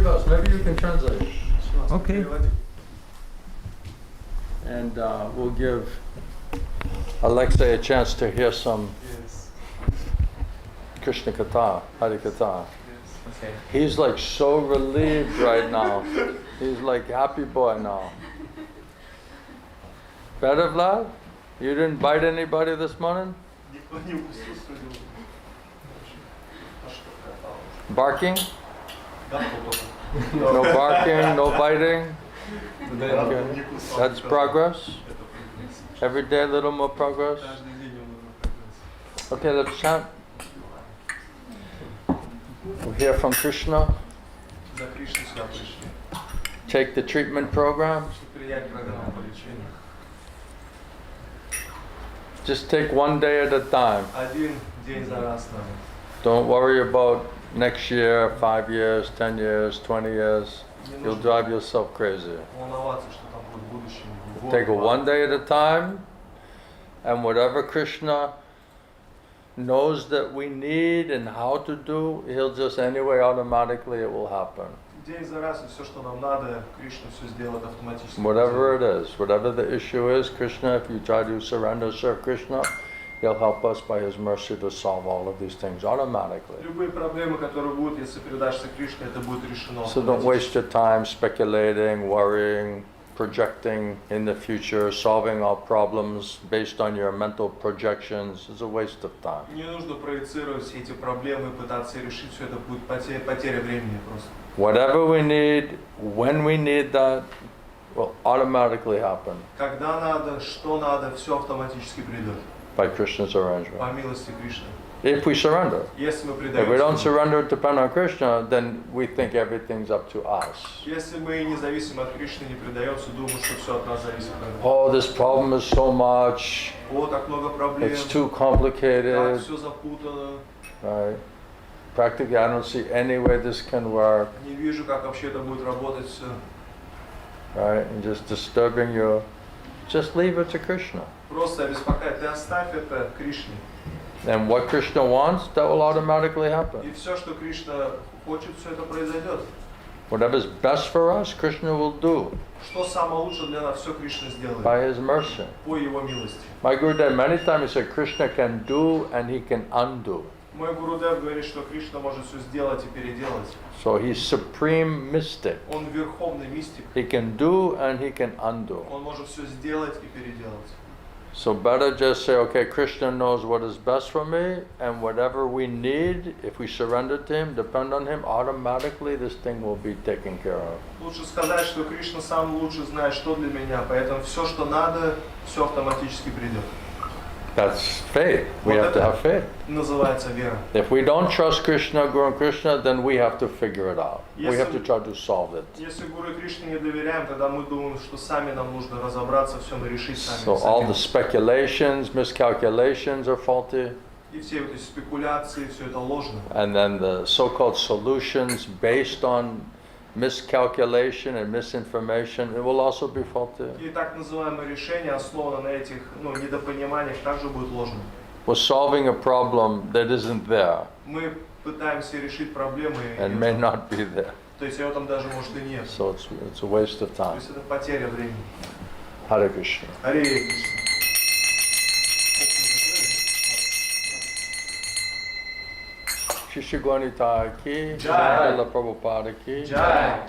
goes. Maybe you can translate. Okay. And we'll give Alexei a chance to hear some krishna-katha, Hari-katha. Okay. He's like so relieved right now. He's like happy boy now. Better, Vlad? You didn't bite anybody this morning? Barking? No barking, no biting? Okay. That's progress? Every day a little more progress? Okay, let's chant. We'll hear from Krishna. Take the treatment program. Just take one day at a time. Don't worry about next year, 5 years, 10 years, 20 years. You'll drive yourself crazy. Take it one day at a time, and whatever Krishna knows that we need and how to do, he'll just anyway automatically it will happen. Whatever it is, whatever the issue is, Krishna, if you try to surrender, serve Krishna, he'll help us by his mercy to solve all of these things automatically. So don't waste your time speculating, worrying, projecting in the future, solving all problems based on your mental projections. It's a waste of time. Whatever we need, when we need that, will automatically happen. By Krishna's arrangement. If we surrender. If we don't surrender, depend on Krishna, then we think everything's up to us. Oh, this problem is so much. It's too complicated. Right? Practically, I don't see any way this can work. Right? And just disturbing your... Just leave it to Krishna. And what Krishna wants, that will automatically happen. Whatever's best for us, Krishna will do. By his mercy. My Gurudev, many times he said Krishna can do and he can undo. So he's supreme mystic. He can do and he can undo. So better just say, okay, Krishna knows what is best for me, and whatever we need, if we surrender to him, depend on him, automatically this thing will be taken care of. Лучше сказать, что Кришна сам лучше знает, что для меня, поэтому все, что надо, все автоматически придет. That's faith. We have to have faith. Называется вера. If we don't trust Krishna, Guru and Krishna, then we have to figure it out. We have to try to solve it. Если Гуру и Кришне не доверяем, тогда мы думаем, что сами нам нужно разобраться, все мы решить сами. So all the speculations, miscalculations are faulty. И все эти спекуляции, все это ложно. And then the so-called solutions based on miscalculation and misinformation, it will also be faulty. И так называемое решение основано на этих, недопониманиях, также будет ложным. We're solving a problem that isn't there. Мы пытаемся решить проблемы, and may not be there. То есть ее там даже может и нет. So it's a waste of То time. есть это потеря времени. Hare Krishna. Харе Кришна. Shri Gauranitai ki, Jai. Srila Prabhupada ki, Jai.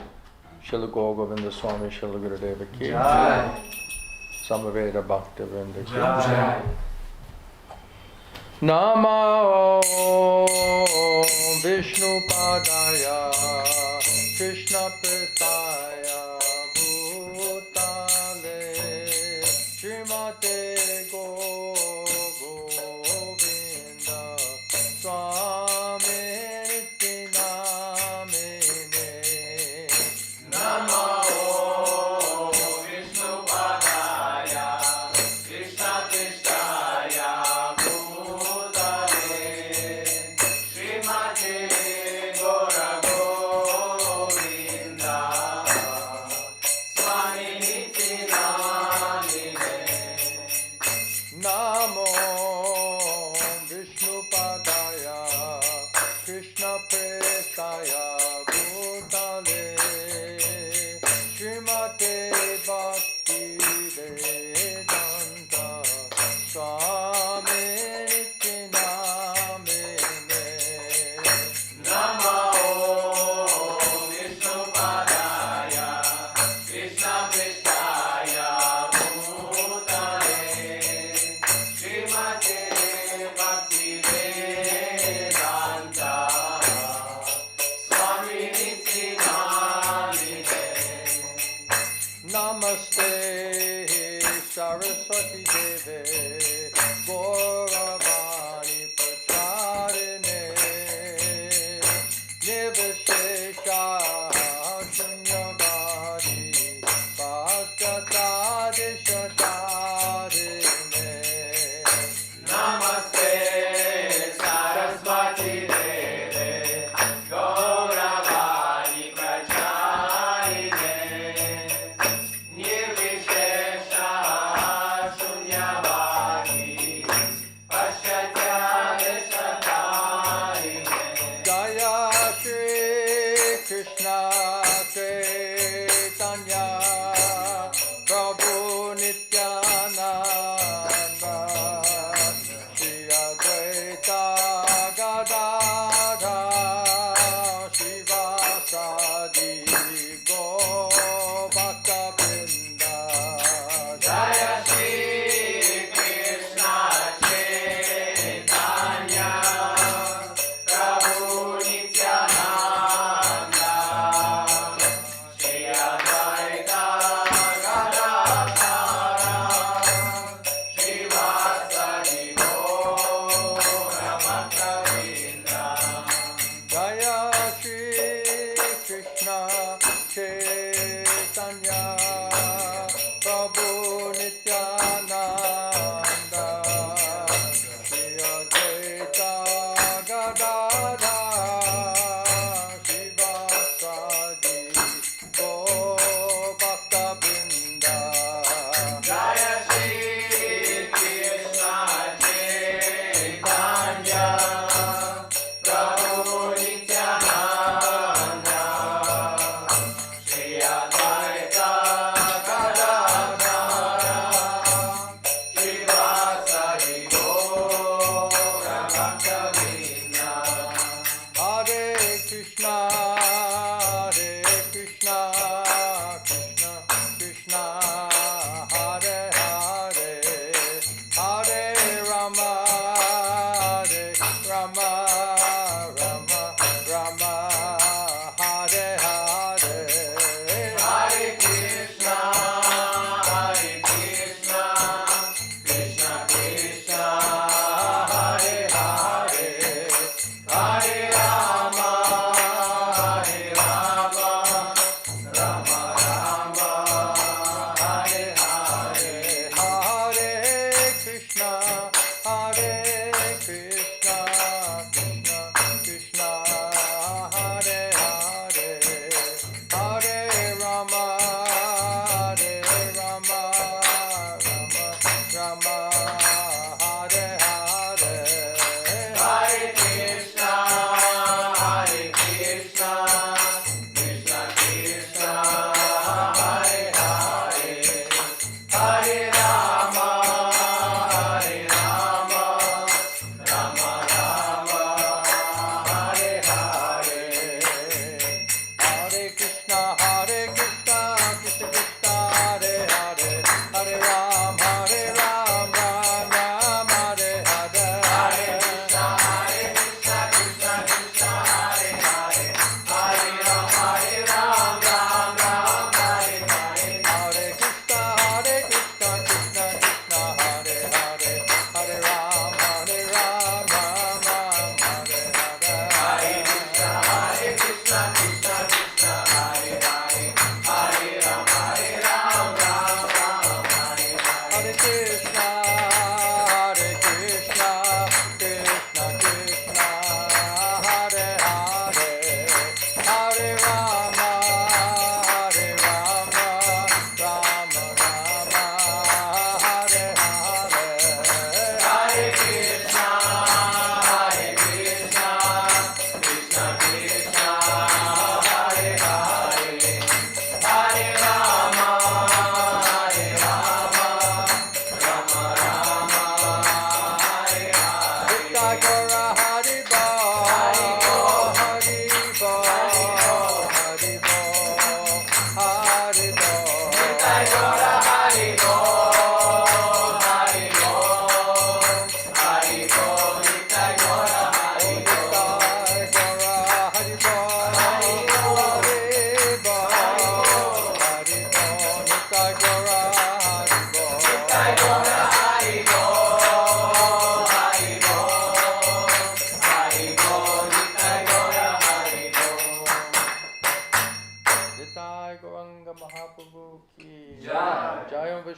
Srila Govinda Swami, Srila Gurudeva ki, Jai. Samaveda Bhaktivinoda ki. Jai. Namo Vishnu Padaya Krishna Prestaya Bhutale Srimate Govinda Swami Namine Namo Vishnu Padaya Krishna Prestaya Bhutale Srimate Govinda Swami Namine Namo Vishnu Padaya Krishna Prestaya Bhutale nirvishesha shunyavadi bhaktatadishatarine. Namaste Saraswati Deve Gauravani Pracharine Nirvishesha Shunyavadi Paschatyadeshatarine. Jaya Shri Krishna Chaitanya Prabhu Nityananda Shri Advaita Gadadha Shivasadi Govardhavrinda. Jaya Shri Krishna Chaitanya Prabhu Nityananda Shri Advaita Gadadhara Shivasadi Govardhavrinda. Jaya Shri Krishna Chaitanya Prabhu Nityananda Shri Advaita Gadadha Shivasadi Govardhavrinda. Jaya Shri Krishna Chaitanya Prabhu Nityananda Shri Advaita Gadadhara Shivasadi Govardhavrinda. Hare Krishna, Krishna Krishna, Hare Hare, Hare Rama, Rama, Rama, Hare Hare. Hare Krishna, Krishna Krishna, Hare Hare, Hare Rama, Rama Rama, Hare Hare. Hare Krishna, Krishna Krishna, Hare Hare, Hare Rama, Rama, Hare Hare. Hare Krishna,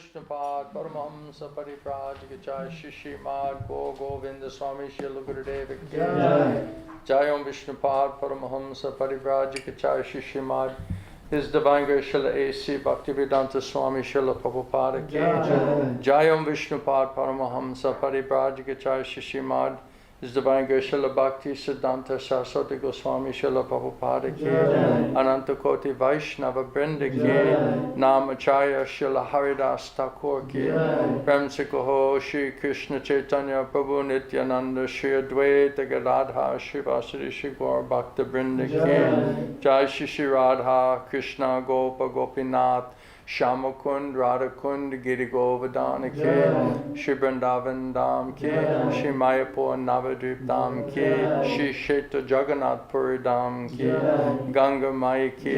Vishnupad Paramahamsa Parivrajagacharya Shishimad Gaur Govinda Swami Srila Gurudeva Ki Jai Om Vishnupad Paramahamsa Parivrajagacharya Shishimad His Divine Grace Srila A.C. Bhaktivedanta Swami Srila Prabhupada Ki Jai Om Vishnupad Paramahamsa Parivrajagacharya Shishimad His Divine Grace Srila Bhakti Siddhanta Saraswati Goswami Srila Prabhupada Ki Ananta Koti Vaishnava Brinda Ki Namacharya Srila Haridas Thakur Ki Prem Sikaho Shri Krishna Chaitanya Prabhu Nityananda Shri Advaita Gadadha Shri Vasudeva Shri Gaur Bhakta Brinda Ki Jai Shri Shri Radha Krishna Gopa Gopinath Shamakund, Radhakund, Giri Govardhana Ki, Shri Vrindavan Dham Ki, Shri Mayapur Navadvip Dham Ki, Shri Kshetra Jagannath Puri Dham Ki, Ganga Mai Ki,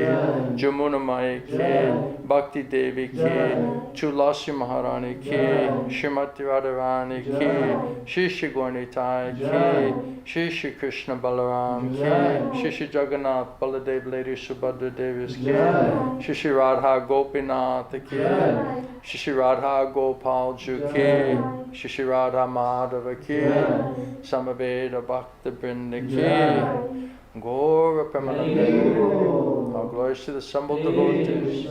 Jamuna Mai Ki, Bhakti Devi Ki, Tulasi Maharani Ki, Srimati Radharani Ki, Shri Shri Gaurnitai Ki, Shri Shri Krishna Balaram Ki, Shri Shri Jagannath Baladev Lady Subhadra Devis Ki, Shri Shri Radha Gopinath Ki, Shri Shri Radha Gopal Ju Ki, Shri Shri Radha Madhava Ki, Samaveda Bhakta Brinda Ki, Gaura Premanande. All glories to the assembled devotees.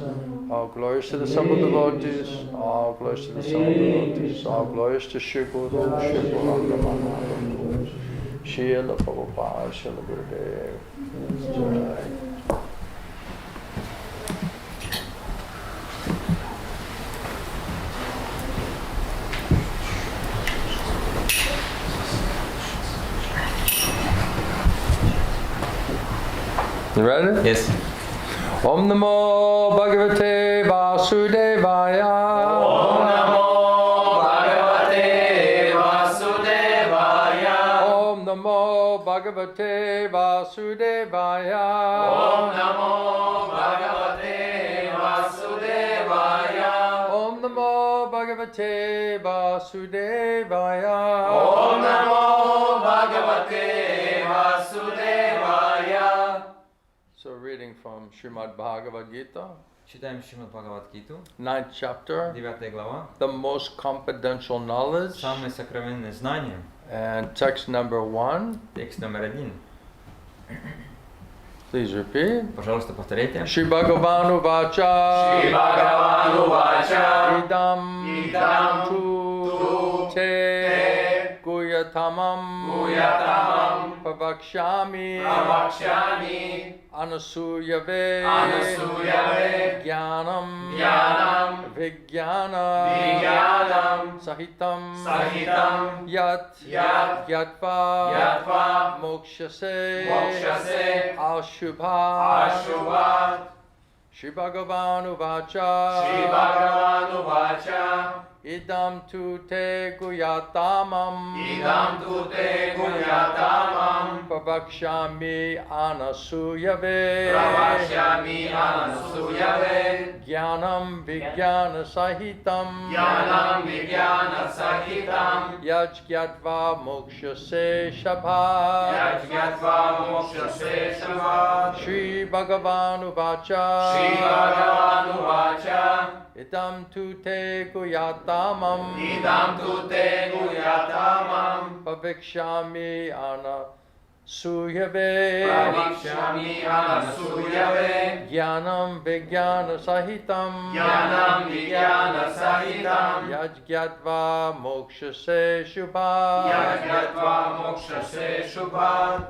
All glories to the assembled devotees. All glories to the assembled devotees. All glories to Shri Guru, Shri Gauranga Manavam, Srila Prabhupada, Srila Gurudev. Jai. You ready? Yes. Om Namo Bhagavate Vasudevaya. Om Namo Bhagavate Vasudevaya. Om Namo Bhagavate Vasudevaya. Om Namo Bhagavate Vasudevaya. Om Namo Bhagavate Vasudevaya. Om Namo Bhagavate Vasudevaya. So reading from Srimad Bhagavad Gita, Читаем Шримад Бхагават-гиту, 9th chapter, 9 глава, the most confidential knowledge, самые сокровенные знания, and text number 1. текст номер 1. Please repeat. Пожалуйста, повторяйте. Shri Bhagavanu Vacha. Shri Bhagavanu Vacha. Idam tu te guyatamam pavakshami anasuyave jnanam vijnana sahitam yat yatva mokshase ashubhat. Shri Bhagavanu Vacha. Shri Bhagavanu Vacha. Idam tu te guyatamam. Idam tu te guyatamam. Pravakshami anasuyave. Pravakshami anasuyave. Jnanam vijnana sahitam. Jnanam vijnana sahitam. Yajgyatva mokshase shabhat. Yajgyatva mokshase shabhat. Shri Bhagavanu Vacha. Shri Bhagavanu Vacha. Idam tu te guyatamam. Idam tu te guyatamam. Pravakshami anasuyave. Pravakshami anasuyave. Jnanam vijnana sahitam. Jnanam vijnana sahitam. Yajgyatva mokshase shubhat. Yajgyatva mokshase shubhat.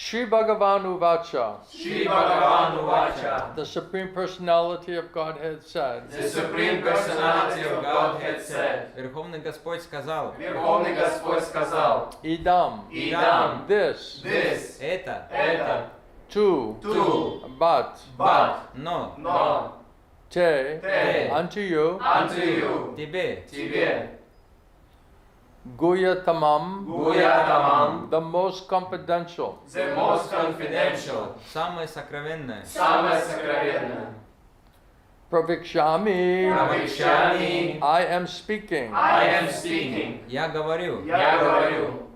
Shri Bhagavanu Vacha. Shri Bhagavanu Vacha. The Supreme Personality of Godhead said, The Supreme Personality of Godhead said, Верховный Господь сказал, Верховный Господь сказал, Idam, Idam, this, это, to, but, но, te, Te, unto you, unto you, тебе, тебе, Guyatamam, Guyatamam, the most confidential, the most confidential, самое сокровенное, самое сокровенное, Pravikshami, Pravakshami, I am speaking, I am speaking, я говорю, я говорю,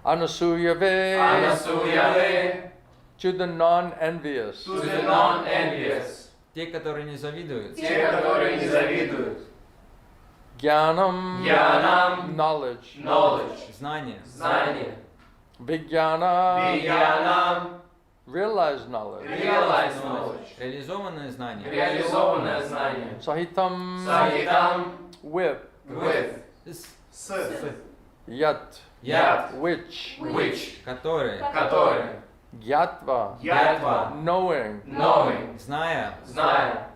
Anasuyave, Anasuyave, to the non-envious, to the non-envious, те, которые не завидуют, Те, которые не завидуют. Jnanam, Jnanam, knowledge. knowledge. знание, Знание. Vijnana, Vijnanam, realized knowledge. realized knowledge. реализованное знание, Реализованное знание. Sahitam, Sahitam, with. with. С. Yat, Yat, which. which. которые, Которые. Gyatva, Ятва, knowing. knowing. зная, Зная.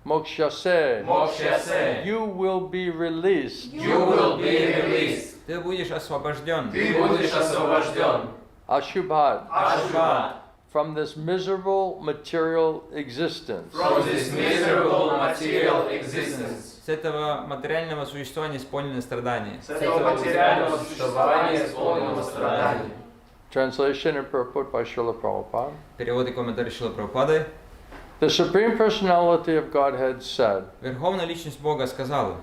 Mokshase, Мокшасе. you will be released. You will be released. ты будешь освобожден. Ты будешь освобожден. Ashubhat, Ашуба. from this miserable material existence. From this miserable material existence. С этого материального существования исполнены страдания. С С этого материального существования исполненного страданий. Translation and purport by Srila Prabhupada. Перевод и комментарий Шрилы Прабхупады. The Supreme Personality of Godhead said, Верховная Личность Бога сказала: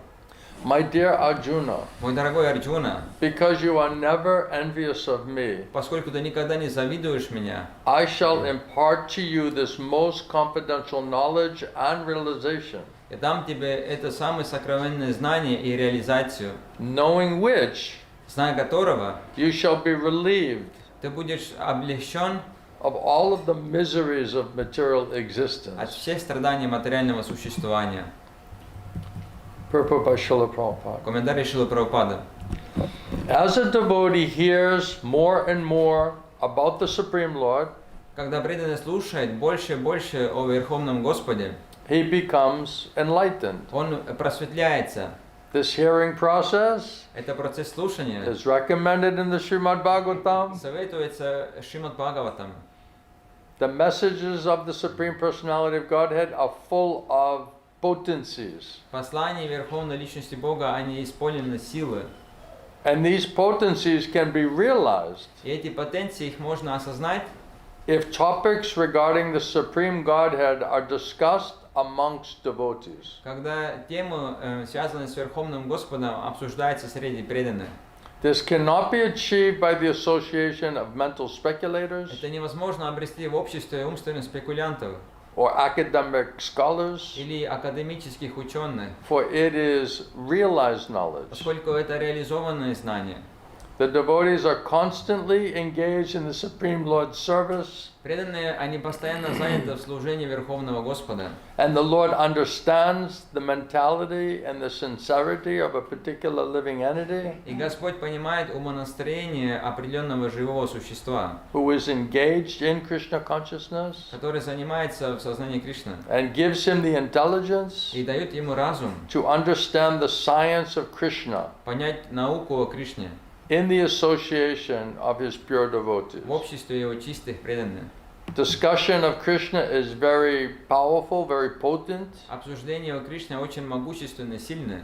My dear Arjuna, мой дорогой Арджуна, because you are never envious of me, поскольку ты никогда не завидуешь меня, I shall impart to you this most confidential knowledge and realization, я дам тебе это самое сокровенное знание и реализацию, knowing which зная которого you shall be relieved ты будешь облегчен of all of the miseries of material от existence. всех страданий материального существования. Purport by Srila Prabhupada. Комментарий Шрилы Прабхупады. As a devotee hears more and more about the Supreme Lord, Когда преданный слушает больше и больше о Верховном Господе, he becomes enlightened. он просветляется. This hearing process Это процесс слушания is recommended in the Srimad Bhagavatam. советуется Шримад Бхагаватам. The messages of the Supreme Personality of Godhead are full of potencies. Послания Верховной Личности Бога, они исполнены силы. And these potencies can be realized И эти потенции, их можно осознать, if topics regarding the Supreme Godhead are discussed amongst devotees. когда темы, связанные с Верховным Господом, обсуждаются среди преданных. This cannot be achieved by the association of mental speculators Это невозможно обрести в обществе умственных спекулянтов or academic scholars, или академических ученых, for it is realized knowledge. поскольку это реализованное знание. The devotees are constantly engaged in the Supreme Lord's service, Преданные, они постоянно заняты в служении Верховного Господа. and the Lord understands the mentality and the sincerity of a particular living entity И Господь понимает умонастроение определенного живого существа, who is engaged in Krishna consciousness, который занимается в сознании Кришны, and gives him the intelligence и дает ему разум to understand the science of Krishna понять науку о Кришне in the association of his pure devotees. в обществе его чистых преданных. Discussion of Krishna is very powerful, very potent, Обсуждение о Кришне очень могущественное, сильное.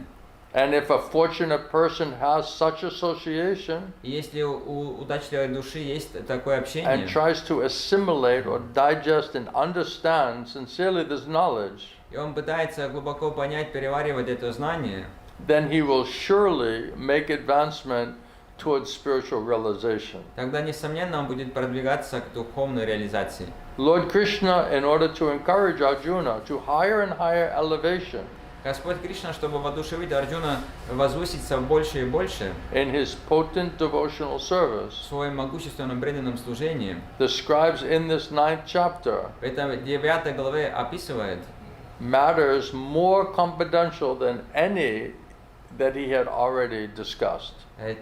and if a fortunate person has such association И если у удачливой души есть такое общение, and tries to assimilate or digest and understand sincerely this knowledge, и он пытается глубоко понять, переваривать это знание, then he will surely make advancement towards spiritual realization. тогда, несомненно, он будет продвигаться к духовной реализации. Lord Krishna, in order to encourage Arjuna to higher and higher elevation Господь Кришна, чтобы воодушевить Арджуна возвыситься больше и больше in his potent devotional в service, своем могущественном преданном служении, describes in this 9th chapter в этой 9 главе описывает matters more confidential than any that he had already discussed.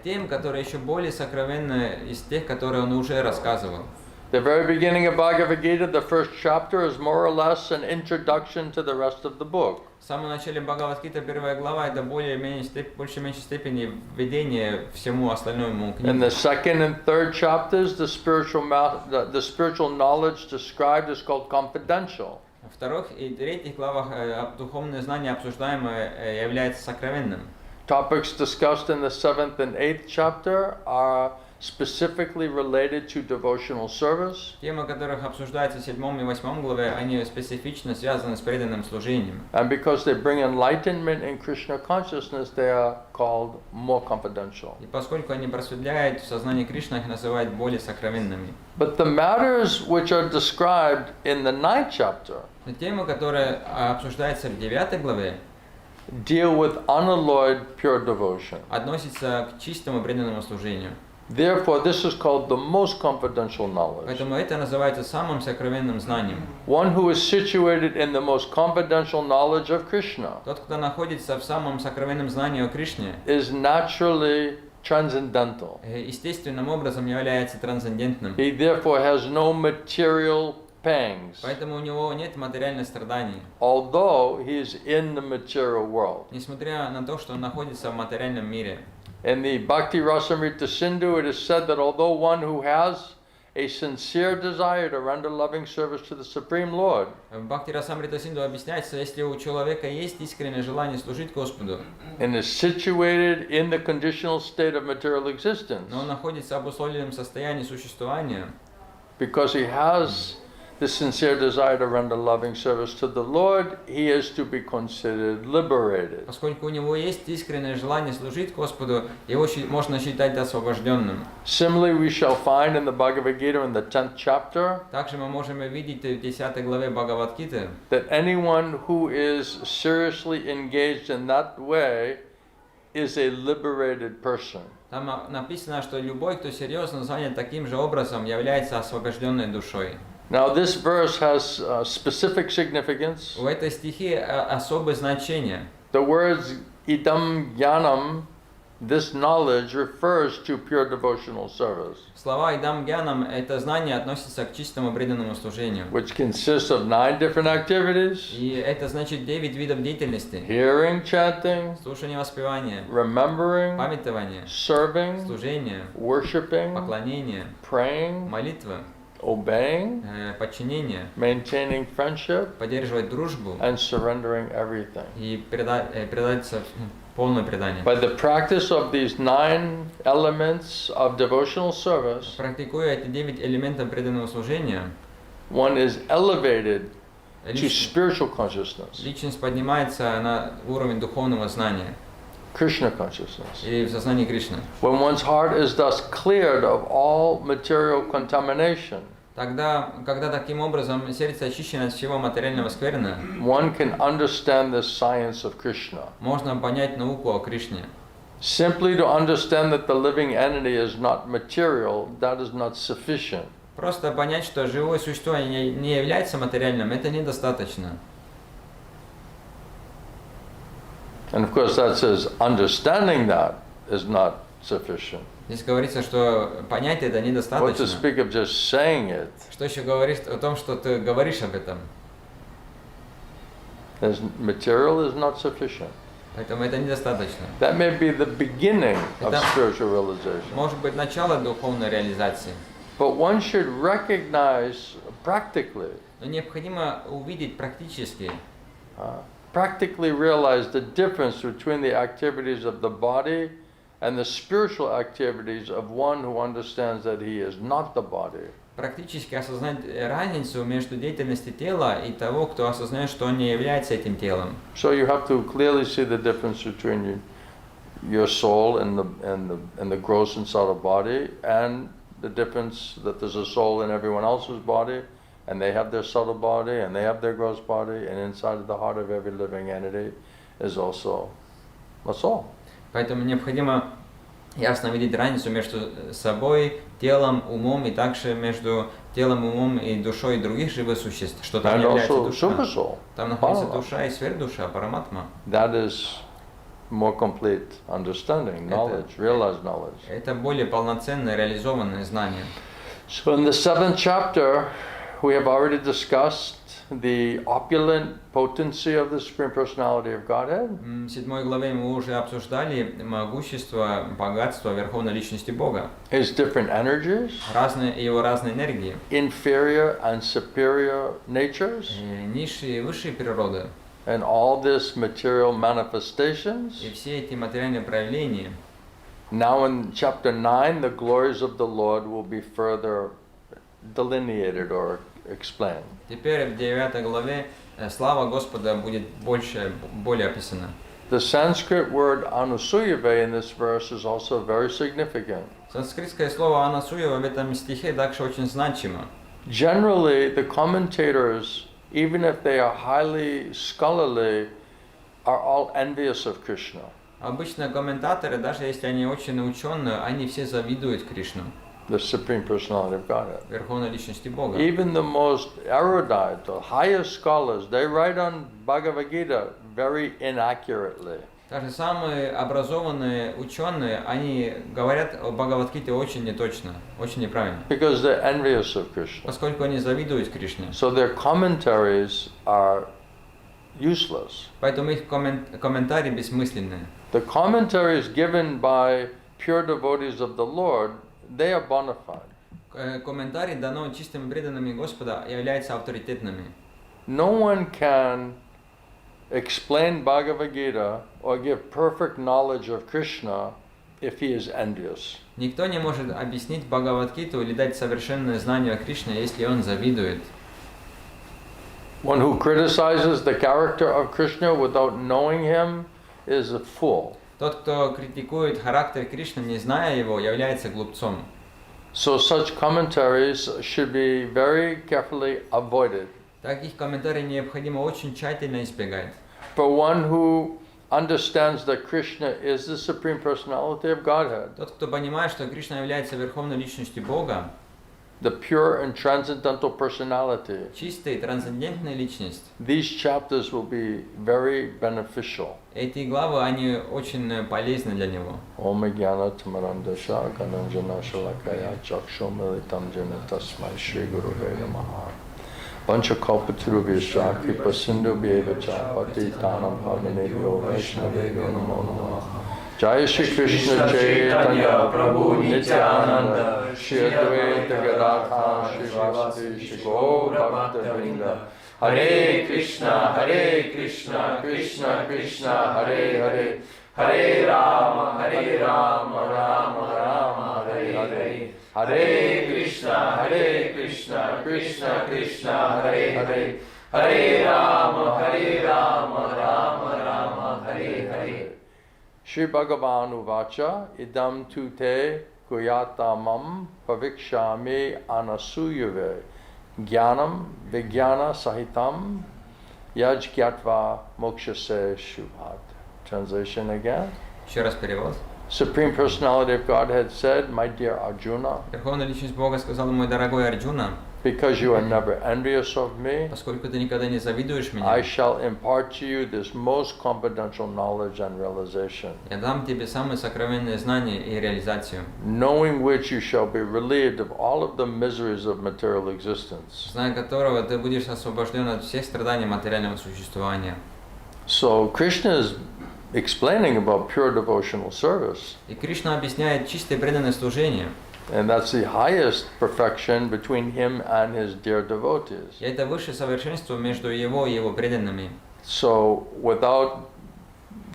тем, которые еще более сокровенны из тех, которые он уже рассказывал. The very beginning of Bhagavad Gita, the first chapter, is more or less an introduction to the rest of the book. В самом начале Бхагавад-гиты, 1 глава, это больше меньшей степени введение всему остальному In книгу. the second and third chapters, the spiritual knowledge described is called confidential. В вторых и третьих главах духовное знание, обсуждаемое, является сокровенным. Topics discussed in the 7th and 8th chapter are specifically related to devotional service. Темы, которых обсуждаются в 7 и 8 главе, они специфично связаны с преданным служением. And because they bring enlightenment in Krishna consciousness, they are called more confidential. И поскольку они просветляют в сознании Кришны, их называют более сокровенными. But the matters which are described in the 9th chapter Но темы, которые обсуждаются в 9 главе, deal with unalloyed pure devotion. относятся к чистому преданному служению. Therefore, this is called the most confidential knowledge. Поэтому это называется самым сокровенным знанием. One who is situated in the most confidential knowledge of Krishna Тот, кто находится в самом сокровенном знании о Кришне, is naturally transcendental. естественным образом является трансцендентным. He therefore has no material pangs, Поэтому у него нет материальных страданий, although he is in the material world. несмотря на то, что он находится в материальном мире. In the Bhakti Rasamrita Sindhu, it is said that although one who has a sincere desire to render loving service to the Supreme Lord В Бхакти Расамрита Синду объясняется, если у человека есть искреннее желание служить Господу, and is situated in the conditional state of material existence, но он находится в обусловленном состоянии существования, because he has the sincere desire to render loving service to the Lord, he is to be considered liberated. поскольку у него есть искреннее желание служить Господу, его можно считать освобожденным. Similarly, we shall find in the Bhagavad Gita in the 10th chapter Также мы можем видеть в 10 главе Бхагавад-гиты, that anyone who is seriously engaged in that way is a liberated person. там написано, что любой, кто серьезно занят таким же образом, является освобожденной душой. Now, this verse has specific significance. В этой стихе особое значение. The words idam jnanam, this knowledge, refers to pure devotional service, Слова «идам гьянам» — это знание относится к чистому преданному служению. which consists of 9 different activities: И это значит 9 видов деятельности. hearing, chanting, Слушание, воспевание, remembering, памятование, serving, служение, worshiping, поклонение, praying, молитва, obeying, подчинение, maintaining friendship, поддерживать дружбу and surrendering everything. и предаться полное предание. By the practice of these 9 elements of devotional service, Практикуя эти 9 элементов преданного служения, one is elevated to личность spiritual consciousness, поднимается на уровень духовного знания Krishna consciousness. и в сознании Кришны. When one's heart is thus cleared of all material contamination, Тогда, когда таким образом сердце очищено от всего материального скверна, one can understand the science of Krishna. можно понять науку о Кришне. Simply to understand that the living entity is not material, that is not sufficient. Просто понять, что живое существо не является материальным, это недостаточно. And of course that says understanding that is not sufficient. Здесь говорится, что понять это What to недостаточно. speak of just saying it? Что еще говорит о том, что ты говоришь об этом? As material is not sufficient. Поэтому это недостаточно. That may be the beginning of Это- spiritual realization. Может быть, начало духовной реализации. But one should recognize practically, Но необходимо увидеть практически, practically realize the difference between the activities of the body and the spiritual activities of one who understands that he is not the body. практически осознать разницу между деятельностью тела и того, кто осознает, что он не является этим телом. So you have to clearly see the difference between your soul and the gross and subtle body, and the difference that there's a soul in everyone else's body, and they have their subtle body, and they have their gross body, and inside of the heart of every living entity is also a soul. Поэтому необходимо ясно видеть разницу между собой, телом, умом, и также между телом, умом и душой других живых существ, что там And является also душа. super soul. Там находится Парама. душа и сверхдуша, параматма. That is more complete understanding, knowledge, realized knowledge. Это более полноценное, реализованное знание. So in the 7th chapter, we have already discussed the opulent potency of the Supreme Personality of Godhead, В 7 главе мы уже обсуждали могущество, богатство Верховной Личности Бога, his different energies, его разные энергии, inferior and superior natures, низшие и высшие природы, and all this material manifestations и все эти материальные проявления Now in chapter 9, the glories of the Lord will be further delineated or explained. Теперь в 9 главе слава Господа будет более описана. The Sanskrit word anusuyave in this verse is also very significant. Санскритское слово «анасуева» в этом стихе также очень значимо. Generally, the commentators, even if they are highly scholarly, are all envious of Krishna. Обычно комментаторы, даже если они очень ученые, они все завидуют Кришну, The Supreme Personality of Godhead. Верховной Личности Бога. Even the most erudite, the highest scholars, they write on Bhagavad Gita very inaccurately. Даже самые образованные ученые, они говорят о Бхагавад-гите очень неточно, очень неправильно, Because they're envious of Krishna. поскольку они завидуют Кришне. So their commentaries are useless. Поэтому их комментарии бессмысленные. The commentaries given by pure devotees of the Lord, they are bona fide. Комментарии, дано чистыми преданными Господа, являются авторитетными. No one can explain Bhagavad Gita or give perfect knowledge of Krishna if he is envious. Никто не может объяснить Бхагавад-гиту или дать совершенное знание о Кришне, если он завидует. One who criticizes the character of Krishna without knowing him is a fool. Тот, кто критикует характер Кришны, не зная его, является глупцом. So such commentaries should be very carefully avoided. Таких комментариев необходимо очень тщательно избегать. For one who understands that Krishna is the Supreme Personality of Godhead, Тот, кто понимает, что Кришна является Верховной Личностью Бога, the pure and transcendental personality, чистая и трансцендентная личность, these chapters will be very beneficial. эти главы, они очень полезны для него. Om Jnana Tamarandasha Kananjana Shalakaya Chakshomilitam Jana Tasmai Shri Guru Namaha Panchakalpatarubhyascha Kripa Sindhu Bhyevacha Patitanam Pavanebhyo Vaishnavebhyo Namo Namaha Jai Shri Krishna Chaitanya Prabhu Nityananda Shri Advaita Gadadhar Shri Vasudeva Shri Gaur Bhakta Vrinda Hare Krishna, Krishna Krishna, Hare Hare, Hare Rama, Rama Rama, Hare Hare, Hare Krishna, Krishna Krishna, Hare Hare, Hare Rama, Rama Rama, Hare Hare. Shri Bhagavan Uvacha, Idam tu te kuyatamam pavikshami anasuyave. Jnanam Vijnana Sahitam Yaj Gyatva Mokshase Shubhat. Translation again. Еще раз перевод. Supreme Personality of Godhead said, my dear Arjuna, Верховная Личность Бога сказала, мой дорогой Арджуна, because you are never envious of me, поскольку ты никогда не завидуешь I меня, shall impart to you this most confidential knowledge and realization, я дам тебе самые сокровенные знания и реализацию, knowing which you shall be relieved of all of the miseries of material existence. зная которого ты будешь освобожден от всех страданий материального существования. So Krishna is explaining about pure devotional service. И Кришна объясняет чистое преданное служение. And that's the highest perfection between him and his dear devotees. И это высшее совершенство между его и его преданными. So without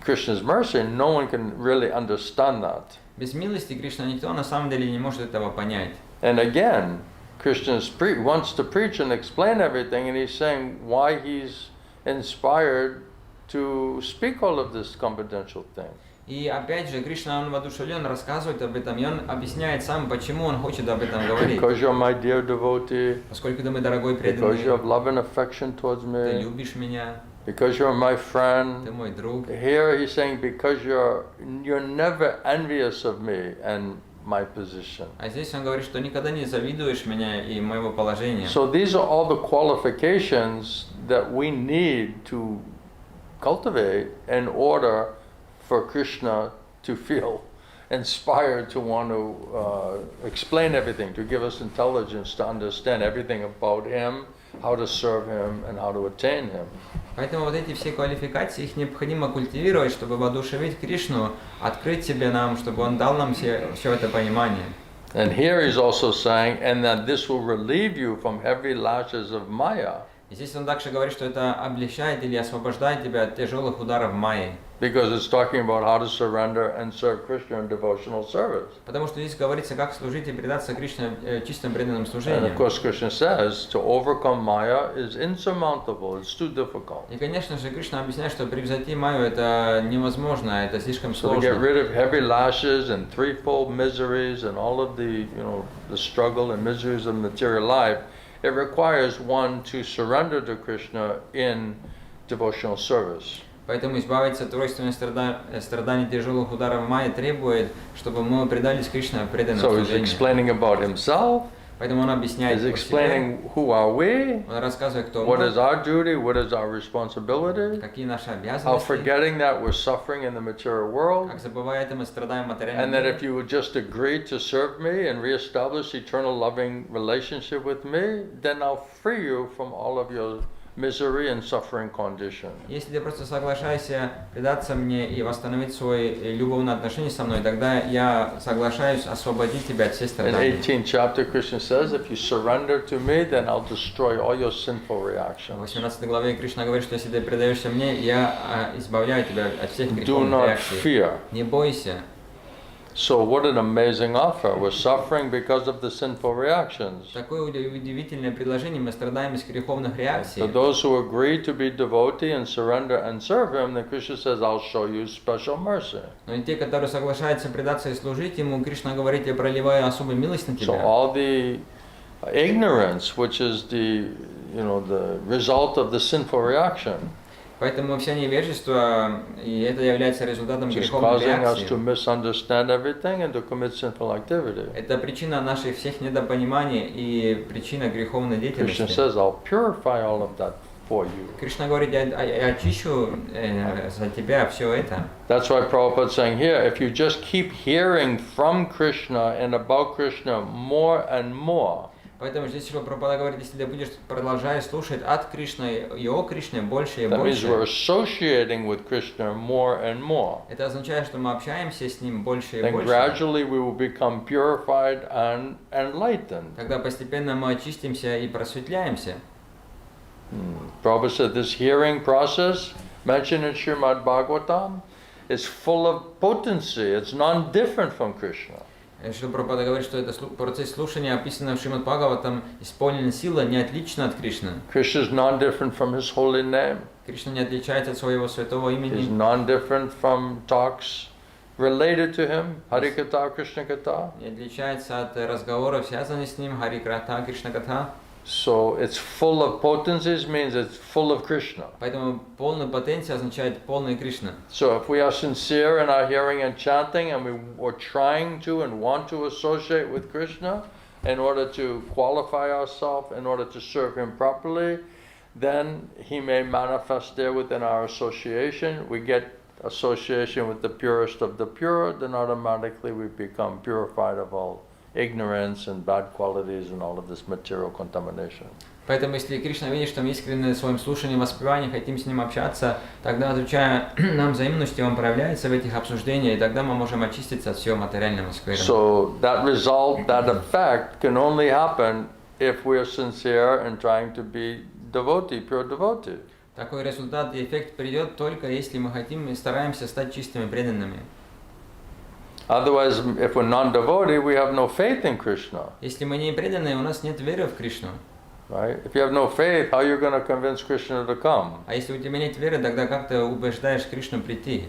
Krishna's mercy, no one can really understand that. Без милости Кришны никто на самом деле не может этого понять. And again, Krishna wants to preach and explain everything, and he's saying why he's inspired to speak all of this confidential thing. И опять же, Кришна, он воодушевлен, рассказывает об этом, и он объясняет сам, почему он хочет об этом говорить. Because you're my dear devotee, Поскольку ты мой дорогой because преданный, you have love and affection towards ты me, любишь меня, because you're my ты friend. мой друг. Here he's saying because you're never envious of me and my position. А здесь он говорит, что никогда не завидуешь меня и моего положения. So these are all the qualifications that we need to cultivate in order for Krishna to feel inspired to want to explain everything, to give us intelligence to understand everything about him, how to serve him, and how to attain him. Поэтому вот эти все квалификации, их необходимо культивировать, чтобы воодушевить Кришну, открыть себе нам, чтобы он дал нам все это понимание. And here he's also saying, and that this will relieve you from heavy lashes of Maya. И здесь он также говорит, что это облегчает или освобождает тебя от тяжелых ударов майи. Because it's talking about how to surrender and serve Krishna in devotional service. Потому что здесь говорится, как служить и предаться Кришне чистым преданным And служением. of course, Krishna says to overcome Maya is insurmountable, it's too difficult. И, конечно же, Кришна объясняет, что превзойти майю это невозможно, это слишком So to get сложно. rid of heavy lashes and threefold miseries and all of the, the struggle and miseries of material life, it requires one to surrender to Krishna in devotional service. Поэтому избавиться от тройственных страданий тяжелых ударов майи требует, чтобы мы предались Кришне в преданном So he's служении. explaining about himself, Поэтому он объясняет he's о себе, explaining who are we, он рассказывает, кто what мы, is our duty, what is our responsibility, какие наши how обязанности, forgetting that we're suffering in the material world, как забывая это, мы страдаем в материальном and that мире. if you would just agree to serve me and reestablish eternal loving relationship with me, then I'll free you from all of your misery and suffering condition. Если ты просто соглашаешься предаться мне и восстановить свои любовные отношения со мной, тогда я соглашаюсь освободить тебя от всех In страданий. 18th chapter, Krishna says, if you surrender to me, then I'll destroy all your sinful В reactions. 18 главе Кришна говорит, что если ты предаешься мне, я избавляю тебя от всех Do греховных not реакций. fear. Не бойся. So what an amazing offer. We're suffering because of the sinful reactions. Такое удивительное предложение, мы страдаем из греховных реакций. For those who agree to be devotee and surrender and serve him, then Krishna says, I'll show you special mercy. Но и те, которые соглашаются предаться и служить ему, Кришна говорит, я проливаю особую милость на So тебя. all the ignorance, which is the result of the sinful reaction, Поэтому все невежество, и это является результатом which is греховной causing us to реакции. misunderstand everything and to commit sinful activity. Это причина наших всех недопониманий и причина греховной Krishna деятельности. says, I'll purify all of that for you. Кришна говорит, я очищу за тебя все это. That's why Prabhupada is saying here, if you just keep hearing from Krishna and about Krishna more and more, Поэтому здесь Шрила Прабхупада говорит, если ты будешь продолжать слушать от Кришны и о Кришне больше и that means we're больше, associating with Krishna more and more. это означает, что мы общаемся с ним больше и Then больше. gradually we will become purified and enlightened. Тогда постепенно мы очистимся и просветляемся. Prabhupada said this hearing process mentioned in Srimad Bhagavatam is full of potency. It's non-different from Krishna. Шрила Прабхупада говорит, что это процесс слушания, описанный в Шримад Бхагаватам, исполнен сила, не отлична от Кришны. Krishna is non-different from his holy name. Кришна не отличается от своего святого He's имени, non-different from talks related to him, Harikatha, Krishna-katha. не отличается от разговоров, связанных с ним, Хари-кратха, Кришна-катха. So it's full of potencies means it's full of Krishna. Поэтому полная потенция означает полная Кришна. So if we are sincere in our hearing and chanting and we are trying to and want to associate with Krishna in order to qualify ourselves, in order to serve him properly, then he may manifest there within our association. We get association with the purest of the pure, then automatically we become purified of all ignorance and bad qualities and all of this material contamination. Поэтому, если Кришна видит, что мы искренне в своем слушании, воспевании, хотим с ним общаться, тогда, отвечая нам взаимностью, он проявляется в этих обсуждениях, и тогда мы можем очиститься от всего материального скверного. So that result, that effect can only happen if we are sincere in trying to be devotee, pure devotee. Такой результат и эффект придет только если мы хотим и стараемся стать чистыми преданными. Otherwise, if we're non-devotee, we have no faith in Krishna, Если мы не преданные, у нас нет веры в Кришну. right? If you have no faith, how are you going to convince Krishna to come, А если у тебя нет веры, тогда как ты убеждаешь Кришну прийти?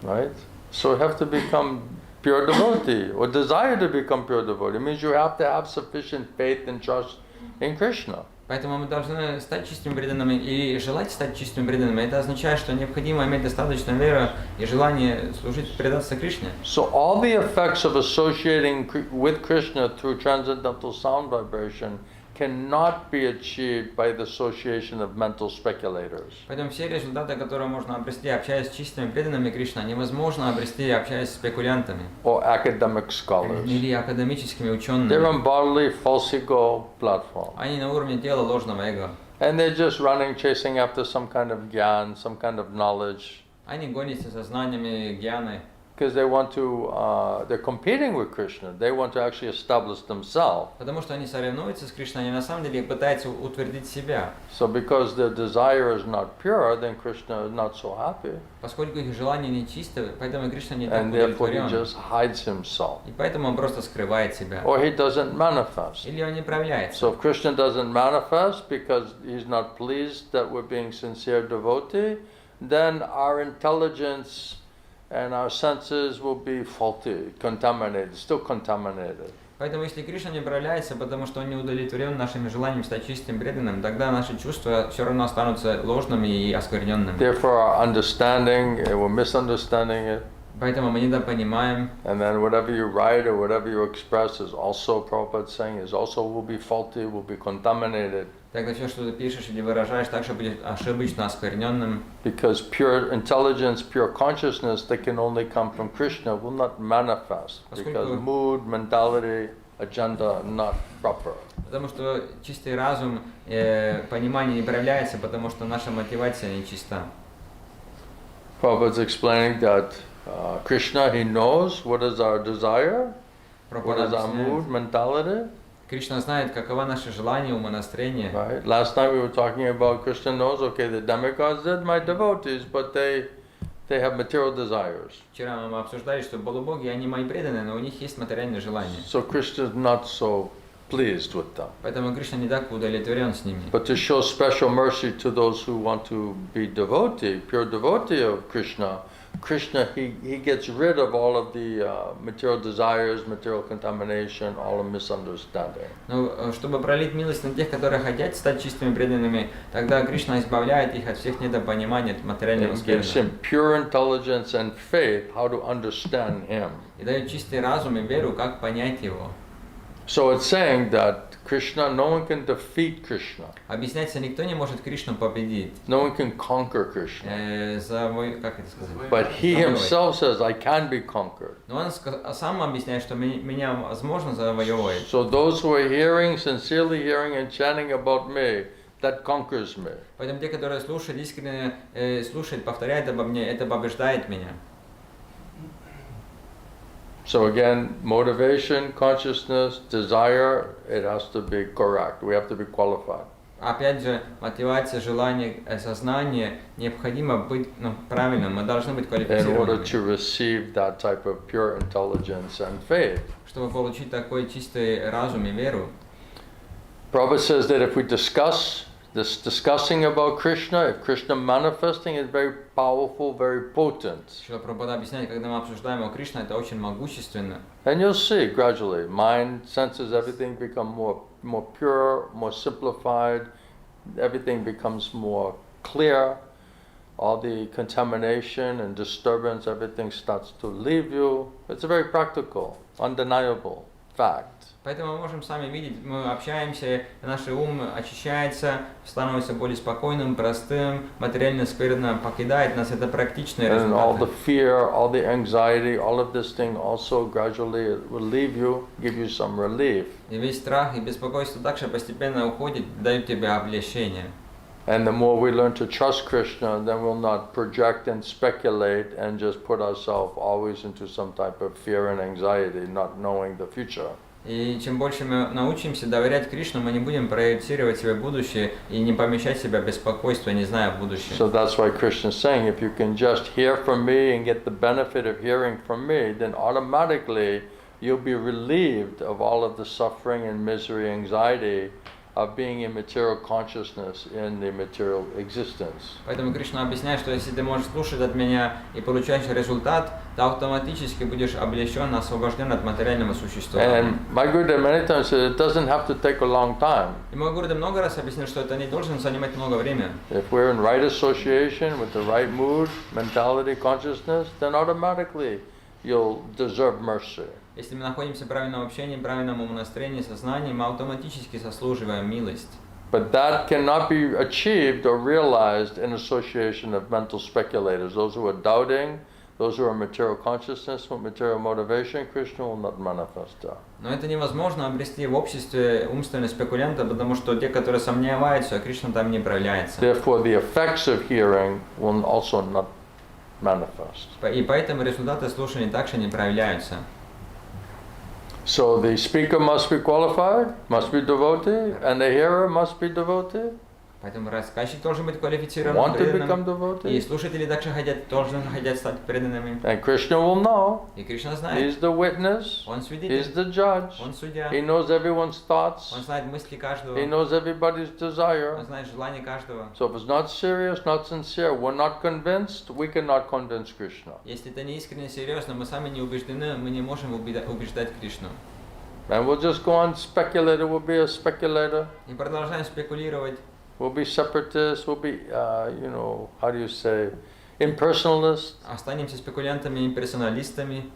right? So you have to become pure devotee or desire to become pure devotee. It means you have to have sufficient faith and trust in Krishna. Поэтому мы должны стать чистыми преданными и желать стать чистыми преданными. Это означает, что необходимо иметь достаточно веры и желание служить, предаться Кришне. So all the effects of associating with Krishna through transcendental sound vibration cannot be achieved by the association of mental speculators. Поэтому все результаты, которые можно обрести, общаясь с чистыми преданными Кришна, невозможно обрести, общаясь с спекулянтами Or academic scholars. или академическими They're учеными. on bodily false ego platform. Они на уровне тела ложного эго. And they're just running, chasing after some kind of gyan, some kind of knowledge. Они гонятся за знаниями, гьяной. because they want to, they're competing with Krishna. They want to actually establish themselves. Потому что они соревнуются с Кришной, они на самом деле пытаются утвердить себя. So because their desire is not pure, then Krishna is not so happy. Поскольку их желание нечисто, поэтому Кришна не так And therefore he удовлетворен. just hides himself. И поэтому он просто скрывает себя. Or he doesn't manifest. Или он не проявляется. So if Krishna doesn't manifest because he's not pleased that we're being sincere devotee, then our intelligence and our senses will be faulty, contaminated, still contaminated. Поэтому если Кришна не проявляется, потому что он не удовлетворен нашими желаниями стать чистым преданным, тогда наши чувства все равно останутся ложными и оскверненными. Therefore our understanding, we're misunderstanding it. Поэтому мы недопонимаем. And then whatever you write or whatever you express is also, Prabhupada saying, is also will be faulty, will be contaminated. Тогда все, что ты пишешь или выражаешь, также будет ошибочно оскверненным. Because pure intelligence, pure consciousness that can only come from Krishna will not manifest. Because mood, mentality, agenda not proper. Потому что чистый разум, понимание не проявляется, потому что наша мотивация нечиста. Prabhupada's explaining that Krishna, he knows what is our desire, what is our mood, mentality. Кришна знает, какова наше желание, умонастроение. Right. Last night we were talking about Krishna knows, okay, the demigods, they're my devotees, but they have material desires. Вчера мы обсуждали, что полубоги, они мои преданные, но у них есть материальные желания. So Krishna is not so pleased with them. Поэтому Кришна не так удовлетворен с ними. But to show special mercy to those who want to be devotee, pure devotee of Krishna, Krishna, he gets rid of all of the material desires, material contamination, all of misunderstanding. Но чтобы пролить милость на тех, которые хотят стать чистыми преданными, тогда Кришна избавляет их от всех недопониманий, от материального It gives скверны. him pure intelligence and faith how to understand him. И дает чистый разум и веру, как понять его. So it's saying that Krishna, no one can defeat Krishna. Объясняется, никто не может Кришну победить. No one can conquer Krishna. Как это сказать? But he himself says, I can be conquered. Но он сам объясняет, что меня возможно завоевывать. So those who are hearing, sincerely hearing and chanting about me, that conquers me. Поэтому те, которые слушают, искренне слушают, повторяют обо мне, это побеждает меня. So again, motivation, consciousness, desire, it has to be correct. We have to be qualified. Опять же, мотивация, желание, сознание, необходимо быть правильным, мы должны быть In order квалифицированными. to receive that type of pure intelligence and faith. Чтобы получить такой чистый разум и веру. Prabhupada says that if we discussing about Krishna, if Krishna manifesting is very powerful, very potent. Шрила Прабхупада объясняет, когда мы обсуждаем о Кришне, это очень могущественно. And you'll see gradually, mind, senses, everything become more pure, more simplified. Everything becomes more clear. All the contamination and disturbance, everything starts to leave you. It's a very practical, undeniable fact. Поэтому мы можем сами видеть, мы общаемся, наш ум очищается, становится более спокойным, простым, материально скверно покидает нас, это практичные And all the результаты. fear, all the anxiety, all of this thing also gradually it will leave you, give you some relief. И весь страх и беспокойство также постепенно уходит, дают тебе облегчение. And the more we learn to trust Krishna, then we'll not project and speculate and just put ourselves always into some type of fear and anxiety, not knowing the future. И чем больше мы научимся доверять Кришну, мы не будем проецировать себе будущее и не помещать себя в беспокойство, не зная будущее. So that's why Krishna is saying, if you can just hear from me and get the benefit of hearing from me, then automatically you'll be relieved of all of the suffering and misery, anxiety of being in material consciousness in the material existence. Поэтому Кришна объясняет, что если ты можешь слушать от меня и получаешь результат, то автоматически будешь облегчен, освобожден от материального существования. And my Guru many times said it doesn't have to take a long time. И мой Гуру много раз объяснил, что это не должен занимать много времени. If we're in right association with the right mood, mentality, consciousness, then automatically you'll deserve mercy. Если мы находимся в правильном общении, в правильном умонастроении, сознании, мы автоматически заслуживаем милость. But that cannot be achieved or realized in association of mental speculators. Those who are doubting, those who are material consciousness, with material motivation, Krishna will not manifest that. Но это невозможно обрести в обществе умственных спекулянтов, потому что те, которые сомневаются, Кришна там не проявляется. Therefore, the effects of hearing will also not manifest. И поэтому результаты слушания также не проявляются. So the speaker must be qualified, must be devotee, and the hearer must be devotee. Поэтому рассказчик должен быть квалифицированным, Want to become преданным. И devotee. слушатели также должны хотят стать преданными. And Krishna will know. И Кришна знает. He's the witness. Он He's свидетель. the judge. Он судья. He knows everyone's thoughts. Он знает мысли каждого. He knows everybody's Он desire. знает желания каждого. So if it's not serious, not sincere, we're not convinced, we cannot convince Krishna. Если это не искренне серьезно, мы сами не убеждены, мы не можем убеждать Кришну. And we'll just go on speculating. We'll be a speculator. И продолжаем спекулировать. We'll be separatists. We'll be, how do you say, impersonalists. Останемся спекулянтами, имперсоналистами.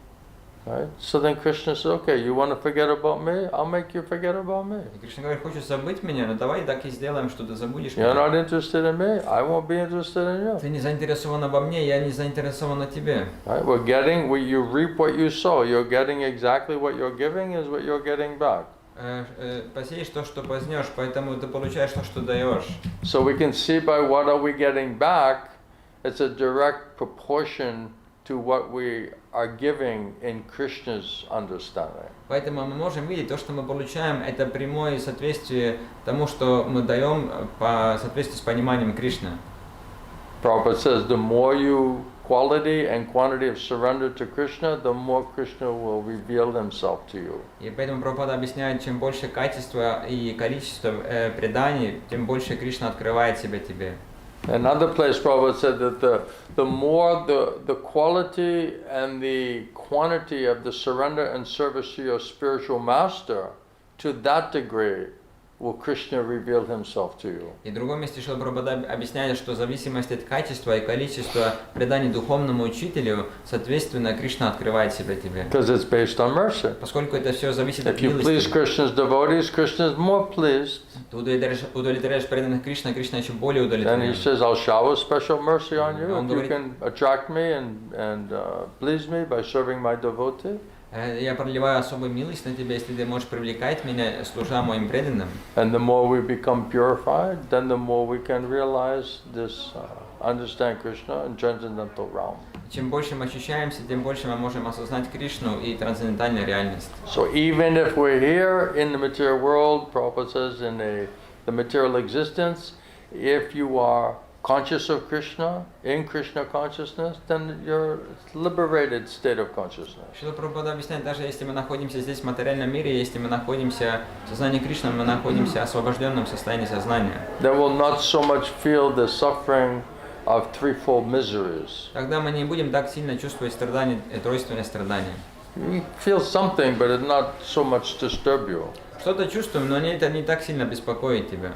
Right? So then Krishna says, okay, you want to forget about me? I'll make you forget about me. И Кришна говорит, хочешь забыть меня, ну давай так и сделаем, что ты забудешь You're меня. not interested in me? I won't be interested in you. Ты не заинтересован обо мне, я не заинтересован на тебе. Right? You reap what you sow. You're getting exactly what you're giving is what you're getting back. Посеешь то, что познешь, поэтому ты получаешь то, что даешь. So we can see by what are we getting back, it's a direct proportion to what we are giving in Krishna's understanding. Поэтому мы можем видеть, то, что мы получаем, это прямое соответствие тому, что мы даем по соответствии с пониманием Кришны. Prabhupada says, the more you quality and quantity of surrender to Krishna, the more Krishna will reveal himself to you. И поэтому Прабхупада объясняет, чем больше качества и количество преданий, тем больше Кришна открывает себя тебе. Another place Prabhupada said that the more the quality and the quantity of the surrender and service to your spiritual master, to that degree will Krishna reveal himself to you. И в другом месте Шрила Прабхупада объясняет, что в зависимости от качества и количества преданий духовному учителю, соответственно, Кришна открывает себя тебе. Because it's based on mercy. Поскольку это все зависит от If you please милости. Krishna's devotees, Krishna is more pleased. Ты удовлетворяешь преданных Кришна, Кришна еще более Then he удовлетворен. says, I'll shower special mercy on you. Он If you говорит, can attract me and please me by serving my devotee. Я проливаю особую милость на тебя, если ты можешь привлекать меня, служа моим преданным. And the more we become purified, then the more we can realize this, understand Krishna in transcendental realm. Чем больше мы очищаемся, тем больше мы можем осознать Кришну и трансцендентальную реальность. So even if we're here in the material world, Prabhupada says in the material existence, if you are conscious of Krishna, in Krishna consciousness, then you're liberated state of consciousness. Шрила Прабхупада объясняет, даже если мы находимся здесь в материальном мире, если мы находимся в сознании Кришны, мы находимся в освобожденном состоянии сознания. Then we'll not so much feel the suffering of threefold miseries. Тогда мы не будем так сильно чувствовать страдания, тройственные страдания. You feel something, but it not so much disturb you. Что-то чувствуем, но это не так сильно беспокоит тебя.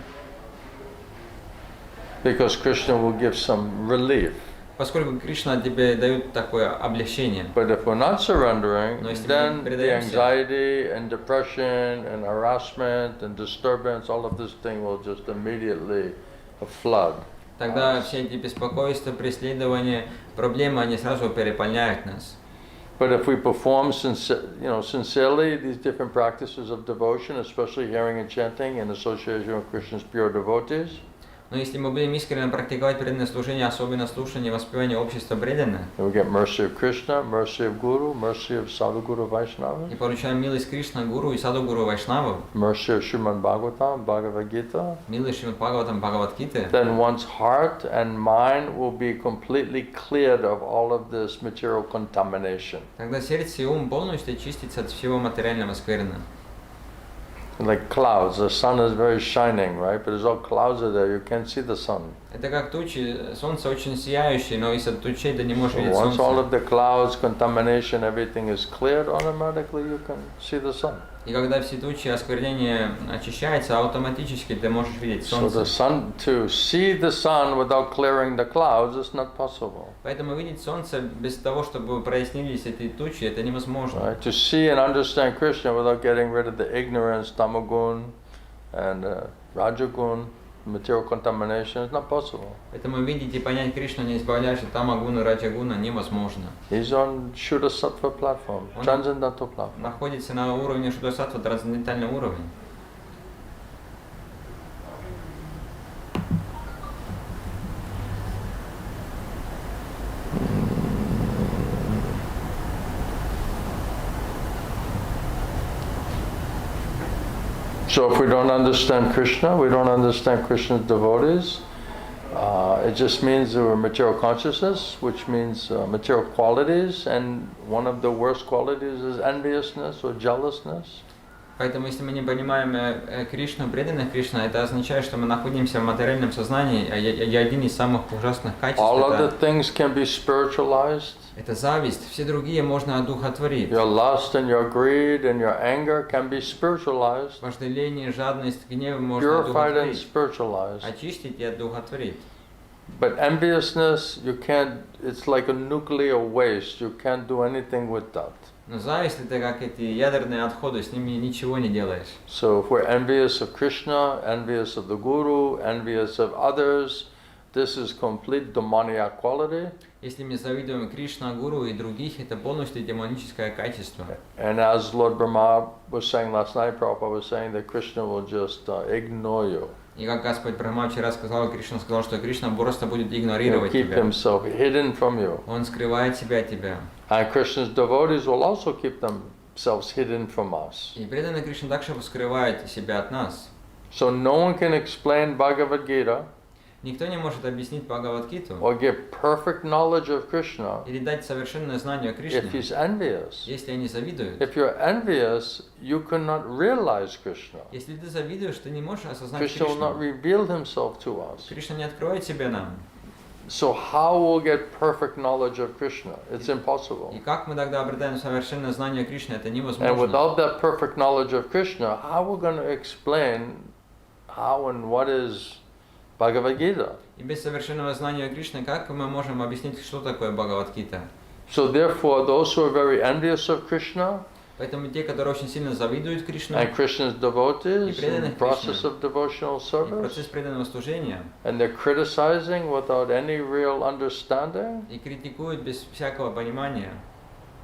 Because Krishna will give some relief. Поскольку Кришна тебе дает такое облегчение. But if we're not surrendering, Но если then мы the предаемся, anxiety and depression and harassment and disturbance, all of this thing will just immediately flood. тогда все эти беспокойства, преследования, проблемы, они сразу переполняют нас. But if we perform sincerely these different practices of devotion, especially hearing and chanting in association with Krishna's pure devotees, Но если мы будем искренне практиковать преданное служение, особенно слушание и воспевание общества преданных, then we get mercy of Krishna, mercy of Guru, mercy of Sadhguru Vaishnava, и получаем милость Кришна, Гуру и Саду Гуру Вайшнаву, mercy of Srimad Bhagavatam, Bhagavad Gita, милость Шримад Бхагаватам, Бхагавад-гиты, then one's heart and mind will be completely cleared of all of this material contamination. тогда сердце и ум полностью очистится от всего материального скверны. Like clouds, the sun is very shining, right? But there's all clouds are there, you can't see the sun. Это как тучи, солнце очень сияющее, но из-за тучей ты не можешь So видеть once all солнце. of the clouds, contamination, everything is cleared, automatically you can see the sun. И когда все тучи, осквернение очищаются, автоматически ты можешь видеть So the солнце. sun, to see the sun without clearing the clouds is not possible. Поэтому видеть солнце без того, чтобы прояснились эти тучи, это невозможно. Right? To see and understand Krishna without getting rid of the ignorance, tamagun, and rajagun, material contamination is not possible. Поэтому видеть и понять Кришну, не избавляясь от тамагуна, раджагуна, невозможно. He's on Shuddha Sattva platform, Он transcendental platform. находится на уровне шудасаттва, трансцендентальный уровень. So if we don't understand Krishna, we don't understand Krishna's devotees. It just means that we're material consciousness, which means material qualities, and one of the worst qualities is enviousness or jealousness. Поэтому, если мы не понимаем Кришну, преданных Кришна, это означает, что мы находимся в материальном сознании, и один из самых ужасных качеств All other things can be spiritualized. Это зависть, все другие можно одухотворить. Your lust and your greed and your anger can be spiritualized, Вожделение, жадность, гнев можно purified and одухотворить, spiritualized. очистить и одухотворить. But enviousness, you can't, it's like a nuclear waste. You can't do anything with that. Но зависть это как эти ядерные отходы, с ними ничего не делаешь. So if we're envious of Krishna, envious of the Guru, envious of others, this is complete demoniac quality. Если мы завидуем Кришна, Гуру и других, это полностью демоническое качество. And as Lord Brahma was saying last night, Prabhupada was saying that Krishna will just ignore you. И как Господь Брахма вчера сказал, Кришна сказал, что Кришна просто будет He'll игнорировать keep тебя. himself hidden from you. Он скрывает себя от тебя. And Krishna's devotees will also keep themselves hidden from us. И преданный Кришна также скрывает себя от нас. So no one can explain Bhagavad Gita Никто не может объяснить Бхагавад-гиту or give perfect knowledge of Krishna или дать совершенное знание о if Кришне, he's envious. если они завидуют. If you're envious, you cannot realize Krishna. Если ты завидуешь, ты не можешь осознать Krishna will not Кришну. reveal himself to us. Кришна не откроет себя нам. So how will we get perfect knowledge of Krishna? It's impossible. И как мы тогда обретаем совершенное знание Кришны, это And невозможно. without that perfect knowledge of Krishna, how are we going to explain how and what is Bhagavad Gita? И без совершенного знания Кришны, как мы можем объяснить, что такое Бхагавад-гита? So therefore, those who are very envious of Krishna Поэтому те, которые очень сильно завидуют Кришну, and Krishna's devotees И преданных in process Кришне. of devotional и service, процесс преданного служения, and they're criticizing without any real understanding, и критикуют без всякого понимания,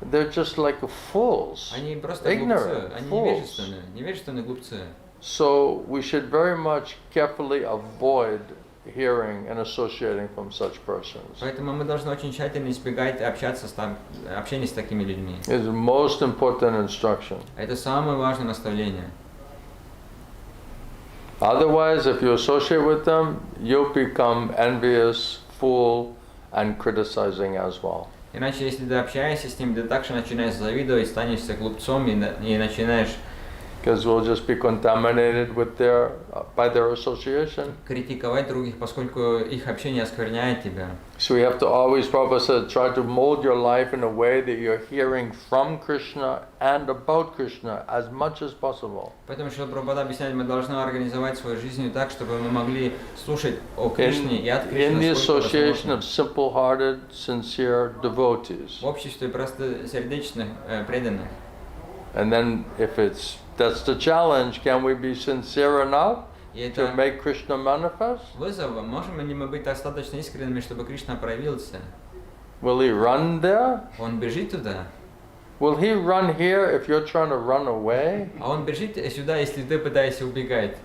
they're just like fools. они просто Ignorant, глупцы, они fools. невежественные глупцы. So we should very much carefully avoid hearing and associating from such persons. Поэтому мы должны очень тщательно избегать общения с такими людьми. It's the most important instruction. Это самое важное наставление. Otherwise, if you associate with them, you'll become envious, fool, and criticizing as well. Иначе, если ты общаешься с ним, ты также начинаешь завидовать, станешься глупцом и начинаешь Because we'll just be contaminated with by their association. критиковать других, поскольку их общение оскверняет тебя. So we have to always, Prabhupada said, try to mold your life in a way that you're hearing from Krishna and about Krishna as much as possible. Поэтому, что Прабхупада объясняет, мы должны организовать свою жизнь так, чтобы мы могли слушать о Кришне и от In the Кришны, сколько association возможно. of simple-hearted, sincere devotees. В обществе просто сердечных преданных. And then if that's the challenge, can we be sincere enough И to это make Krishna manifest? вызов. Можем ли мы быть достаточно искренними, чтобы Кришна проявился? Will he run there? Он бежит туда. Will he run here if you're trying to run away? А он бежит сюда, если ты пытаешься убегать.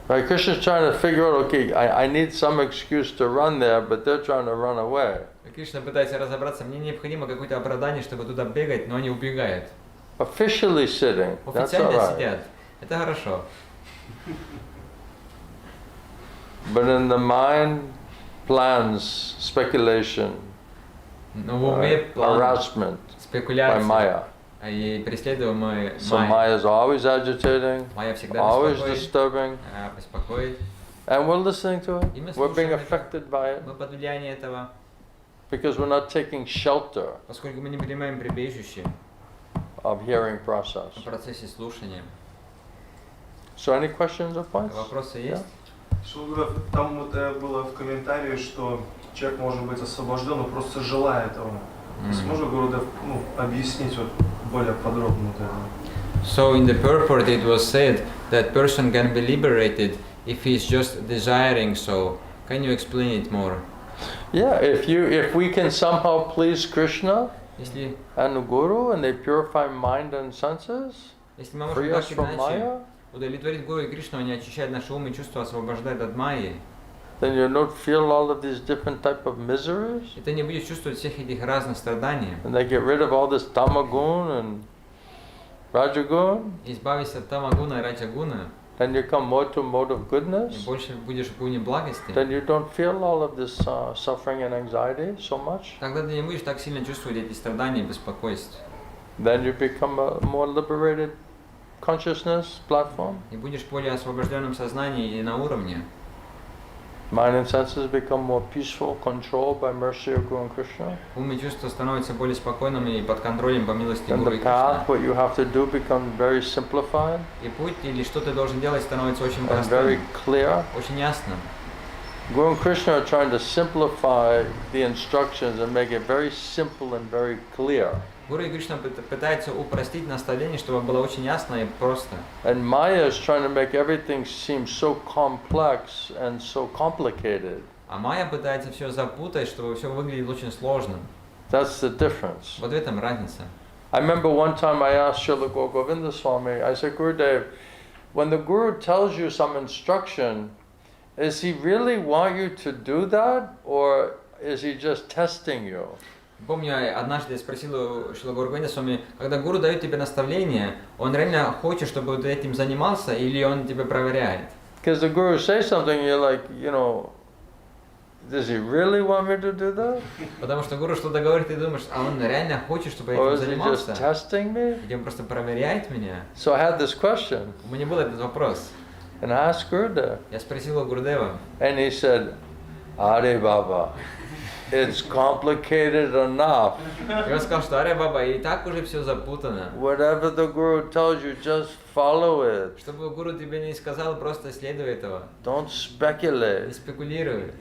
Right, Krishna's trying to figure out, okay, I need some excuse to run there, but they're trying to run away. Кришна пытается разобраться, мне необходимо какое-то оправдание, чтобы туда бегать, но они убегают. Officially sitting, that's all Официально right. сидят. Это хорошо. But in the mind, plans, speculation, Но в уме план, harassment by спекуляции Maya. и преследуемые So Майя. Maya is always agitating, Майя всегда always беспокоит, disturbing, беспокоит. and we're listening to it. И мы We're being слушаем это. affected by it Мы под влиянием этого, because we're not taking shelter поскольку мы не принимаем прибежище of hearing process. в процессе слушания. So any questions or points? Вопросы есть? Шилгуров, там вот было в комментарии, что человек может быть освобожден, но просто желая этого. То есть можно, Гурудев, объяснить вот более подробно вот это? So in the purport it was said that person can be liberated if he is just desiring so. Can you explain it more? Yeah, if we can somehow please Krishna Если and the Guru and they purify mind and senses, мы можем free us так или from иначе Maya, удовлетворить Гуру и Кришну, они очищают наши умы и чувства, освобождают от майи, then you don't feel all of these different type of miseries, и ты не будешь чувствовать всех этих разных страданий. and they get rid of all this tamagun and Rajagun, избавись от тамагуна и раджагуна, then you come more to mode of и goodness, больше будешь в гуне благости, then you don't feel all of this suffering and anxiety so much. тогда ты не будешь так сильно чувствовать эти страдания и беспокойство. Then you become a more liberated consciousness platform. И будешь в более освобожденном сознании и на уровне. Mind and senses become more peaceful, controlled by mercy of Guru and Krishna. Ум и чувства становятся более спокойными и под контролем по милости Then Гуру the и path, Кришны. what you have to do, becomes very simplified И путь или что ты должен делать становится очень and very простым, clear. очень ясным. Guru and Krishna are trying to simplify the instructions and make it very simple and very clear. Гуру и Кришна пытаются упростить наставление, чтобы было очень ясно и просто. And Maya is trying to make everything seem so complex and so complicated. А Майя пытается все запутать, чтобы все выглядело очень сложным. That's the difference. Вот в этом разница. I remember one time I asked Srila Govinda Swami, I said, Gurudev, when the Guru tells you some instruction, does he really want you to do that, or is he just testing you? Помню, однажды я спросил у Шрила Гуру Свами, когда Гуру дает тебе наставление, он реально хочет, чтобы ты этим занимался, или он тебя проверяет? Because the Guru says something, you're like, does he really want me to do that? Потому что Гуру что-то говорит, и ты думаешь, а он реально хочет, чтобы я Or этим is he занимался? just testing me? Или он просто проверяет меня? So I had this question, У меня был этот вопрос. and I asked Gurudev, Я спросил у Гурудева, and he said, Are Baba, it's complicated enough. и он сказал, что Аре Баба, и так уже все запутано. Whatever the Guru tells you, just follow it. Чтобы Гуру тебе не сказал, просто следуй этого. Don't Не speculate. спекулируй.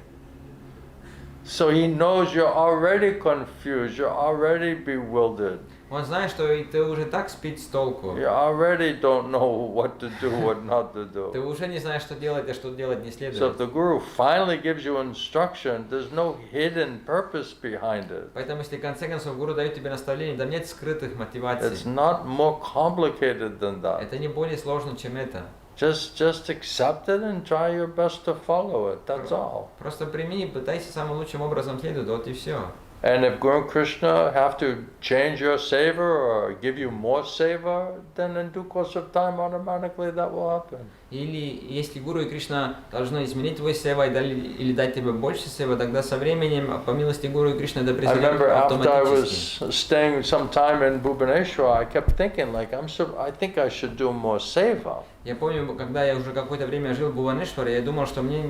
So he knows you're already confused, you're already bewildered. Он знает, что и ты уже так спит с толку. You already don't know what to do, what not to Ты do. уже не знаешь, что делать, а что делать не So if следует. the Guru finally gives you instruction, there's no hidden purpose behind it. Поэтому, если в конце концов Гуру дает тебе наставление, там нет скрытых It's мотиваций. not more complicated than that. Это не более сложно, чем это. Just accept it and try your best to follow it. That's all. Просто прими и пытайся самым лучшим образом следовать, вот и все. And if Guru and Krishna have to change your seva or give you more seva, then in due course of time, automatically that will happen. Или если Гуру и Кришна должны изменить твой сева или дать тебе больше сева, тогда со временем, по милости Гуру и Кришны, это I произойдет remember after I автоматически. was staying some time in Bhubaneswar, I kept thinking like, I think I should do more seva. Я помню, когда я уже какое-то время жил в Бхуванешваре, я думал, что мне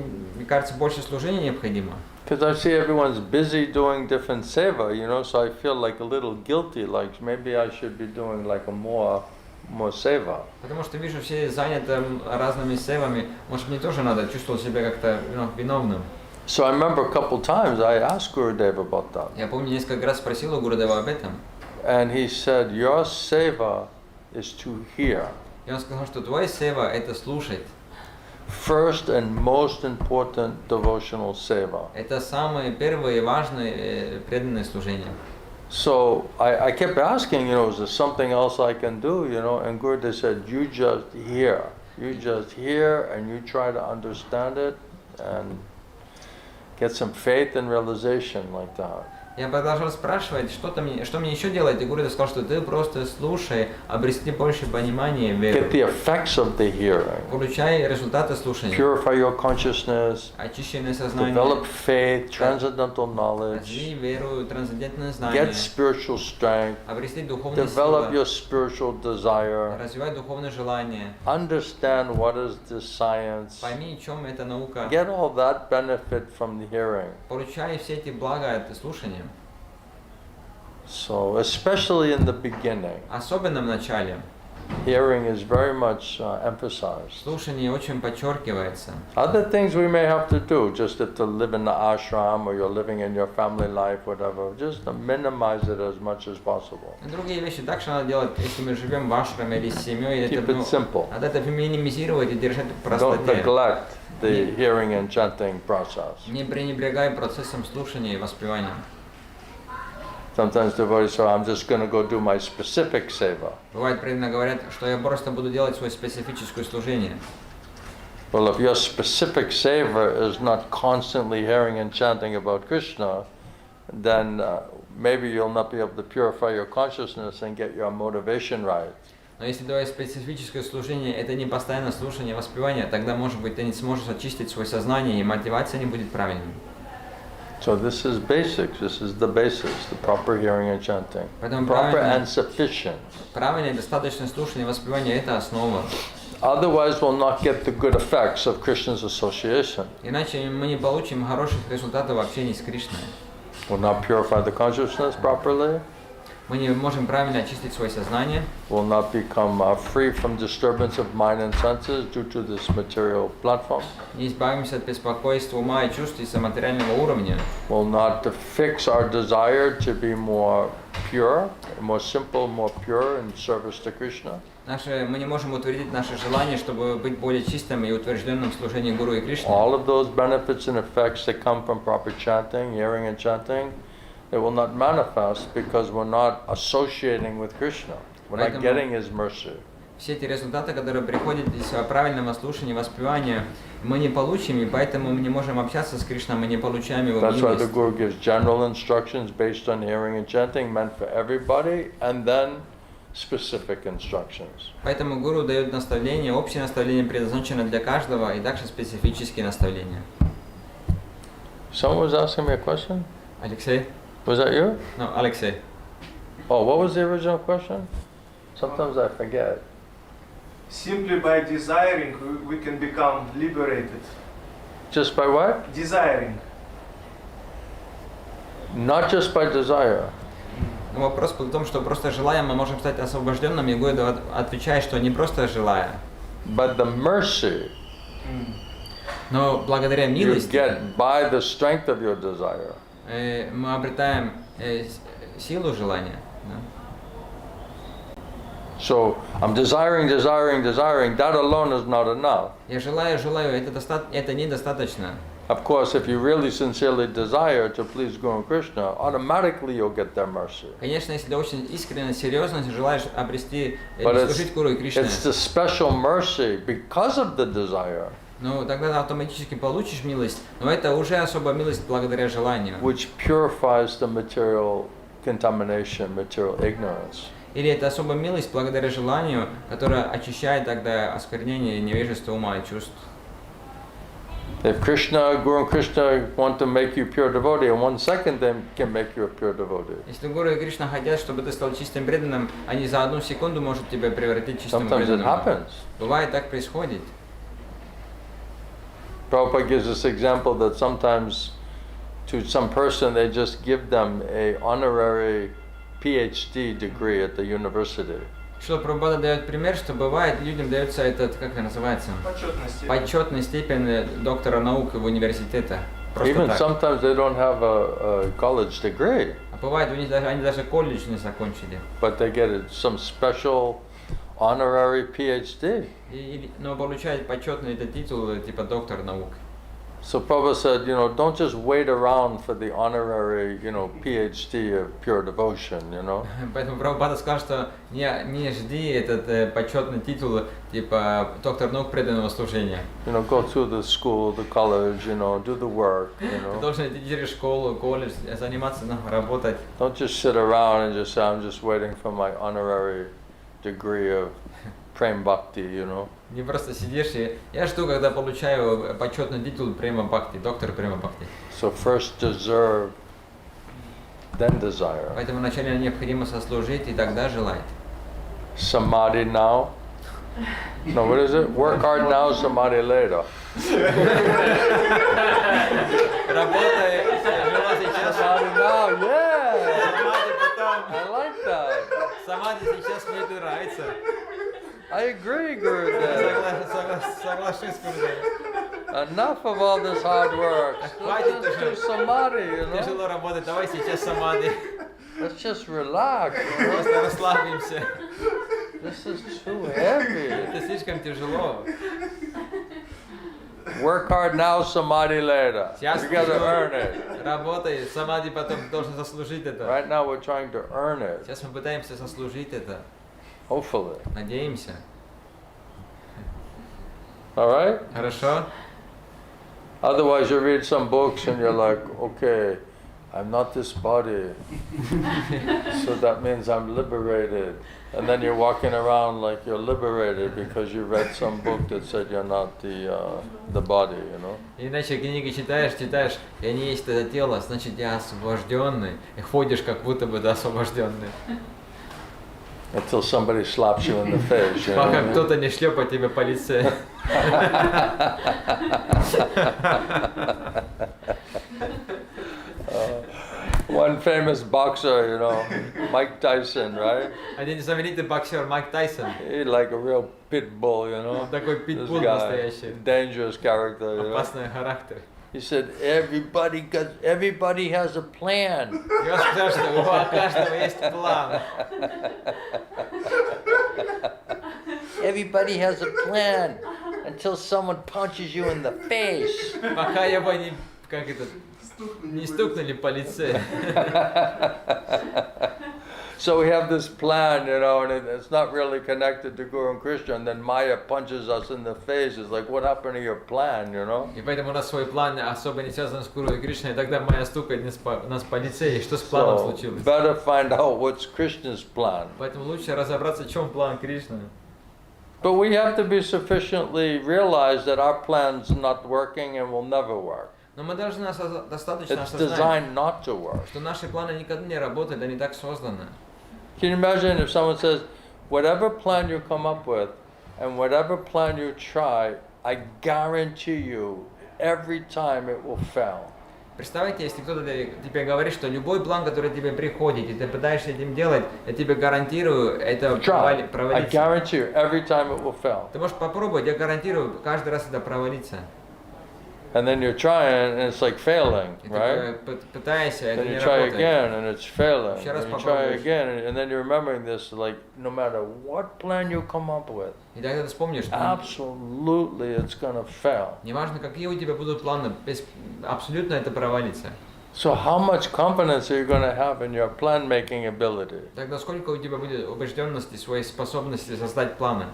кажется, больше служения необходимо. Because I see everyone's busy doing different seva, so I feel like a little guilty, like maybe I should be doing like a more seva. Потому что вижу, все заняты разными севами, может мне тоже надо чувствовать себя как-то виновным. So I remember a couple times I asked Gurudev about that. Я помню, несколько раз спросил у Гурудева об этом, And he said, your seva is to hear. и он сказал, что твой сева – это слушать. First and most important devotional seva. Это самое первое и важное преданное служение. So I kept asking, is there something else I can do, and Gurudev said, you just hear. You just hear and you try to understand it and get some faith and realization like that. Я продолжал спрашивать, что мне еще делать, и Гурудев сказал, что ты просто слушай, обрести больше понимания и веры. Get the effects of the hearing. Получай результаты слушания. Purify your consciousness. Очищенное сознание. Develop faith, transcendental knowledge. Развей веру, трансцендентное знание. Get spiritual strength. Обрести духовные Develop силы. your spiritual desire. Развивай духовное желание. Understand what is this science. Пойми, в чем эта наука. Get all that benefit from the hearing. Получай все эти блага от слушания. So, especially in the beginning, Особенно в начале. hearing is very much emphasized. Слушание очень подчеркивается. Other things we may have to do, just if to live in the ashram or you're living in your family life, whatever, just to minimize it as much as possible. Другие вещи также надо делать, если мы живем в ашраме или с семьей. Keep it simple. Надо это минимизировать и держать в Don't простоте. neglect the hearing and chanting process. Не пренебрегай процессом слушания и воспевания. Sometimes devotees say, I'm just going to go do my specific seva. Бывает, преданно говорят, что я просто буду делать свое специфическое служение. Well, if your specific seva is not constantly hearing and chanting about Krishna, then maybe you'll not be able to purify your consciousness and get your motivation right. Но если твое специфическое служение это не постоянное слушание, воспевание, тогда, может быть, ты не сможешь очистить свое сознание, и мотивация не будет правильной. So this is basics. This is the basics, the proper hearing and chanting. Поэтому Proper правильное, and sufficient. правильное и достаточное слушание, воспевание это основа. Otherwise, we'll not get the good effects of Krishna's association. Иначе мы не получим хороших результатов в общении с Кришной. We'll not purify the consciousness properly. Мы не можем правильно очистить свое сознание. Will not become free from disturbance of mind and senses due to this material platform. Не избавимся от беспокойства ума и чувств из-за материального уровня. Will not fix our desire to be more pure, more simple, more pure in service to Krishna. Мы не можем утвердить наше желание, чтобы быть более чистым и утвержденным в служении Гуру и Кришне. All of those benefits and effects that come from proper chanting, hearing and chanting, they will not manifest because we're not associating with Krishna. We're not getting His mercy. Все эти результаты, которые приходят из правильного слушания, воспевания, мы не получим, и поэтому мы не можем общаться с Кришной, мы не получаем Его милость. That's why the милость. Guru gives general instructions based on hearing and chanting, meant for everybody, and then specific instructions. Поэтому Гуру дает наставления, общее наставление предназначено для каждого, и также специфические наставления. Someone was asking me a question? Алексей? Was that you? No, Алексей. Oh, what was the original question? Sometimes I forget. Simply by desiring, we can become liberated. Just by what? Desiring. Not just by desire. Но вопрос был в том, что просто желая, мы можем стать освобожденным, и Гуру отвечает, что не просто желая. But the mercy Но благодаря you милости get by the strength of your desire. Мы обретаем силу желания. Да? So I'm desiring, that alone is not enough. Я желаю, это недостаточно. Of course, if you really sincerely desire to please Guru and Krishna, automatically you'll get their mercy. Конечно, если ты очень искренне, серьезно желаешь обрести, But служить Гуру и Кришне, it's the special mercy because of the desire, ну тогда ты автоматически получишь милость, но это уже особая милость благодаря желанию. which purifies the material contamination, material ignorance. Или это особая милость благодаря желанию, которая очищает тогда осквернение невежества ума и чувств. If Krishna, Guru and Krishna want to make you pure devotee, in 1 second they can make you a pure devotee. Если Гуру и Кришна хотят, чтобы ты стал чистым преданным, они за 1 секунду могут тебя превратить в чистым Sometimes it преданным. happens. Бывает, так происходит. Prabhupada gives this example that sometimes to some person they just give them a honorary PhD degree at the university. Что Прабхупада дает пример, что бывает, людям дается этот, как это называется? Почетная степень доктора наук в университете. Even sometimes they don't have a college degree. А бывает, они даже колледж не закончили. But they get some special honorary PhD. Но получают почетный этот титул, типа доктор наук. So Prabhupada said, don't just wait around for the honorary, PhD of pure devotion, Поэтому Прабхупада сказал, что не жди этот почетный титул, типа доктор наук преданного служения. Go through the school, the college, do the work, Ты должен идти через школу, колледж, заниматься, работать. Don't just sit around and just say, I'm just waiting for my honorary degree of Prem Bhakti, Не просто сидишь и я жду, когда получаю почетный титул Према Бхакти, доктор Према Бхакти. So first deserve, then desire. Поэтому вначале необходимо сослужить и тогда желать. Samadhi now. No, what is it? Work hard now, samadhi later. Работай, жила сейчас. Samadhi now, yeah. I like that. Самадhi сейчас мне это нравится. I agree, Gurudev. Соглашусь, Гурудев. Enough of all this hard work. Let's just do samadhi, Тяжело работать, давай сейчас самадhi. Let's just relax. Просто расслабимся. This is too heavy. Это слишком тяжело. Work hard now, samadhi later. Сейчас You gotta earn it. Работай, самадhi потом должен заслужить это. Right now we're trying to earn it. Сейчас мы пытаемся заслужить это. Hopefully. Надеемся. All right? Хорошо? Otherwise you read some books and you're like, okay, I'm not this body. So that means I'm liberated. And then you're walking around like you're liberated because you read some book that said you're not the body, you know. Иначе книги читаешь, я не есть это тело, значит я освобожденный, и ходишь как будто бы да, освобожденный. Until somebody slaps you in the face, you Пока know. кто-то не шлепает тебе по лице. One famous boxer, you know, Mike Tyson, right? Один знаменитый боксер Майк Тайсон. He's like a real pit bull, you know. Такой This питбулл guy, настоящий. dangerous character, you know. Опасный характер. He said, everybody has a plan. Я сказал, что у каждого есть план. Everybody has a plan until someone punches you in the face. Пока его не, не стукнули по лице. So we have this plan, you know, and it's not really connected to Guru and Krishna, and then Maya punches us in the face. It's like, what happened to your plan, you know? И поэтому у нас свой план особо не связан с Гуру и Кришной, и тогда Майя стукает нас по лице, и что с планом So случилось? better find out what's Krishna's plan. Поэтому лучше разобраться, в чем план Кришны. But we have to be sufficiently realize that our plan's not working and will never work. Но мы должны достаточно It's осознать, designed not to work. что наши планы никогда не работают, они так созданы. Can you imagine if someone says, whatever plan you come up with and whatever plan you try, I guarantee you, every time it will fail. Представьте, если кто-то тебе говорит, что любой план, который тебе приходит, и ты пытаешься этим делать, я тебе гарантирую, это Try. I провалится. guarantee you, every time it will fail. Ты можешь попробовать, я гарантирую, каждый раз это провалится. And then you're trying and it's like failing, И right? ты пытаешься, это Then не you try работает. again and it's failing. Еще раз And you try попробуешь. again and then you're remembering this, like no matter what plan you come up with, И тогда ты вспомнишь, что absolutely it's gonna fail. неважно, какие у тебя будут планы, абсолютно это провалится. So how much confidence are you gonna have in your plan making ability? Тогда сколько у тебя будет убежденности, своей способности создать планы?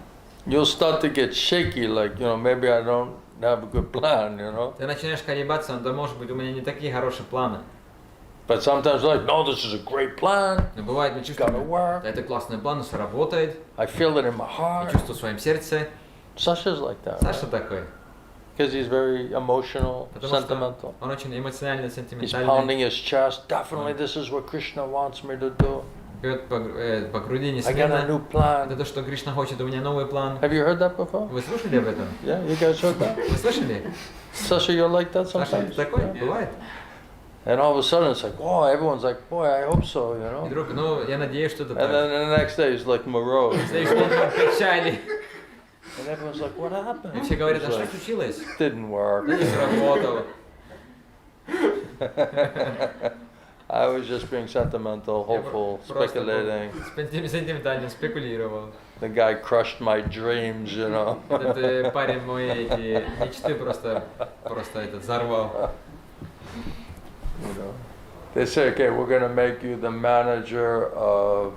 You'll start to get shaky, like, you know, maybe I don't have a good plan, you know. Ты начинаешь колебаться, да может быть у меня не такие хорошие планы. But sometimes like, no, this is a great plan. Но бывает, мы It's чувствуем, gotta work. это классный план, все работает, I feel it in my я heart. чувствую в своем сердце. Sasha's like that. Саша такой, Because he's very emotional, потому sentimental. что он очень эмоциональный, He's сентиментальный. pounding his chest. Definitely, this is what Krishna wants me to do. Бьет по груди I got a new несмело. plan. Это то, что Кришна хочет, у меня новый план. Have you heard that before? Вы слышали об этом? Yeah, you guys heard that? Вы слышали? Sasha, you're like that Саша, sometimes? такой Yeah. бывает. And all of a sudden, it's like, oh, everyone's like, boy, I hope so, you И know. вдруг, ну, я надеюсь, что это And так. then the next day, he's like morose. Следующий день мы печали. And everyone's like, what happened? И все говорят, а He's что like, случилось? didn't work. Да не сработало. I was just being sentimental, hopeful, Просто speculating. сентиментально спекулировал. The guy crushed my dreams, you know. Этот парень мои эти мечты просто этот взорвал. You know. They say, okay, we're going to make you the manager of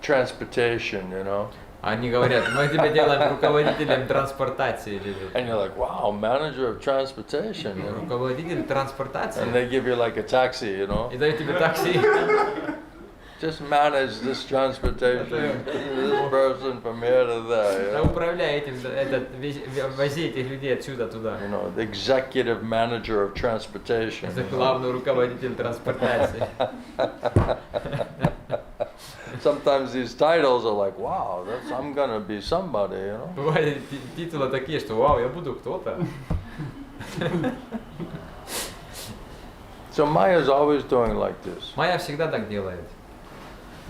transportation, you know. Они говорят, мы тебя делаем руководителем транспортации. And you're like, wow, manager of transportation, you know. Руководитель транспортации. And they give you like a taxi, you know. И дают тебе такси. Just manage this transportation, this person from here to there, you Да know. управляй этим, вози этих людей отсюда туда. You know, the executive manager of transportation. Это главный руководитель транспортации. Sometimes these titles are like, wow, I'm gonna be somebody, you know. Бывают титулы такие, что вау, я буду кто-то. So Maya is always doing like this. Майя всегда так делает.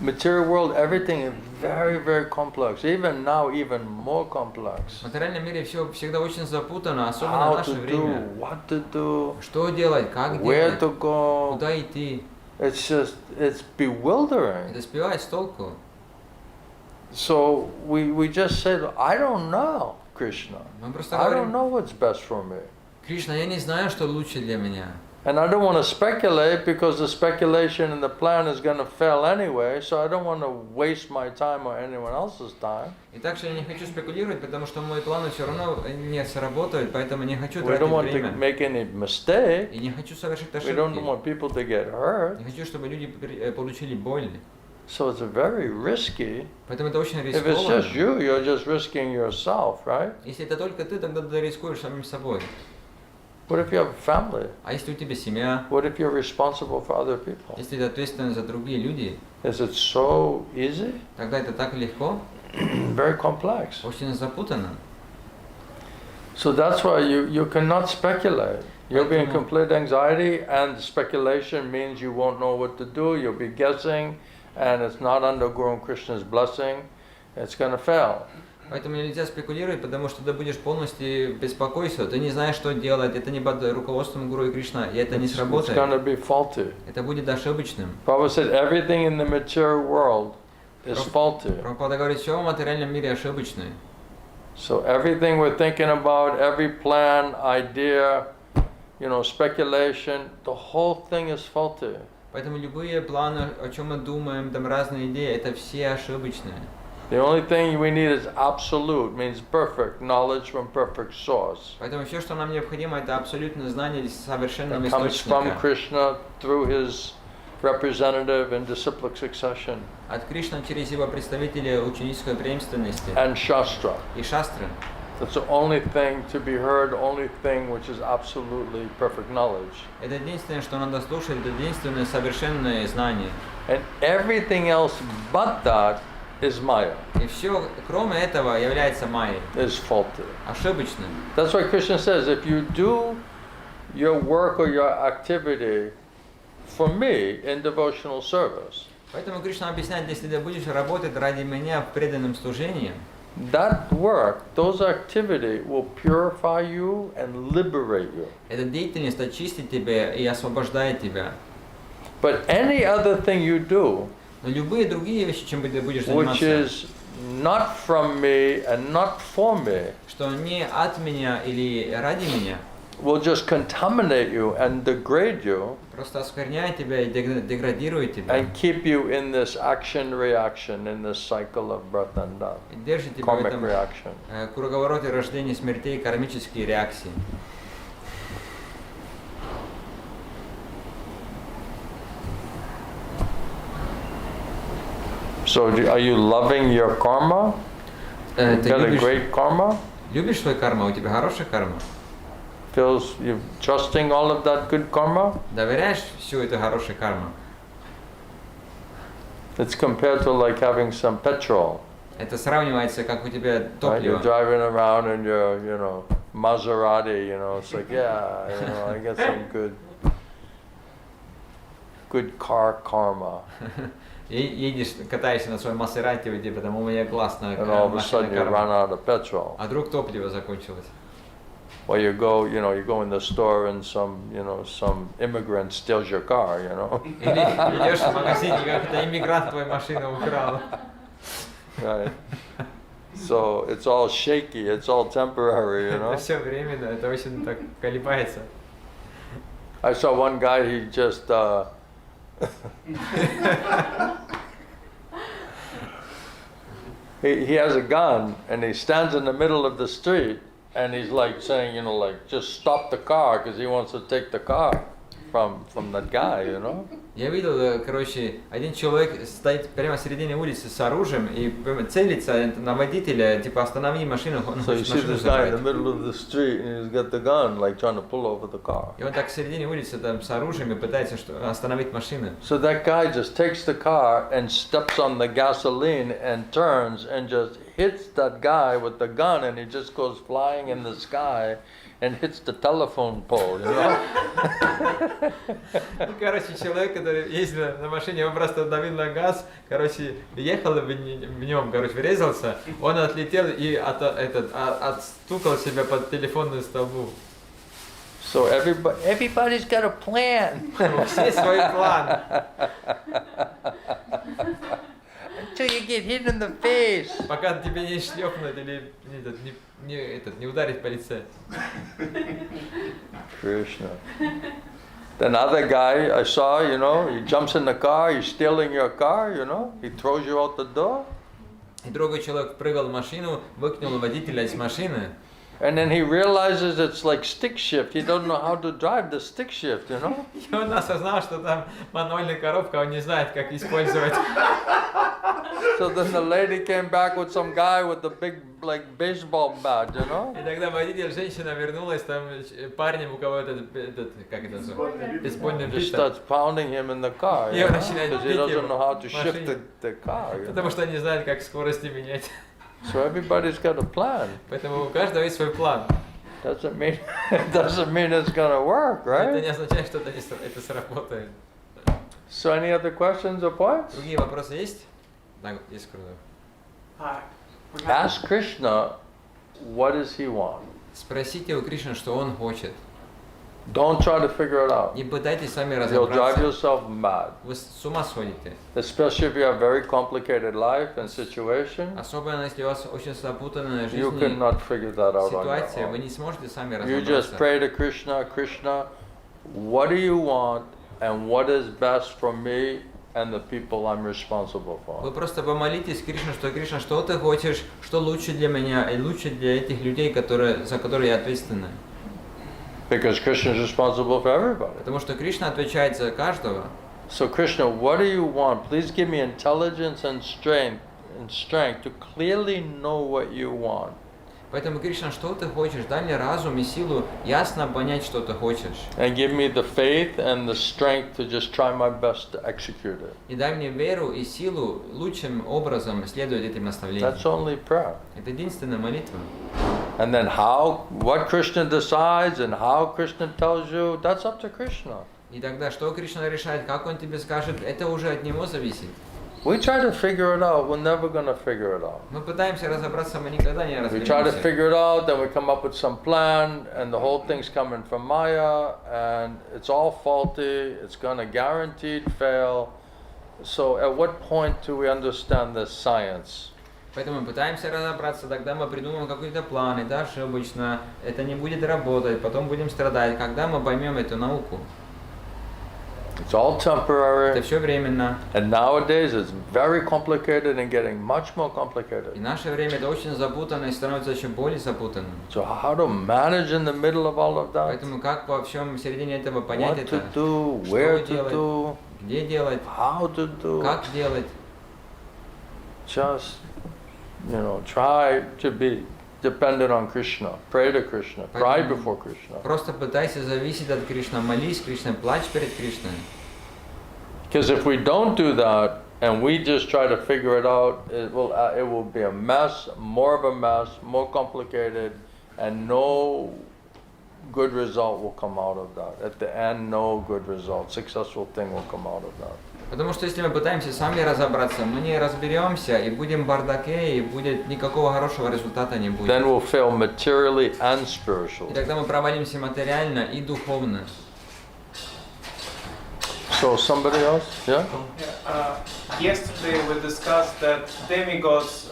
Material world, everything is very, very complex. Even now, even more complex. В материальном мире все всегда очень запутано, особенно в How наше to do, время. what to do, Что делать, как where делать, to go. куда идти. It's bewildering. Это сбивает с толку. So we just said, I don't know, Krishna. Мы просто I don't говорим, know what's best for me. Кришна, я не знаю, что лучше для меня. And I don't want to speculate because the speculation and the plan is going to fail anyway, so I don't want to waste my time or anyone else's time. И также я не хочу спекулировать, потому что мои планы все равно не сработают, поэтому не хочу We don't тратить want to время. make any mistake. И не хочу совершить We don't ошибки. want people to get hurt. Не хочу, чтобы люди получили боль. So it's very risky. Поэтому это очень If it's just рискованно. you, you're just risking yourself, right? Если это только ты, тогда ты рискуешь самим собой. What if you have a family? А если у тебя семья, What if you're responsible for other people? если ты ответственен за другие люди, Is it so easy? тогда это так легко, Very complex. очень запутанно. So that's why you cannot speculate. You'll be in Поэтому- complete anxiety, and speculation means you won't know what to do, you'll be guessing, and it's not undergoing Krishna's blessing, it's going to fail. Поэтому нельзя спекулировать, потому что ты будешь полностью беспокойствовать, ты не знаешь, что делать, это не под руководством Гуру и Кришна, и это не It's сработает. going to be faulty. Это будет ошибочным. Prabhupada said everything in the material world is faulty. Прабхупада говорит, все в материальном мире ошибочно. So everything we're thinking about, every plan, idea, speculation, the whole thing is faulty. Поэтому любые планы, о чем мы думаем, там разные идеи, это все ошибочные. The only thing we need is absolute, means perfect knowledge from perfect source. Поэтому все, что нам необходимо, это абсолютное знание совершенного It comes from источника. Krishna through his representative in disciplic succession От Кришны через его представителя ученической преемственности and Shastra. и шастры. That's the only thing to be heard, only thing which is absolutely perfect knowledge. Это единственное, что надо слушать, это единственное совершенное знание. And everything else but that is Maya, И все, кроме этого, является майей, is faulty. ошибочным. That's why Krishna says, if you do your work or your activity for me in devotional service, Поэтому Кришна объясняет, если ты будешь работать ради меня в преданном служении, that work, those activity will purify you and liberate you. эта деятельность очистит тебя и освобождает тебя. But any other thing you do, Но любые другие вещи, чем ты будешь which заниматься, is not from me and not for me, что не от меня или ради меня, will just contaminate you and degrade you просто оскверняет тебя и деградирует тебя, and keep you in this action-reaction, in this cycle of birth and death, и держит тебя в karmic этом reaction. круговороте рождения, смертей, кармические реакции. So are you loving your karma? Ты You got a любишь, great karma? любишь свою карму, у тебя хорошая карма? Feels you trusting all of that good karma? Доверяешь всю эту хорошую карму? It's compared to like having some petrol. Это сравнивается, как у тебя Right? You're топливо. driving around in your, Maserati, it's like, yeah, I get some good car karma. И едешь, катаешься на своем Масерате, типа там у меня классная And all of a машина sudden you run карма. out of petrol. А вдруг топливо закончилось? Or you go in the store and some immigrant steals your car, Или идешь в магазин, и как-то иммигрант твою машину украл. Right. So it's all shaky, it's all temporary, Это все временно, это очень так колебается. I saw one guy, he just, he has a gun and he stands in the middle of the street and he's like saying, just stop the car because he wants to take the car from that guy, Я видел, короче, один человек стоит прямо в середине улицы с оружием и целится на водителя, типа останови машину, он So you хочет see машину this guy in the забрать. middle of the street and he's got the gun like trying to pull over the car. И он так в середине улицы там с оружием и пытается остановить машину. So that guy just takes the car and steps on the gasoline and turns and just hits that guy with the gun and he just goes flying in the sky and hits the telephone pole, Короче, человек, который ездил на машине, он просто давил на газ, короче, ехал в нем, короче, врезался, он отлетел и отстукал себя под телефонную столбу. So everybody's got a plan. Все свой план. Until you get hit in the face. Пока тебе не шлепнуть или не ударить по лице. Krishna. Then other guy I saw, you know, he jumps in the car, he's stealing your car, you know, he throws you out the door. И другой человек прыгал в машину, выкинул водителя из машины. And then he realizes it's like stick shift. He doesn't know how to drive the stick shift, you know. И он осознал, что там мануальная коробка, он не знает, как использовать. So then the lady came back with some guy with the big like baseball bat, you know. И тогда водитель, женщина вернулась там парнем, у кого этот как это называется? Бейсбольный He бич. starts pounding him in the car, И you он know, начинает because he бить его doesn't know how to в shift машине. the car. You Потому know? что не знает, как скорости менять. So everybody's got a plan. Поэтому у каждого есть свой план. Doesn't mean it's gonna work, Это right? не означает, что это сработает. So any other questions or points? Другие вопросы есть? Да, есть круто. Ask Krishna, what does he want? Спросите у Кришны, что он хочет. Don't try to figure it out. Не пытайтесь сами You'll drive разобраться. yourself mad. Вы с ума сходите. Especially if you have very complicated life and situation, Особенно если у вас очень запутанная you жизнь cannot figure that out on ситуация, your вы own. не сможете сами You just разобраться. pray to Krishna, Krishna, what do you want and what is best for me and the people I'm responsible Вы for? просто помолитесь Кришне, что Кришна, что ты хочешь, что лучше для меня и лучше для этих людей, за которые я ответственна. Because Krishna is responsible for everybody. Потому что Кришна отвечает за каждого. So Krishna, what do you want? Please give me intelligence and strength to clearly know what you want. Поэтому, Кришна, что ты хочешь? Дай мне разум и силу ясно понять, что ты хочешь. And give me the faith and the strength to just try my best to execute it. И дай мне веру и силу лучшим образом следовать этим наставлениям. That's only prayer. Это единственная молитва. And then what Krishna decides and how Krishna tells you, that's up to Krishna. И тогда, что Кришна решает, как он тебе скажет, это уже от него зависит. We try to figure it out, we're never going to figure it out. Мы пытаемся разобраться, мы никогда не We try to разберемся. figure it out, then we come up with some plan, and the whole thing's coming from Maya, and it's all faulty, it's going to guaranteed fail. So at what point do we understand this science? Поэтому мы пытаемся разобраться, тогда мы придумаем какой-то план, и дальше обычно это не будет работать, потом будем страдать. Когда мы поймем эту науку? It's all Это temporary, все временно. and nowadays it's very complicated and getting much more И complicated. наше время это очень запутанно и становится еще более запутанным. So how to manage in the middle of all of that? Поэтому как во всем середине этого понять What to это? do, Что where to делать? do, Где делать? how to do. Как делать? Just, try to be dependent on Krishna. Pray to Krishna. Cry Поэтому before Krishna. Просто пытайся зависеть от Кришны, молись Кришне, плачь перед Кришной. Because if we don't do that and we just try to figure it out, it will be a mess, more of a mess, more complicated, and no good result will come out of that. At the end, no good result, successful thing will come out of that. Потому что если мы пытаемся сами разобраться, мы не разберемся и будем в бардаке, и будет никакого хорошего результата не будет. Then we'll fail materially and И spiritually. тогда мы провалимся материально и духовно. So somebody else? Yeah? Yesterday we discussed that demigods,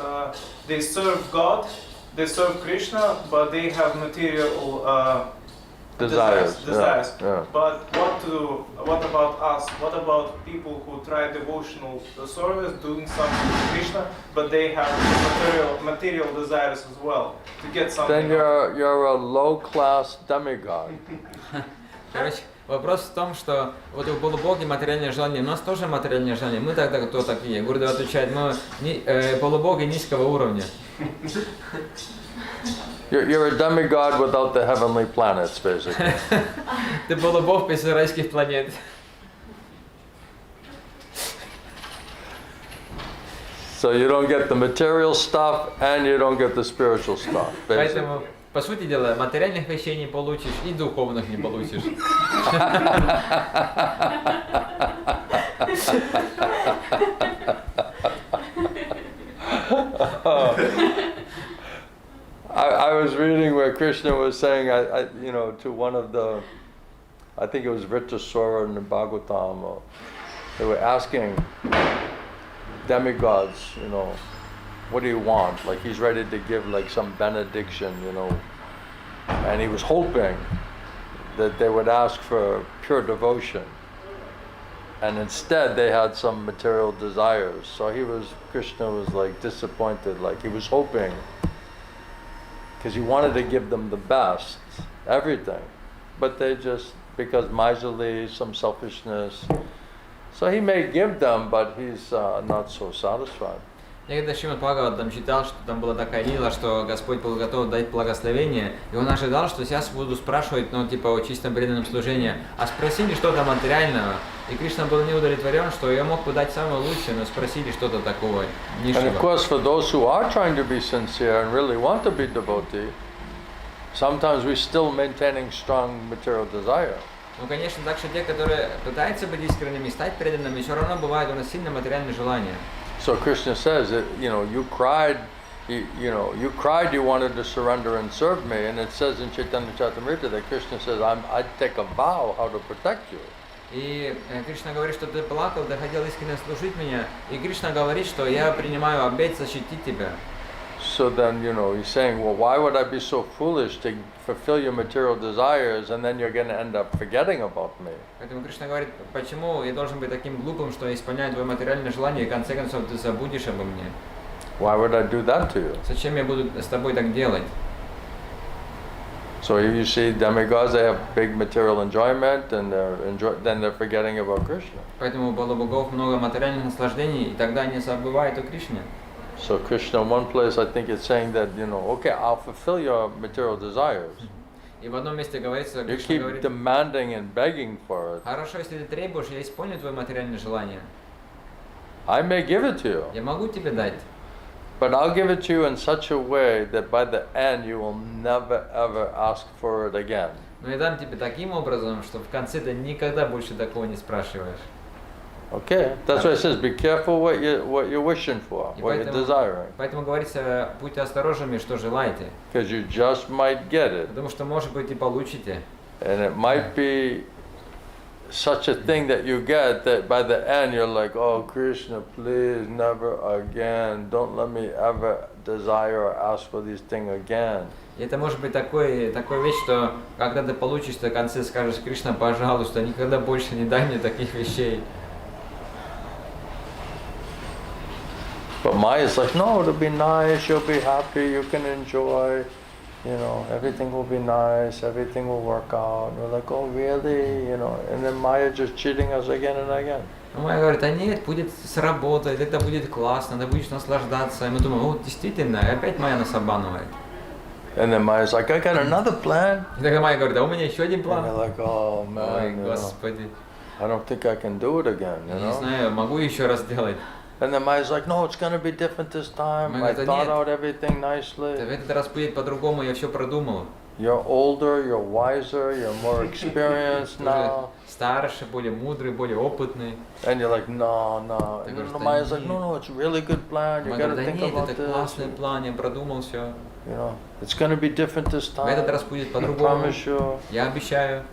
they serve God, they serve Krishna, but they have material Desires. desires. Yeah. But what about us? What about people who try devotional service, doing something to Krishna, but they have material desires as well to get something? Then you're a low-class demigod. Короче, вопрос в том, что вот у полубоги материальное желание, у нас тоже материальное желание. Мы тогда кто такие? Гурдев отвечает, мы полубоги низкого уровня. You're a demigod without the heavenly planets, basically. Ты полубог без райских планет. So you don't get the material stuff and you don't get the spiritual stuff, basically. Поэтому, по сути дела, материальных вещей не получишь и духовных не получишь. I was reading where Krishna was saying, to one of the, I think it was Vritrasura in the Bhagavatam, they were asking demigods, what do you want? Like he's ready to give like some benediction, and he was hoping that they would ask for pure devotion. And instead they had some material desires. So Krishna was like disappointed, like he was hoping, because he wanted to give them the best, everything. But they just, because miserly, some selfishness. So he may give them, but he's not so satisfied. Я когда Шримад Бхагаватам читал, что там была такая лила, что Господь был готов дать благословение, и он ожидал, что сейчас буду спрашивать, ну, типа, о чистом преданном служении, а спросили что-то материального, и Кришна был не удовлетворен, что я мог бы дать самое лучшее, но спросили что-то такого низшего. And of course, for those who are trying to be sincere and really want to be devotee, sometimes we're still maintaining strong material desire. Ну, конечно, так что те, которые пытаются быть искренними, стать преданными, все равно бывает у нас сильное материальное желание. So Krishna says that, you cried, you cried you wanted to surrender and serve me, and it says in Chaitanya Charitamrita that Krishna says, I'd take a vow how to protect you. И Кришна говорит, что ты плакал, ты хотел искренне служить меня, и Кришна говорит, что я принимаю обет защитить тебя. So then, he's saying, well, why would I be so foolish to fulfill your material desires and then you're going to end up forgetting about me? Поэтому Кришна говорит, почему я должен быть таким глупым, что исполняю твое материальное желание, и в конце концов ты забудешь обо мне? Why would I do that to you? Зачем я буду с тобой так делать? So you see demigods, they have big material enjoyment and then they're forgetting about Krishna. Поэтому у полубогов много материальных наслаждений, и тогда они забывают о Кришне. So Krishna, in one place, I think it's saying that, okay, I'll fulfill your material desires. И в одном месте говорится, You Кришна keep говорит, demanding and begging for it. хорошо, если ты требуешь, я исполню твое материальное желание. I may give it to you, Я могу тебе дать, but I'll give it to you in such a way that by the end you will never ever ask for it again. но я дам тебе таким образом, что в конце ты никогда больше такого не спрашиваешь. Okay, that's why it says, be careful what you're wishing for, what you're desiring, Поэтому говорится, будьте осторожными, что желаете, because you just might get it, потому что, может быть, и получите. and it might be such a thing that you get that by the end you're like, oh Krishna, please never again, don't let me ever desire or ask for these things again. И это может быть такая вещь, что когда ты получишь, ты в конце скажешь, Кришна, пожалуйста, никогда больше не дай мне таких вещей. But Maya is like, no, it'll be nice, you'll be happy, you can enjoy, everything will be nice, everything will work out. And we're like, oh really, and then Maya just cheating us again and again. А Майя говорит, а нет, будет сработать, это будет классно, ты будешь наслаждаться. И мы думаем, вот действительно, и опять Майя нас обманывает. And then Maya's like, I got another plan. И тогда Майя говорит, а у меня еще один And план. we're like, oh Ой, man, Господи, I don't think I can do it again, не знаю, могу еще раз сделать. And then Maya's like, no, it's going to be different this time. I Майя говорит, thought нет, out everything nicely. в этот раз будет по-другому, я все продумал. You're older, you're wiser, you're more experienced Ты now. уже старше, более мудрый, более опытный. And you're like, no. Ты And говоришь, then да Maya's like, нет. no, it's a really good plan. You Майя got to говорит, да think нет, about это this. классный план, я продумал все. It's going to be different this В этот time. раз будет I по-другому. promise you. Я обещаю,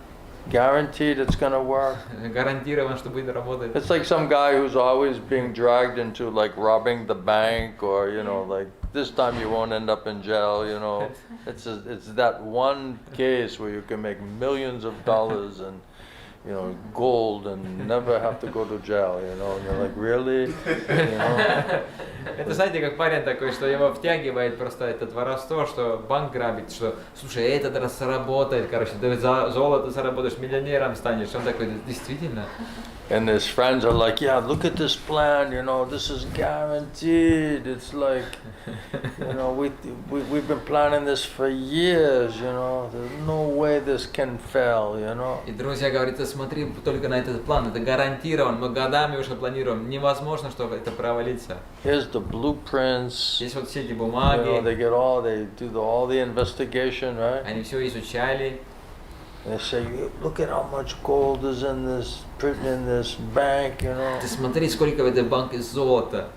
Guaranteed it's going to work. гарантированно, что будет работать. It's like some guy who's always being dragged into like robbing the bank or, like this time you won't end up in jail, It's that one case where you can make millions of dollars and, gold and never have to go to jail, and you're like, really? Это, знаете, как парень такой, что его втягивает просто это воровство, что банк грабит, что, слушай, этот раз сработает, короче, ты за золото заработаешь, миллионером станешь. Он такой, действительно. And his friends are like, yeah, look at this plan, this is guaranteed. It's like, we've been planning this for years, there's no way this can fail, И друзья говорят, смотри только на этот план, это гарантирован, мы годами уже планируем, невозможно, чтобы это провалиться. Here's the blueprints. Здесь вот все эти бумаги, They do all the investigation, right? они все изучали. They say, look at how much gold is in this bank, Ты смотри, сколько в этой банке золота.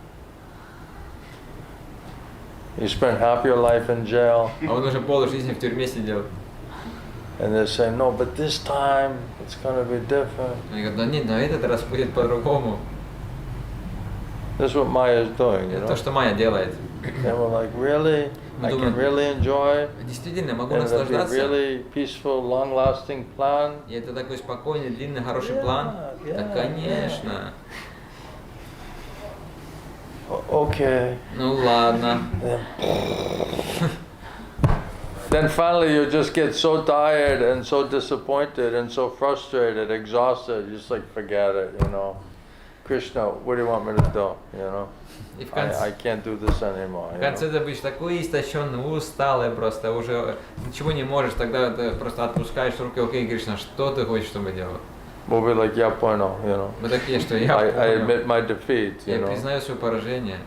You spent half your life in jail. А он уже полжизни в тюрьме сидел. And they say, no, but this time it's going to be different. Они говорят, да нет, на этот раз будет по-другому. This is what Maya is doing, Это то, что Майя делает. They were like, really? I can really enjoy? Действительно, могу And it'll be a наслаждаться. really peaceful, long-lasting plan? И это такой спокойный, длинный, хороший план. Да, конечно. Okay. Ну ладно. Then finally you just get so tired and so disappointed and so frustrated, exhausted, you just like forget it, you know. Krishna, what do you want me to do, you know? И в I can't do this anymore. В конце ты будешь такой истощенный, усталый просто, уже ничего не можешь, тогда ты просто отпускаешь руки, окей, Кришна, что ты хочешь, чтобы делать? We'll be like, я понял, you know. Мы такие, что я I понял, admit my defeat, you я know. признаю свое поражение.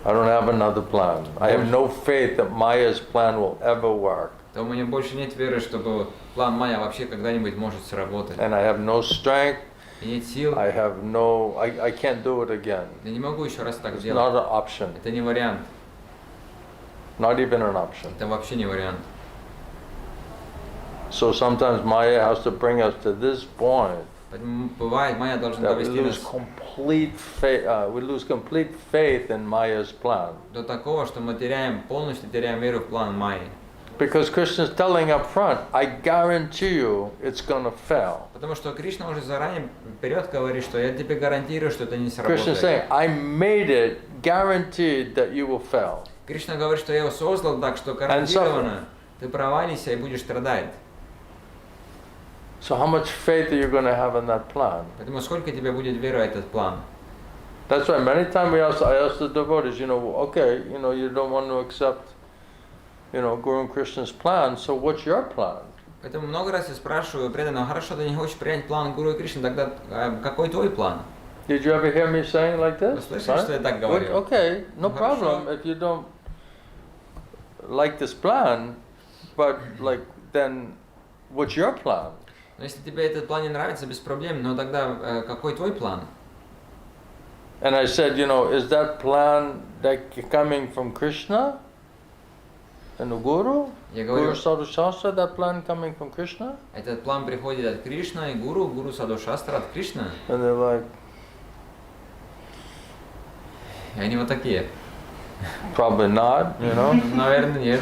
I don't have another plan. I have no faith that Maya's plan will ever work. То у меня больше нет веры, чтобы план Майя вообще когда-нибудь может сработать. And I have no strength. И нет сил. I can't do it again. Я не могу еще раз так It's сделать. not an option. Это не вариант. Not even an option. Это вообще не вариант. So sometimes Maya has to bring us to this point Поэтому бывает, Майя должна that we довести lose нас complete faith in Maya's plan. до такого, что мы полностью теряем веру в план Майи. Because Krishna is telling up front, I guarantee you it's going to fail. Потому что Кришна уже заранее вперед говорит, что я тебе гарантирую, что это не Krishna is сработает. saying, I made it guaranteed that you will fail. Кришна говорит, что я его создал так, что гарантированно ты провалишься и будешь страдать. So how much faith are you going to have in that plan? Поэтому сколько тебе будет веры в этот план? That's why many times I ask the devotees, you know, okay, you know, you don't want to accept, you know, Guru Krishna's plan, so what's your plan? Поэтому много раз я спрашиваю преданного, хорошо, ты не хочешь принять план Гуру и Кришны, тогда какой твой план? Did you ever hear me saying like Вы this? слышали, что я так говорю? Okay, no Ну, problem хорошо. if you don't like this plan, but like then what's your plan? Но если тебе этот план не нравится, без проблем, но тогда какой твой план? And I said, you know, is that plan coming from Krishna and the Guru? Я говорю, Guru Sadhu Shastra, that plan coming from Krishna? этот план приходит от Кришны и Гуру Саду Шастра от Кришны. And they're like, И они вот такие. probably not, you know. Наверное, нет.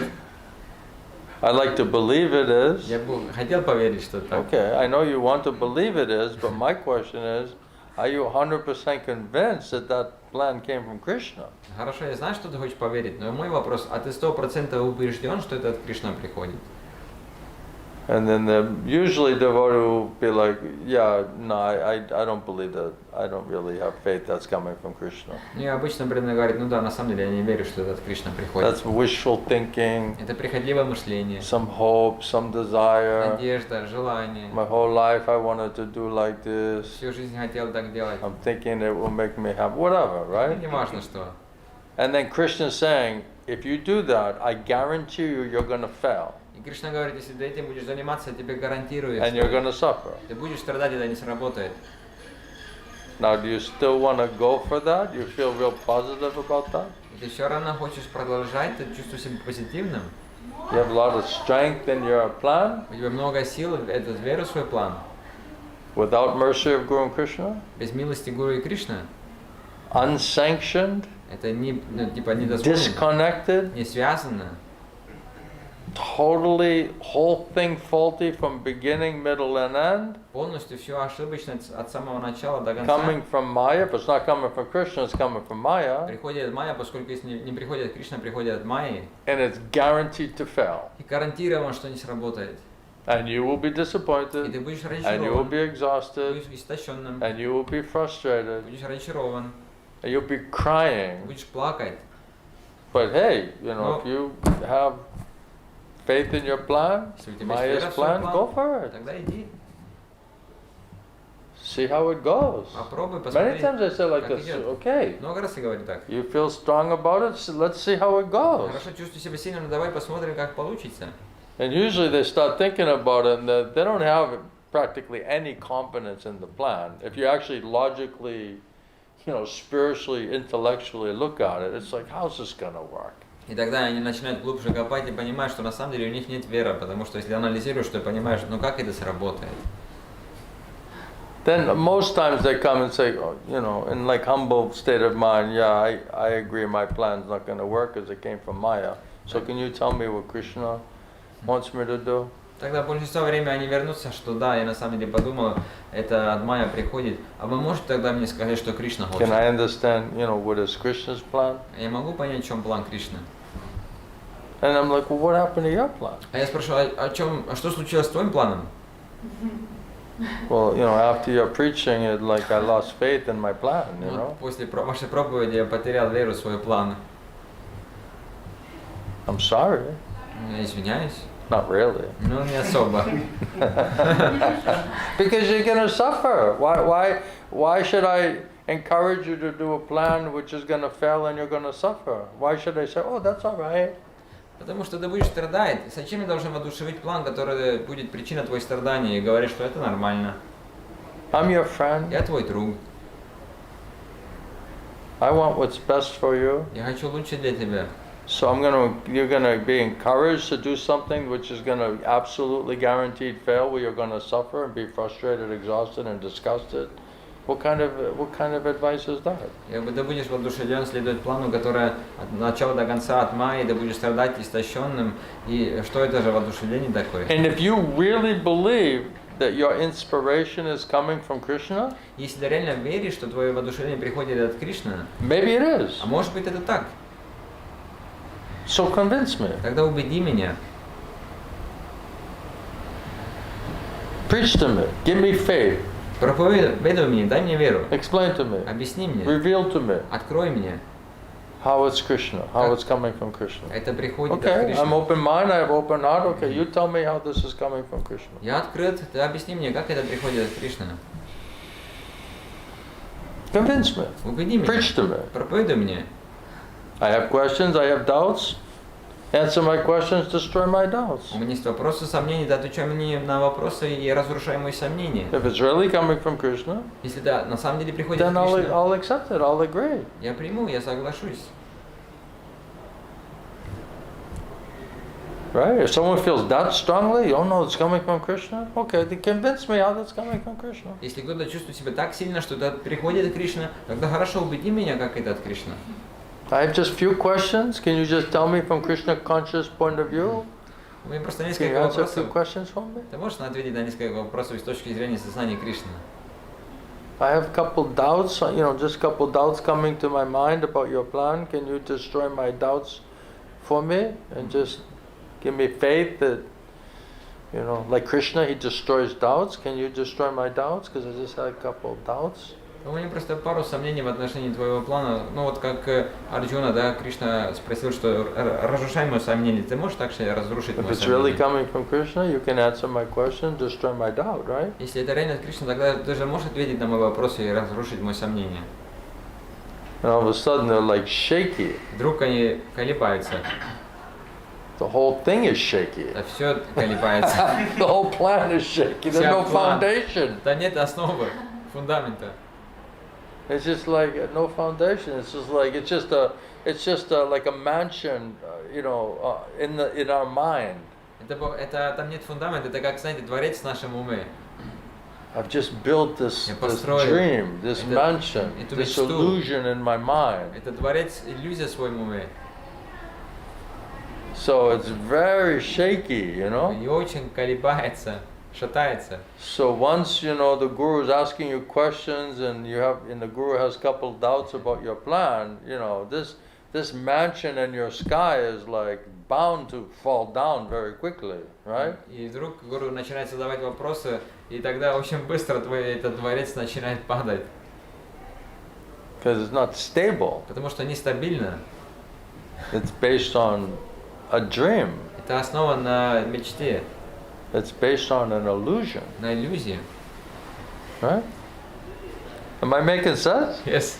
I like to believe it is. Я бы хотел поверить, что так. Okay, I know you want to believe it is, but my question is, are you 100% convinced that that plan came from Krishna? Хорошо, я знаю, что ты хочешь поверить, но мой вопрос, а ты 100% убежден, что это от Кришны приходит? And then usually the devotee will be like, yeah, no, I don't believe that. I don't really have faith that's coming from Krishna. Ну и обычно преданный говорит, ну да, на самом деле я не верю, что это от Кришны приходит. That's wishful thinking, Это приходливое мышление, some hope, some desire. надежда, желание. My whole life I wanted to do like this. Всю жизнь хотел так делать. I'm thinking it will make me happy, whatever, right? Не важно что. And then Krishna is saying, if you do that, I guarantee you, you're going to fail. И Кришна говорит, если ты этим будешь заниматься, я тебе гарантирую, And you're going to suffer. ты будешь страдать, это не сработает. Now, do you still want to go for that? You feel real positive about that? И ты все равно хочешь продолжать, ты чувствуешь себя позитивным. You have a lot of strength in your plan У тебя много сил, это веру в свой план. without mercy of Guru and Krishna, Без милости Гуру и Кришны. unsanctioned, Это не, ну, типа недозволено, disconnected, не связано. totally whole thing faulty from beginning, middle, and end, Полностью все ошибочно от самого начала до конца. coming from Maya. If it's not coming from Krishna, it's coming from Maya, Приходит от Майя, поскольку если не приходит от Кришны, приходит от Майи. and it's guaranteed to fail. И гарантировано, что не сработает. And you will be И ты disappointed, будешь and you will разочарован, be exhausted, будешь истощенным, and you will be frustrated, будешь разочарован, and you'll be crying. будешь плакать. But hey, you know, if you have faith in your plan, Если у тебя есть Maya's вера в свой plan, go план, for it. тогда иди, See how it goes. попробуй, Many посмотри. times I say like как this, идет. okay, Много раз я говорю так. you feel strong about it, so let's see how it goes. Хорошо, чувствую себя сильным, давай посмотрим, как получится. And usually they start thinking about it and they don't have practically any confidence in the plan. If you actually logically, you know, spiritually, intellectually look at it, it's like, how's this going to work? И тогда они начинают глубже копать и понимают, что на самом деле у них нет веры, потому что если анализируешь, то понимаешь, ну как это сработает. Then most times they come and say, oh, you know, in like humble state of mind, yeah, I agree my plan's not going to work because it came from Maya. So can you tell me what Krishna wants me to do? Тогда большинство времени они вернутся, что да, я на самом деле подумал, это от Майя приходит. А вы можете тогда мне сказать, что Кришна хочет? Can I understand, you know, what is Krishna's plan? Я могу понять, в чем план Кришны? And I'm like, well, what happened to your plan? А я спрашиваю, что случилось с твоим планом? Well, you know, after your preaching, it like I lost faith in my plan, you know. После вашей проповеди я потерял веру в свой план. I'm sorry. Я извиняюсь. Not really. Ну, не особо. Because you're going to suffer. Why should I encourage you to do a plan which is going to fail and you're going to suffer? Why should I say, oh, that's all right? Потому что ты будешь страдать. Зачем я должен воодушевить план, который будет причиной твоих страданий, и говорить, что это нормально? I'm your friend. Я твой друг. I want what's best for you. Я хочу лучше для тебя. So you're gonna be encouraged to do something which is gonna absolutely guaranteed fail, where you're gonna suffer and be frustrated, exhausted, and disgusted. What kind of advice is that? Ты будешь воодушевлен следовать плану, который от начала до конца, от мая, ты будешь страдать истощенным. И что это же воодушевление такое? And if you really believe that your inspiration is coming from Krishna, если ты реально веришь, что твое воодушевление приходит от Кришны, maybe it is. А может быть это так? So convince me. Тогда убеди меня. Preach to me. Give me faith. Проповедуй мне, дай мне веру. Explain to me. Объясни мне. Reveal to me. Открой мне. How it's Krishna. How it's coming from Krishna. Это приходит от Okay, Кришны. I'm open mind. I have open heart. Okay, you tell me how this is coming from Krishna. Я открыт. Ты объясни мне, как это приходит от Кришны. Convince me. Убеди меня. Preach to me. Проповедуй мне. I have questions. I have doubts. Answer my questions. Destroy my doubts. У меня есть вопросы, сомнения, да отвечай мне на вопросы и разрушай мои сомнения. If it's really coming from Krishna, Если да, на самом деле приходит then от Кришны, I'll accept it. I'll agree. я приму, я соглашусь. Right? If someone feels that strongly, oh no, it's coming from Krishna. Okay, then convince me how that's coming from Krishna. Если кто-то чувствует себя так сильно, что это приходит от Кришны, тогда хорошо, убеди меня, как это от Кришны. I have just few questions. Can you just tell me from Krishna conscious point of view? У меня просто Can you несколько answer a вопросов. few questions for me? Ты можешь ответить на несколько вопросов с точки зрения сознания Кришны? I have a couple doubts, just a couple doubts coming to my mind about your plan. Can you destroy my doubts for me and just give me faith that, like Krishna, he destroys doubts. Can you destroy my doubts? Because I just had a couple of doubts. У меня просто пару сомнений в отношении твоего плана. Ну вот как Арджуна, да, Кришна спросил, что разрушай мое сомнение. Ты можешь так же разрушить If мое it's really сомнение? coming from Krishna, you can answer my question, destroy my doubt, right? Если это реально от Кришны, тогда ты же можешь ответить на мой вопрос и разрушить мое сомнение. And all of a sudden they're like shaky. Вдруг они колебаются. The whole thing is shaky. Да все колебается. The whole plan is shaky. There's no foundation. Да нет основы, фундамента. It's just like no foundation. It's just like like a mansion, in our mind. Это там нет фундамента, это как, знаете, дворец в нашем уме. I've just built this dream, this mansion, this illusion in my mind. Это дворец, иллюзия в своем уме. So it's very shaky, И очень колебается, шатается. So once the guru is asking you questions, and the guru has a couple doubts about your plan, this mansion in your sky is like bound to fall down very quickly, right? И вдруг гуру начинает задавать вопросы, и тогда очень быстро этот дворец начинает падать. Because it's not stable. Потому что нестабильно. It's based on a dream. Это основано на мечте. It's based on an illusion. На иллюзии. Right? Am I making sense? Yes.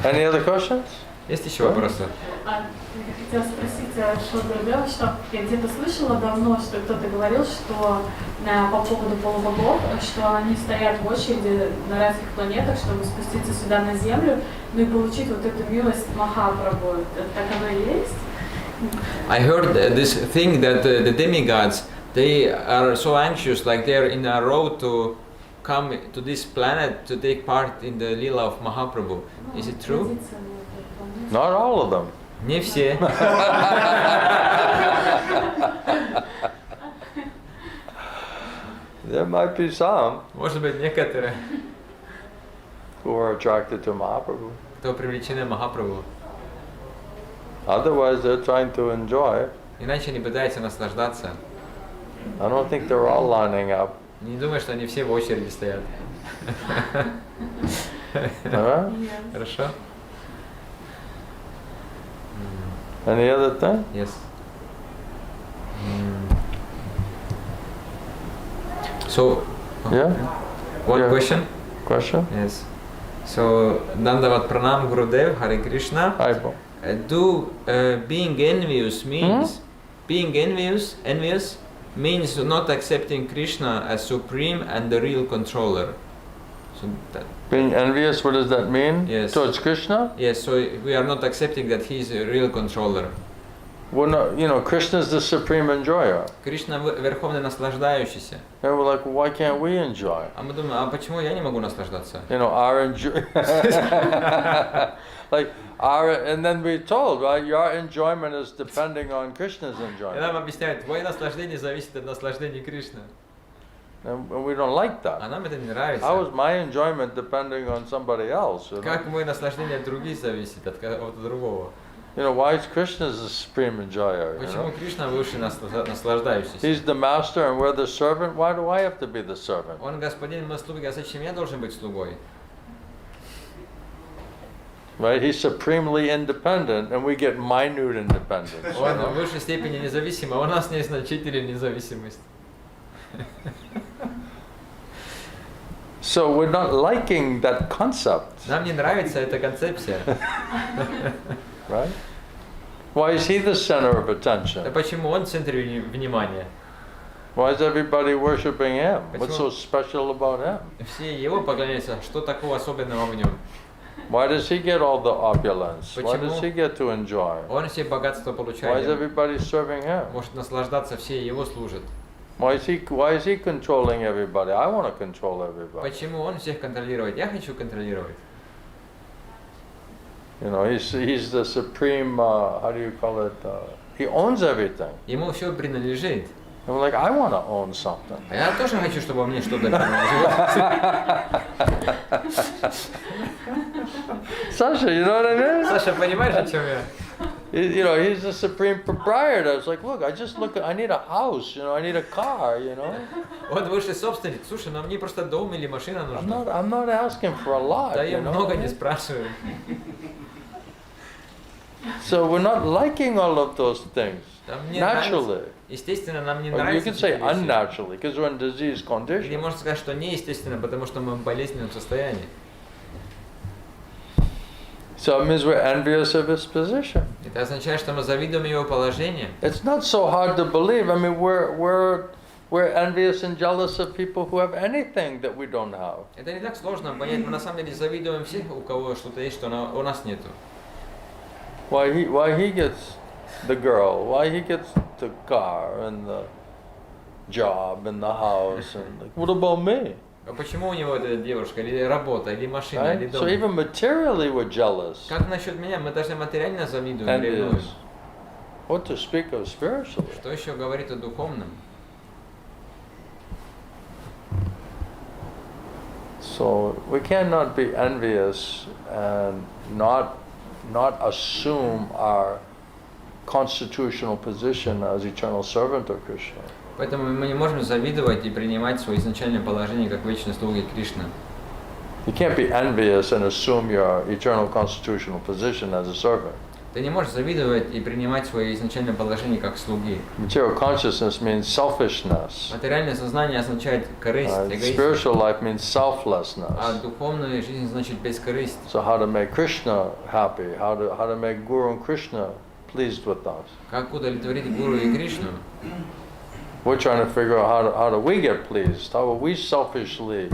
Any other questions? Есть еще вопросы? Я хотела спросить, что я где-то слышала давно, что кто-то говорил, что по поводу полубогов, что они стоят в очереди на разных планетах, чтобы спуститься сюда на Землю, и получить вот эту милость Махапрабху. Так оно и есть? I heard this thing that the demigods They are so anxious, like they're in a road to come to this planet to take part in the Lila of Mahaprabhu. Is it true? Not all of them. Не все. There might be some Может быть, некоторые, who are attracted to Mahaprabhu. кто привлечены Махапрабху. Otherwise, they're trying to enjoy. Иначе они пытаются наслаждаться. I don't think they're all lining up. Не думаю, что они все в очереди стоят. Alright? Хорошо? Any other thing? Yes. So, Yeah? one Yeah. question? Question? Yes. So, Dandavat Pranam Gurudev, Hare Krishna. Hi, Bo. Being envious means envious means not accepting Krishna as supreme and the real controller. So that, Being envious, what does that mean? Yes. Towards Krishna? yes, so we are not accepting that he is a real controller. We're not, Krishna is the supreme enjoyer. Кришна верховный наслаждающийся. And we're like, well, why can't we enjoy? А мы думаем, а почему я не могу наслаждаться? Our enjoy, and then we're told, right? Your enjoyment is depending on Krishna's И enjoyment, нам объясняют, твое наслаждение зависит от наслаждения Кришны. and we don't like А that. нам это не нравится. How is my enjoyment depending on somebody else? Как мое наслаждение от других зависит от кого-то другого? Why is Krishna the supreme enjoyer? Почему Кришна выше наслаждающийся? He's the master and we're the servant. Why do I have to be the servant? Он господин, мы слуги, а зачем я должен быть слугой? Right? He's supremely independent, and we get minute independence. Он в высшей степени независим, а у нас незначительная независимость. So we're not liking that concept, Нам не нравится эта концепция. right? Why is he the center of Да attention? почему он в центре внимания? Why is everybody worshiping him? What's so Почему? special about him? Все его поклоняются. Что такого особенного в нем? Why does he get all the opulence? Why Почему? does he get to enjoy? Он все богатства Why is получает. everybody serving him? Может наслаждаться, все его служат. Why is he controlling everybody? I want to control everybody. Почему он всех контролирует? Я хочу контролировать. He's the supreme, how do you call it? He owns everything. Ему все принадлежит. And we're like, I want to own something. А я тоже хочу, чтобы мне что-то принадлежало. Sasha, you know what I mean? Саша, понимаешь, о чем я? He's the supreme proprietor. It's like, look, I need a house, I need a car, Он высший собственник. Слушай, но мне просто дом или машина нужна. I'm not asking for a lot. Да я много не спрашиваю. So we're not liking all of those things Там мне naturally. нравится. Естественно, нам не Or you нравится. can say эти вещи. unnaturally, because we're in disease Или condition. можно сказать, что неестественно, потому что мы в болезненном состоянии. So it means we're envious of his position. Это означает, что мы завидуем его положению. It's not so hard to believe. I mean, we're envious and jealous of people who have anything that we don't have. Это не так сложно понять. Мы на самом деле завидуем всех, у кого что-то есть, что у нас нету. Why he gets the girl, why he gets the car and the job and the house, and like, what about me? А почему у него эта девушка, или работа, или машина, или Right? дом? So even materially we're jealous, Как насчет меня? Мы даже материально завидуем, ревнуем. envious. What to speak of spiritually? Что еще говорит о духовном? So we cannot be envious and not assume our constitutional position as eternal servant of Krishna. Поэтому мы не можем завидовать и принимать свое изначальное положение как вечные слуги Кришны. You can't be envious and assume your eternal constitutional position as a servant. Ты не можешь завидовать и принимать свое изначальное положение как слуги. Material consciousness means selfishness. Материальное сознание означает корысть, эгоизм. Spiritual life means А selflessness. духовная жизнь значит бескорысть. So how to make Krishna happy? How to make Guru and Krishna pleased with us? Как удовлетворить Гуру и Кришну? We're trying to figure out how do we get pleased? How are we selfishness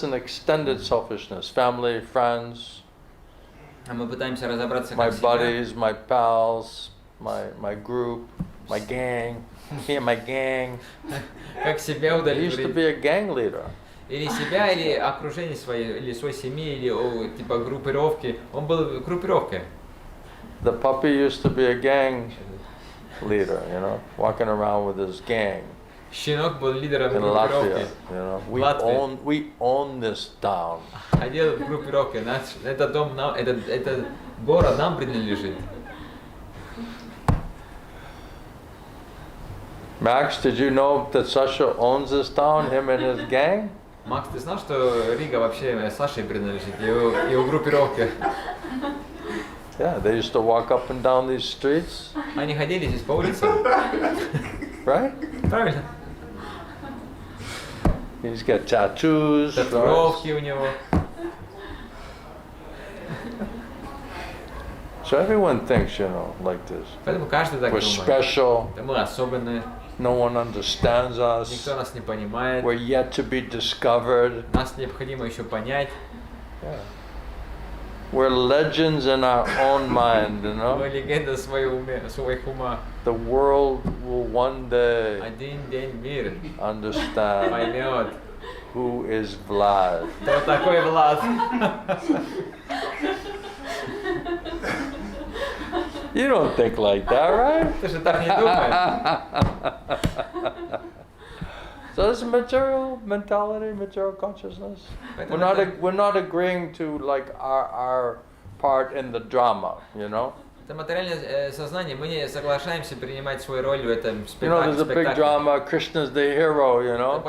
and extended selfishness, family, friends, А мы пытаемся разобраться, my как себя, buddies, my pals, my group. my gang, me and my gang. Как себя He used to удовлетворить. be a gang leader. Или себя, или окружение свое, или своей семьи, или типа группировки. Он был группировкой. The puppy used to be a gang leader, you know, walking around with his gang Щенок был лидером in Latvia. группировки. You know, Latvia. we own this town. Ходил в группировке. Этот дом нам, этот город нам принадлежит. Max, did you know that Sasha owns this town, him and his gang? Макс, ты знал, что Рига вообще Саше принадлежит, его группировке? Yeah, they used to walk up and down these streets, Они ходили здесь по улицам, right? правильно? He's got tattoos. right? Татуировки у него. So everyone thinks, you know, like this. Поэтому каждый так We're думает. special. Да мы особенные, No one understands us. никто нас не понимает, We're yet to be discovered. нас необходимо еще понять. Yeah. We're legends in our own mind, you Мы know. легенда своих ума. The world will one day Один день мир understand поймет, who is Vlad. кто такой Влад. You don't think like that, right? Ты же так не думаешь. So this is material mentality, material consciousness. Поэтому We're not agreeing to like our part in the drama, you know. это материальное сознание, мы не соглашаемся принимать свою роль в этом You know, there's a big спектакле. drama. Krishna's the hero, you Это know.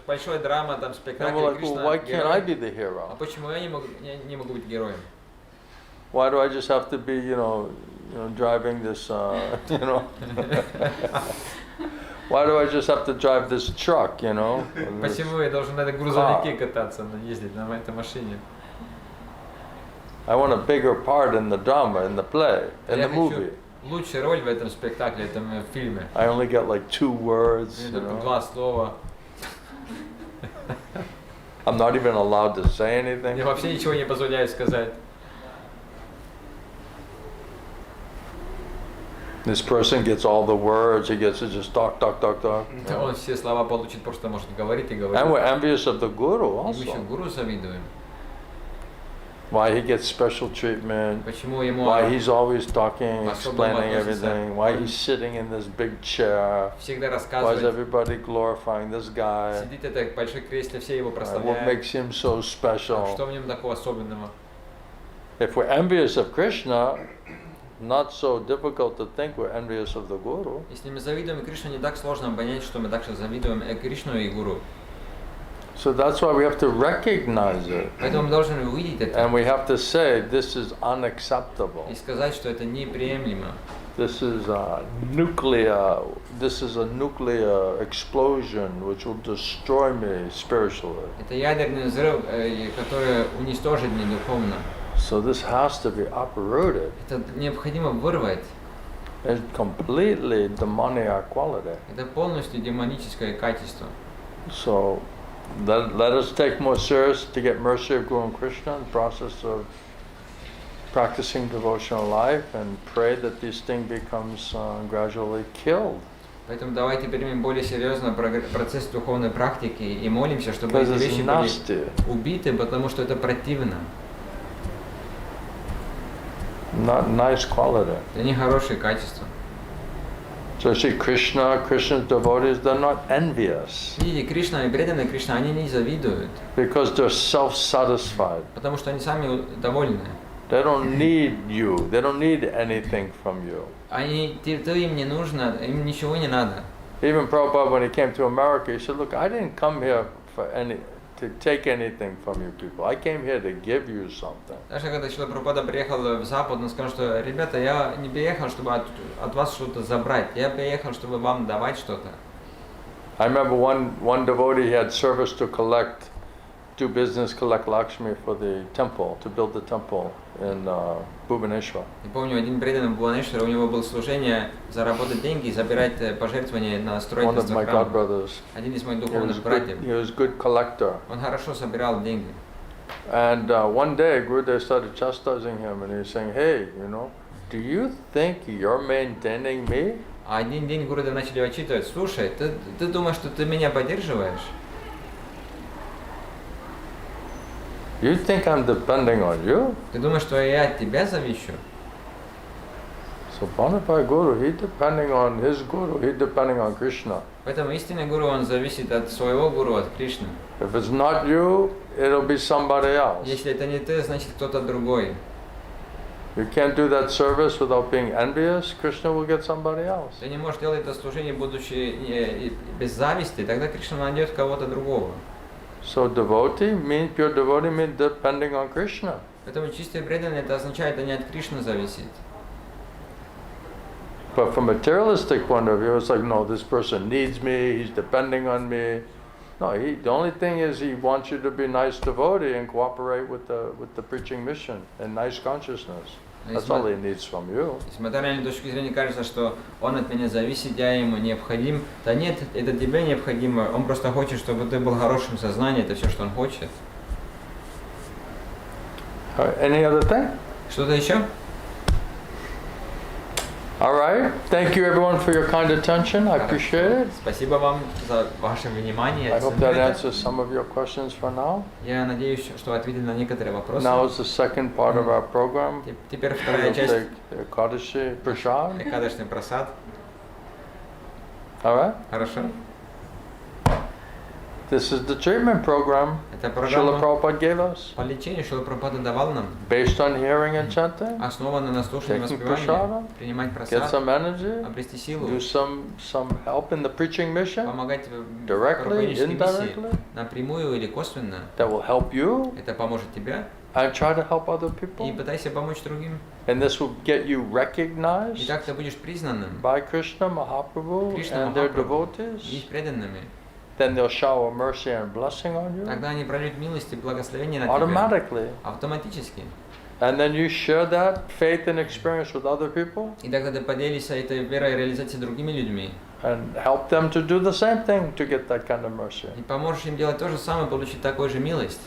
большой драма, там And спектакль, we're like, well, why Кришна can't I герой. be the А hero? почему я не могу быть героем? Why do I just have to be, you know, driving this, you know? Why do I just have to drive this truck, you know? or this- Почему я должен на этой грузовике кататься, ездить на этой машине? I want a bigger part in the drama, in the play, in Я the хочу movie. лучшую роль в этом спектакле, в этом фильме. I only get like 2 words, you Только know. 2 слова. I'm not even allowed to say Мне anything. вообще ничего не позволяют сказать. This person gets all the words. He gets to just talk. Он все слова получит, просто может говорить и говорить. And we're envious of the guru И мы еще also. гуру завидуем. Why he gets special treatment. Почему ему Why he's always talking, в особенном explaining относится. everything. Why he's sitting in this big chair. всегда Why is рассказывает, everybody glorifying this guy? сидит это в большой кресле, все его What прославляют. makes him so А special? что в нем такого особенного? If we're envious of Krishna, not so difficult to think we're envious of the Guru. Если мы завидуем Кришну, не так сложно понять, что мы также завидуем Кришну и Гуру. So that's why we have to recognize it. Поэтому мы должны увидеть это And we have to say, this is unacceptable. и сказать, что это неприемлемо. This is a nuclear explosion which will destroy me spiritually. Это ядерный взрыв, который уничтожит меня духовно. So this has to be uprooted. Это необходимо вырвать. It's completely demoniac quality. Это полностью демоническое качество. So let us take more serious to get mercy of Guru and Krishna in the process of practicing devotional life and pray that this thing becomes gradually killed. Поэтому давайте примем более серьезно процесс духовной практики и молимся, чтобы Because эти it's вещи были nasty. убиты, потому что это противно. Not nice quality. Это не хорошее качество. So see, Krishna's devotees, they're not envious Видите, Кришна и преданные Кришна, они не завидуют, because they're self-satisfied. потому что они сами довольны. They don't need you. They don't need anything from you. Ты им не нужно, им ничего не надо. Even Prabhupada, when he came to America, he said, look, I didn't come here to take anything from you people. I came here to give you something. Даже когда Шрила Прабхупада приехал в Запад, он сказал, что, ребята, я не приехал, чтобы от вас что-то забрать, я приехал, чтобы вам давать что-то. I remember one devotee, he had service to do business, collect Lakshmi for the temple, to build the temple in Bhubaneswar. Я помню, один преданный в Бхуванешваре, у него было служение заработать деньги и забирать пожертвования на One of строительство my храма. godbrothers. Один из моих He was духовных братьев. he was a good collector. Он хорошо собирал деньги. And one day, Gurudev started chastising him, and he was saying, hey, you know, do you think you're maintaining me? А один день Гурудев начали отчитывать: слушай, ты думаешь, что ты меня поддерживаешь? You think I'm depending on you? Ты думаешь, что я от тебя завишу? So Bonafide Guru, he depending on his Guru, he depending on Krishna. Поэтому истинный гуру, он зависит от своего гуру, от Кришны. If it's not you, it'll be somebody else. Если это не ты, значит кто-то другой. You can't do that service without being envious, Krishna will get somebody else. Ты не можешь делать это служение, будучи без зависти, тогда Кришна найдет кого-то другого. So devotee means, pure devotee means depending on Krishna. Поэтому чистый преданный, это означает, это не от Кришны зависит. But from a materialistic point of view, it's like, no, this person needs me, he's depending on me. No, the only thing is he wants you to be nice devotee and cooperate with the preaching mission and nice consciousness. That's all he needs from you. С материальной точки зрения кажется, что он от меня зависит, я ему необходим. Да нет, это тебе необходимо. Он просто хочет, чтобы ты был хорошим сознанием, это все, что он хочет. Any other thing? Что-то еще? All right. Thank you everyone for your kind attention. I appreciate it. Спасибо вам за ваше внимание. I hope that answers some of your questions for now. Я надеюсь, что ответил на некоторые вопросы. Now is the second part of our program. Теперь вторая We'll часть. take Ekadashi Prasad. Экадашный прасад. All right. Хорошо. This is the treatment program Это Srila программа Prabhupada gave us, по лечению, что Прабхупада давал нам. based on hearing and chanting. Основано на слушании Taking воспевания, prasada, принимать Get прасад, some energy. обрести силу, Do some help in the preaching mission, помогать в directly, проповеднической миссии, indirectly. напрямую или косвенно. That will help you Это поможет тебе. and try to help other И people. пытайся помочь другим. And this will get you И recognized так ты будешь признанным by Krishna Mahaprabhu Krishna and their Mahaprabhu и devotees. их преданными. Then they'll shower mercy and blessing on you Тогда они прольют милость и благословение на тебя. automatically. Автоматически. And then you share that faith and experience with other people И тогда ты поделишься этой верой и реализацией с другими людьми. and help them to do the same thing to get that kind of mercy. И поможешь им делать то же самое, получить такую же милость.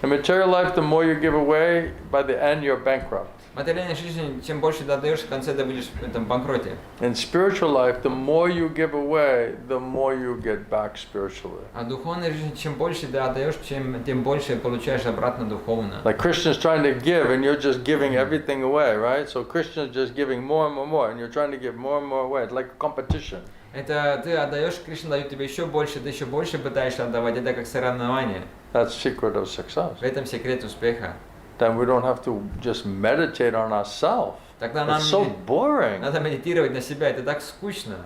In material life, the more you give away, by the end you're bankrupt. В материальной жизни, чем больше ты отдаешь, в конце ты будешь в этом банкроте. In spiritual life, the more you give away, the more you get back spiritually. А в духовной жизни, чем больше ты отдаешь, тем больше получаешь обратно духовно. Like Krishna's trying to give and you're just giving everything away, right? So Krishna's just giving more and more and you're trying to give more and more away. It's like a competition. Это ты отдаешь, Кришна дает тебе еще больше, ты еще больше пытаешься отдавать. Это как соревнование. That's secret of success. В этом секрет успеха. Then we don't have to just meditate on ourselves. Тогда нам It's so boring. надо медитировать на себя, это так скучно.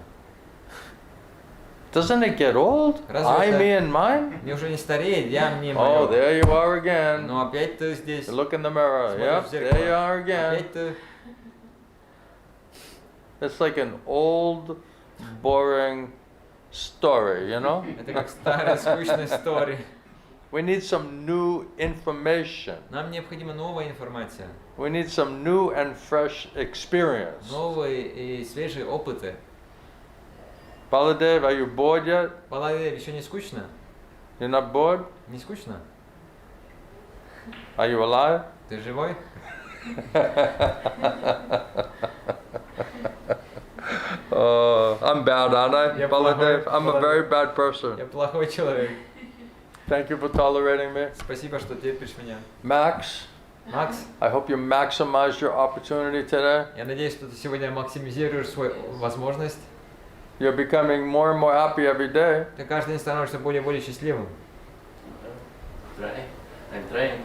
Doesn't it get old? Разве I, это- me, and mine? Мне уже не стареет, я, мне, Oh, мое. there you are again. Но опять ты здесь. You look in the mirror. Смотришь Yep, в зеркало. there you are again. Опять ты. It's like an old, boring story, you know? Это как старая скучная история. We need some new information. Нам необходима новая информация, We need some new and fresh experience. новые и свежие опыты. Baladev, are you bored yet? Баладев, еще не скучно? You're not bored? Не скучно? Are you alive? Ты живой? I'm bad, aren't I? Yeah, Baladev, Baladev. I'm a very bad person. Я плохой человек. Thank you for tolerating me. Спасибо, что терпишь меня. Max, Макс, I hope you maximized your opportunity today. я надеюсь, что ты сегодня максимизируешь свою возможность. You're becoming more and more happy every day. Ты каждый день становишься более и более счастливым. I'm trying.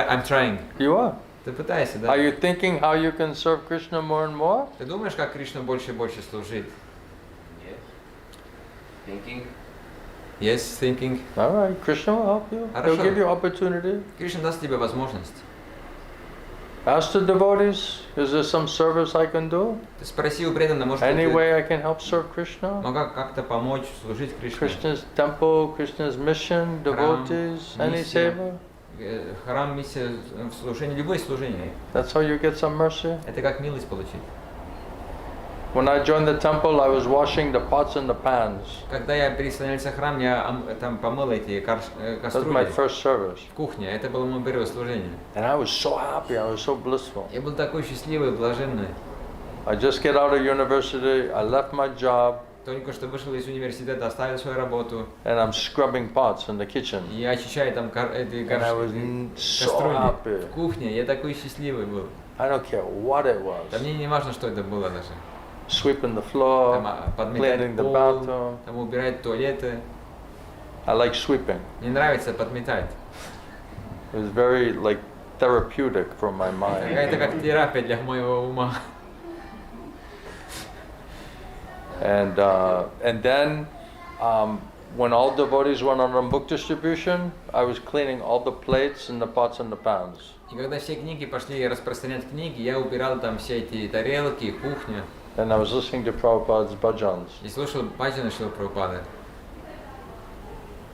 I'm trying. You are. Ты пытаешься, Are да? you thinking how you can serve Krishna more and more? Ты думаешь, как Кришна больше и больше служит? Yes. Thinking. Yes, thinking. All right, Krishna will help you. He'll Хорошо. give you opportunity. Кришна даст тебе возможность. Ask the devotees, is there some service I can do? Ты спроси у преданного, может Any быть, way I can help serve Krishna? могу как-то помочь служить Кришне. Krishna's temple, Krishna's mission, devotees, any миссия. seva? Храм, миссия, служение, любое служение. That's how you get some mercy. Это как милость получить. When I joined the temple, I was washing the pots and the pans. Когда я присоединился в храм, я там помыл эти That was my кастрюли first service. в кухне. Это было мое первое служение. And I was so happy, I was so blissful. Я был такой счастливый, блаженный. I just get out of university, I left my job, Только что вышел из университета, оставил свою работу and I'm scrubbing pots in the kitchen. и очищаю там эти And I was so кастрюли happy. в кухне. Я такой счастливый был. I don't care what it Да was. мне не важно, что это было даже. Sweeping the Там floor, подметать cleaning the пол, bathroom. там убирать туалеты. I like sweeping. Мне нравится подметать. It was very like therapeutic for my mind. Это как терапия для моего ума. And then when all devotees went on book distribution, I was cleaning all the plates and the pots and the pans. И когда все книги пошли распространять книги, я убирал там все эти тарелки, кухню. And I was listening to Prabhupada's bhajans. И слушал баджаны Шрилы Прабхупады.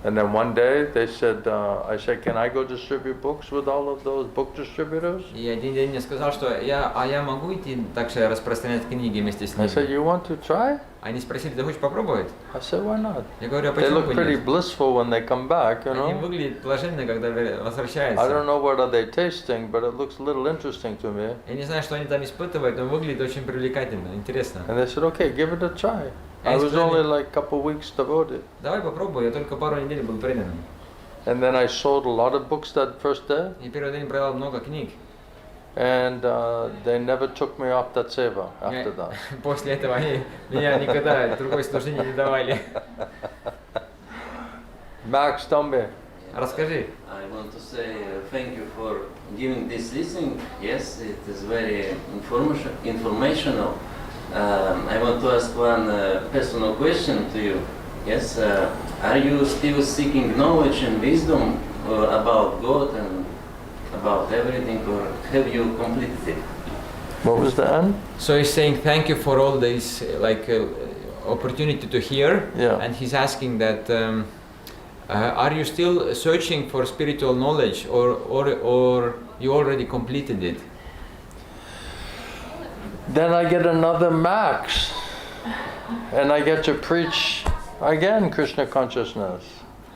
And then one day they said, I said, can I go distribute books with all of those book distributors? И один день мне сказал, что я могу идти также распространять книги вместе с I said, ними. you want to try? Они спросили, ты хочешь попробовать? I said, why not? Я говорю, а They почему look бы pretty нет? blissful when they come back, you Они know? выглядят блаженно, когда I возвращаются. don't know what are they tasting, but it looks a little interesting to me. Я не знаю, что они там испытывают, но выглядит очень привлекательно, интересно. And they said, okay, give it a try. I was only like a couple weeks devoted. Давай попробуй, я только пару недель был преданным. And then I sold a lot of books that first day, И первый день продал много книг. and they never took me off that seva after that. После этого они меня никогда другой служение не давали. Max, tell me. Расскажи. I want to say thank you for giving this listening. Yes, it is very informational. I want to ask one personal question to you. Yes, are you still seeking knowledge and wisdom about God and about everything, or have you completed it? What was the end? So he's saying thank you for all this opportunity to hear, Yeah. and he's asking that are you still searching for spiritual knowledge, or you already completed it? Then I get another Max, and I get to preach again Krishna consciousness.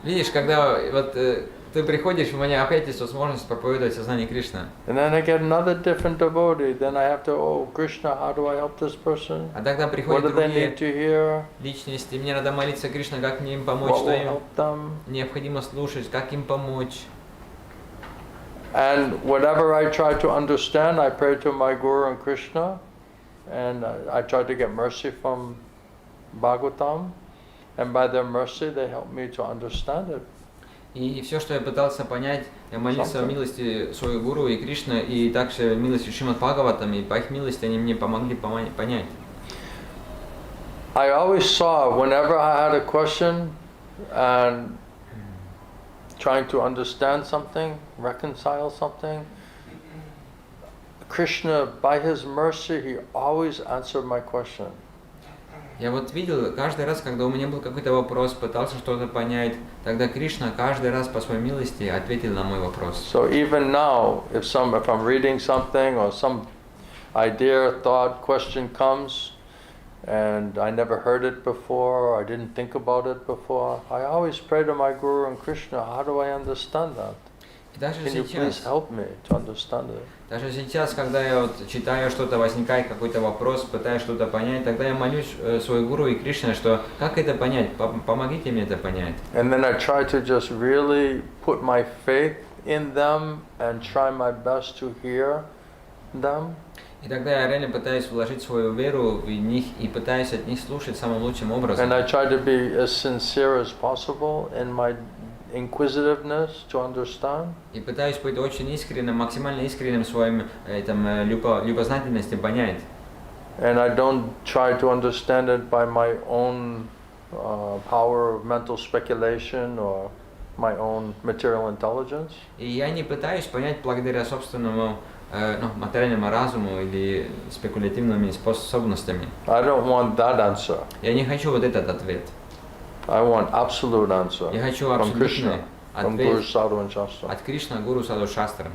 Видишь, когда вот ты приходишь, у меня опять есть возможность проповедовать сознание Кришны. And then I get another different devotee. Then I have to, oh Krishna, how do I help this person? А тогда What приходят do they need другие to hear? личности, мне надо молиться Кришна, как мне им помочь, What что will им help them? необходимо слушать, как им помочь. And whatever I try to understand, I pray to my Guru and Krishna, and I try to get mercy from Bhagavatam, and by their mercy they help me to understand it. И все, что я пытался понять, я молился о милости своего Гуру и Кришны, и также милости Шримад Бхагаватам, и по их милости они мне помогли понять. I always saw whenever I had a question and trying to understand something, reconcile something, Krishna, by his mercy, he always answered my question. Я вот видел, каждый раз, когда у меня был какой-то вопрос, пытался что-то понять, тогда Кришна каждый раз по своей милости ответил на мой вопрос. So even now, if I'm reading something or some idea, thought, question comes, and I never heard it before, or I didn't think about it before, I always pray to my Guru and Krishna, how do I understand that? И даже Can you please сейчас, help me to understand it? даже сейчас, когда я вот читаю что-то, возникает какой-то вопрос, пытаюсь что-то понять, тогда я молюсь свой Гуру и Кришне, что как это понять, помогите мне это понять. And then I try to just really put my faith in them and try my best to hear them. И тогда я реально пытаюсь вложить свою веру в них и пытаюсь от них слушать самым лучшим образом. And I try to be as sincere as possible in my inquisitiveness to understand. И пытаюсь быть очень искренним, максимально искренним в своем любознательности понять. And I don't try to understand it by my own power of mental speculation or my own material intelligence. И я не пытаюсь понять благодаря собственному материальному разуму или спекулятивными способностями. I don't want that answer. Я не хочу вот этот ответ. I want absolute answer Я хочу from абсолютный Krishna, from Guru ответ Sadhu and Shastra. от Кришны, Гуру, Саду, Шастры.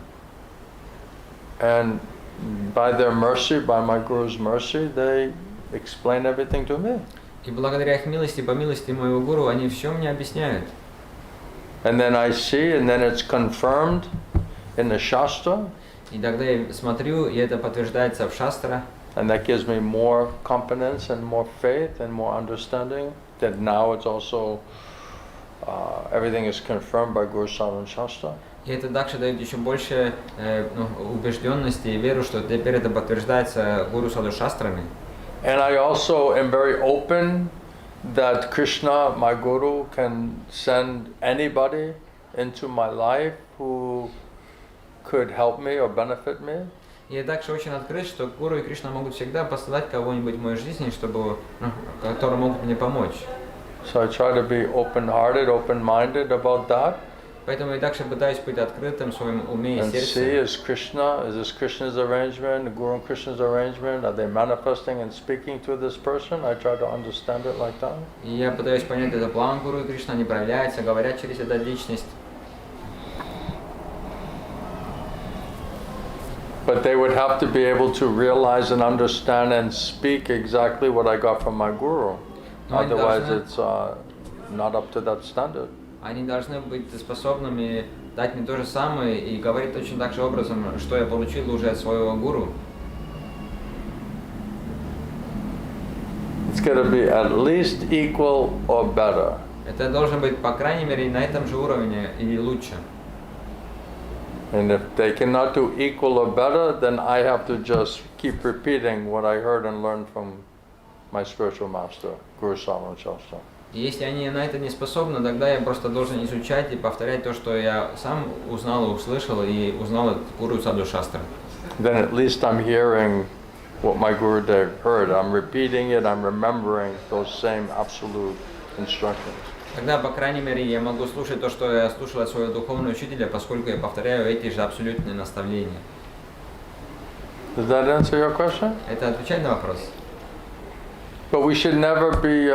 And by their mercy, by my Guru's mercy, they explain everything to me. И благодаря их милости, по милости моего Гуру, они все мне объясняют. And then I see, and then it's confirmed in the Shastra. И тогда я смотрю, и это подтверждается в шастрах. And that gives me more confidence and more faith and more understanding that now it's also everything is confirmed by Guru Sadhana Shastra. И это также дает еще больше убежденности и веру, что теперь это подтверждается Гуру Саду Шастрами. And I also am very open that Krishna, my Guru, can send anybody into my life who could help me or benefit me. И я также очень открыт, что Гуру и Кришна могут всегда посылать кого-нибудь в мою жизнь, чтобы, которые могут мне помочь. So I try to be open-hearted, open-minded about that. Поэтому я также пытаюсь быть открытым в своем уме и And see, сердце. is this Krishna's arrangement, the Guru and Krishna's arrangement? Are they manifesting and speaking to this person? I try to understand it like that. И я пытаюсь понять, это план Гуру и Кришна, они проявляются, говорят через эту личность. But they would have to be able to realize and understand and speak exactly what I got from my Guru. No, они Otherwise, должны- it's not up to that standard. Они должны быть способными дать мне то же самое и говорить точно так же образом, что я получил уже от своего гуру. It's got to be at least equal or better. Это должно быть, по крайней мере, на этом же уровне или лучше. And if they cannot do equal or better, then I have to just keep repeating what I heard and learned from my spiritual master, Guru Sadhana Shastra. И если они на это не способны, тогда я просто должен изучать и повторять то, что я сам узнал и услышал, и узнал от Гуру Саду Шастры. Then at least I'm hearing what my Gurudev heard. I'm repeating it, I'm remembering those same absolute instructions. Тогда, по крайней мере, я могу слушать то, что я слушал от своего духовного учителя, поскольку я повторяю эти же абсолютные наставления. Does that answer your question? Это отвечает на вопрос? But we should never be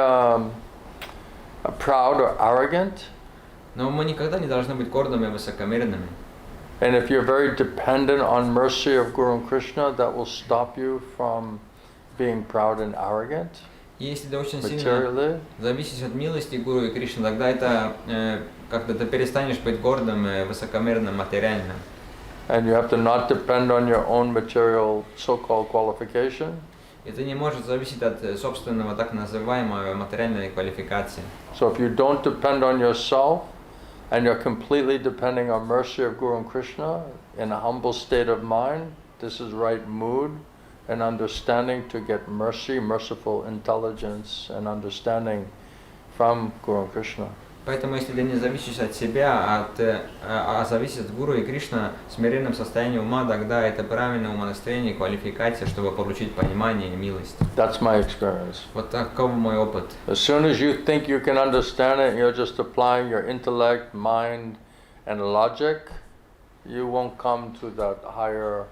proud or arrogant. Но мы никогда не должны быть гордыми и высокомерными. And if you're very dependent on mercy of Guru and Krishna, that will stop you from being proud and arrogant И если ты очень сильно materially. зависишь от милости Гуру и Кришны, тогда это как-то ты перестанешь быть гордым и высокомерным материальным. And you have to not depend on your own material so-called qualification. И ты не можешь зависеть от собственного так называемой материальной квалификации. So if you don't depend on yourself and you're completely depending on mercy of Guru and Krishna in a humble state of mind, this is right mood and understanding to get mercy, merciful intelligence and understanding from Guru and Krishna. Поэтому если ты не зависишь от себя, а зависишь от Гуру и Кришна в смиренном состоянии ума, тогда это правильное умонастроение, квалификация, чтобы получить понимание и милость. That's my experience. Вот таков мой опыт. As soon as you think you can understand it, you're just applying your intellect, mind, and logic, you won't come to that higher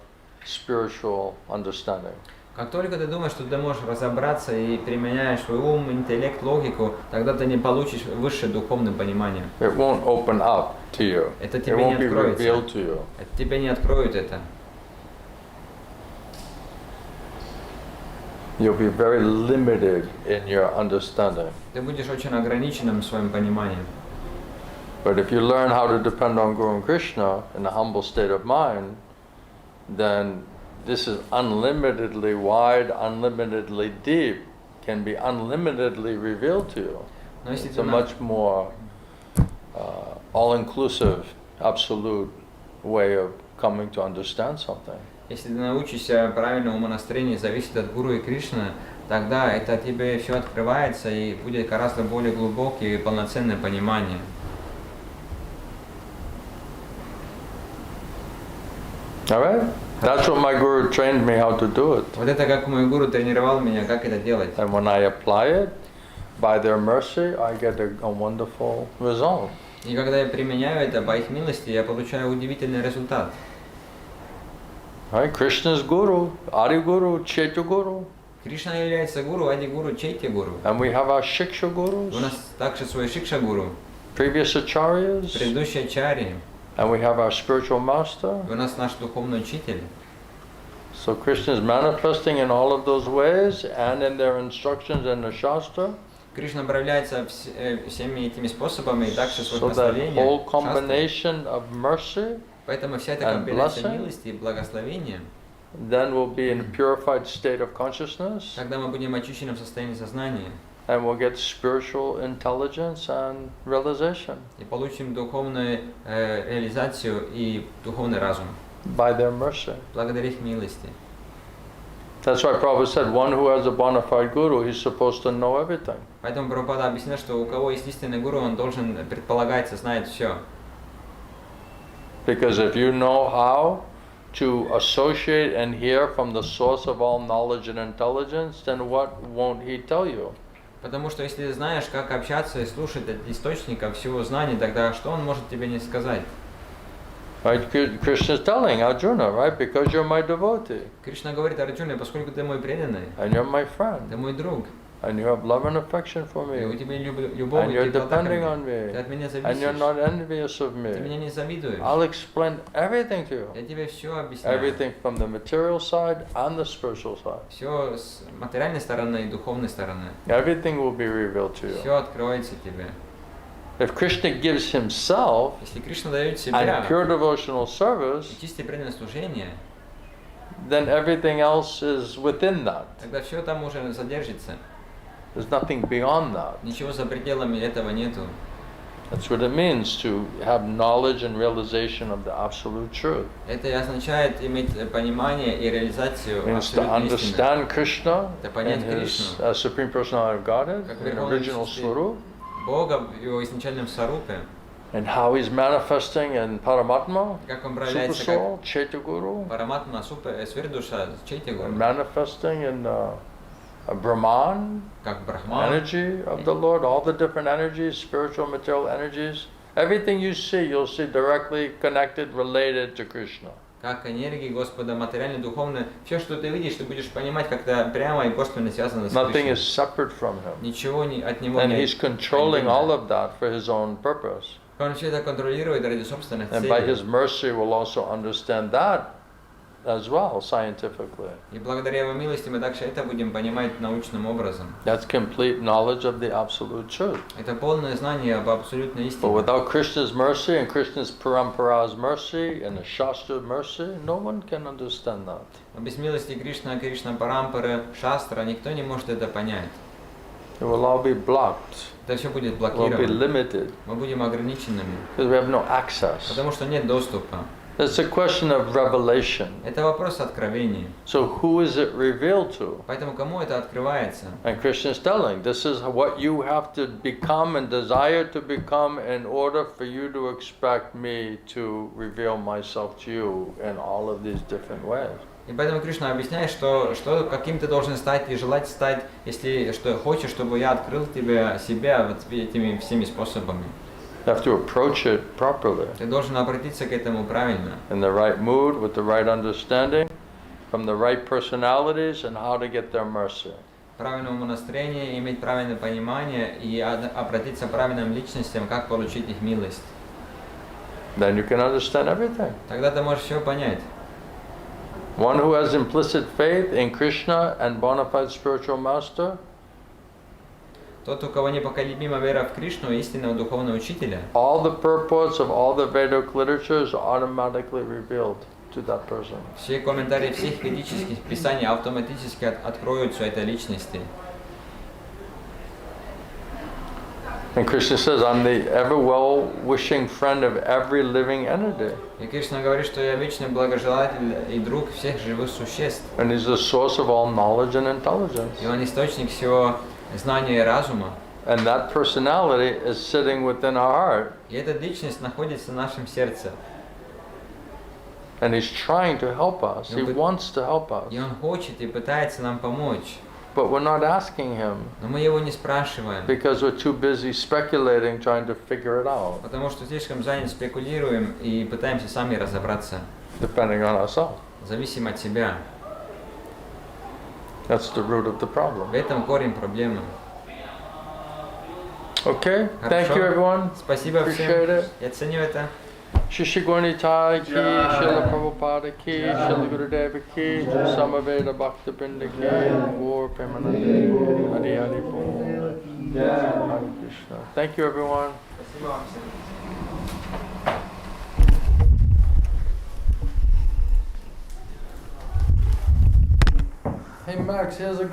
spiritual understanding. Как только ты думаешь, что ты можешь разобраться и применяешь свой ум, интеллект, логику, тогда ты не получишь высшее духовное понимание. It won't open up to you. Это It тебе не won't be откроется. revealed to you. Тебе не откроют это. You'll be very limited in your understanding. Ты будешь очень ограниченным в своем понимании. But if you learn how to depend on Guru and Krishna in a humble state of mind, then this is unlimitedly wide, unlimitedly deep, can be unlimitedly revealed to you. Но если It's ты a much more all-inclusive, absolute way of coming to understand something. Если ты научишься правильному умонастроению зависеть от Гуру и Кришны, тогда это тебе все открывается и будет гораздо более глубокое и полноценное понимание. All right? That's what my Guru trained me how to do it. Вот это как мой гуру тренировал меня, как это делать. And when I apply it, by their mercy, I get a wonderful result. И когда я применяю это по их милости, я получаю удивительный результат. Right? Krishna's Guru, Adi Guru, Chaitya Guru. Кришна является гуру, Ади гуру, Чайтя гуру. And we have our Shiksha У Gurus, нас также свой Шикша гуру, previous Acharyas, предыдущий ачарьи. and we have our spiritual master. У нас наш духовный учитель. So Krishna is manifesting in all of those ways and in their instructions in the Shastra. Кришна проявляется всеми этими способами и также в своих So that наставлениях. whole шастрах. combination of mercy Поэтому вся эта and компиляция blessing, милости и благословения, then we'll be in a purified state of consciousness, когда мы будем в очищенном состоянии сознания and we'll get spiritual intelligence and realization и получим духовную реализацию и духовный разум by their mercy. благодаря их милости. That's why Prabhupada said, one who has a bona fide guru, he's supposed to know everything. Поэтому Прабхупада объясняет, что у кого есть истинный гуру, он должен предполагается знать все. Because if you know how to associate and hear from the source of all knowledge and intelligence, then what won't he tell you? Потому что если знаешь, как общаться и слушать от источника всего знания, тогда что он может тебе не сказать? Right? Krishna is telling Arjuna, right? Because you're my devotee, Кришна говорит Арджуне, поскольку ты мой преданный, and you're my friend, ты мой друг, and you have love and affection for и у me, тебя любовь and и you're теплота ко depending мне. on Ты me, от меня and you're зависишь, not envious of ты меня me. не завидуешь. I'll explain everything to you. Я тебе все объясняю. Everything from the material side and the spiritual side. Все с материальной стороны и духовной стороны. Everything will be revealed to you. Все откроется тебе. If Krishna gives himself Если Кришна дает себя and pure devotional service, и чистое преданное служение, then everything else is within that. тогда все там уже задержится. There's nothing beyond that. Ничего за пределами этого нету. That's what it means to have knowledge and realization of the absolute truth. Это и означает иметь понимание и реализацию It means to абсолютной истины. understand Krishna Это понять and his Кришну. Supreme Personality of Godhead, Как in верховный original чистый Swarup, Бога в его изначальном сарупе, and how he's manifesting in Paramatma, как он Super проявляется Soul, как Chaitya Guru, Параматма, Свердуша, Чайтягура, and manifesting in a Brahman, как Брахман, energy of the Lord, all the different energies, spiritual, material energies. Everything you see, you'll see directly connected, related to Krishna. как энергии Господа, материально, духовно. Все, что ты видишь, ты будешь понимать, как-то прямо и косвенно связано с Nothing Кришной. is separate from him. Ничего от него And не he's controlling all of that for his own purpose. Он все это контролирует ради собственных And by целей. his mercy, we'll also understand that as well, scientifically. И благодаря его милости мы также это будем понимать научным образом. That's complete knowledge of the absolute truth. Это полное знание об абсолютной But истине. without Krishna's mercy and Krishna's parampara's mercy and the Shastra's mercy, no one can understand that. Но без милости Кришна, Кришна Парампары, Шастра, никто не может это понять. It will all be blocked. Это все будет It will be блокировано. limited Мы будем ограниченными, because we have no access. потому что нет доступа. It's a question of revelation. Это вопрос откровения. So who is it revealed to? Поэтому кому это открывается? And Krishna is telling, this is what you have to become and desire to become in order for you to expect me to reveal myself to you in all of these different ways. И поэтому Кришна объясняет, что каким ты должен стать и желать стать, если что хочешь, чтобы я открыл тебе себя вот этими всеми способами. You have to approach it properly, Ты должен обратиться к этому правильно, in the right mood, with the right understanding, from the right personalities, and how to get their mercy. правильному настроению, иметь правильное понимание и обратиться к правильным личностям, как получить их милость. Then you can understand everything. Тогда ты можешь все понять. One who has implicit faith in Krishna and bona fide spiritual master, Тот, у кого непоколебима вера в Кришну и истинного духовного учителя, all the purports of all the Vedic literatures are automatically revealed to that person. все комментарии всех ведических писаний автоматически откроются этой личности. And Krishna says, I'm the ever well-wishing friend of every living entity. И Кришна говорит, что я вечный благожелатель и друг всех живых существ. And he's the source of all knowledge and intelligence. И он источник всего знания и разума. And that personality is sitting within our heart. И эта личность находится в нашем сердце. And he's trying to help us. He wants to help И us. он хочет и пытается нам помочь. But we're not asking him Но мы его не спрашиваем, because we're too busy speculating, trying to figure it out, потому что слишком заняты спекулируем и пытаемся сами разобраться, depending on ourselves. зависим от себя. That's the root of the В problem. этом корень проблемы. Okay? Thank Хорошо. you, everyone. Спасибо Appreciate всем. it. Я ценю это. Shishi Gornitai ki, Srila Prabhupada ki, Srila Gurudeva ki, Samaveda Bhakta Brinda ki, Gaur Premanande, Hari Hari Bol, Hare Krishna. Thank you, everyone. Спасибо вам всем. Max, here's a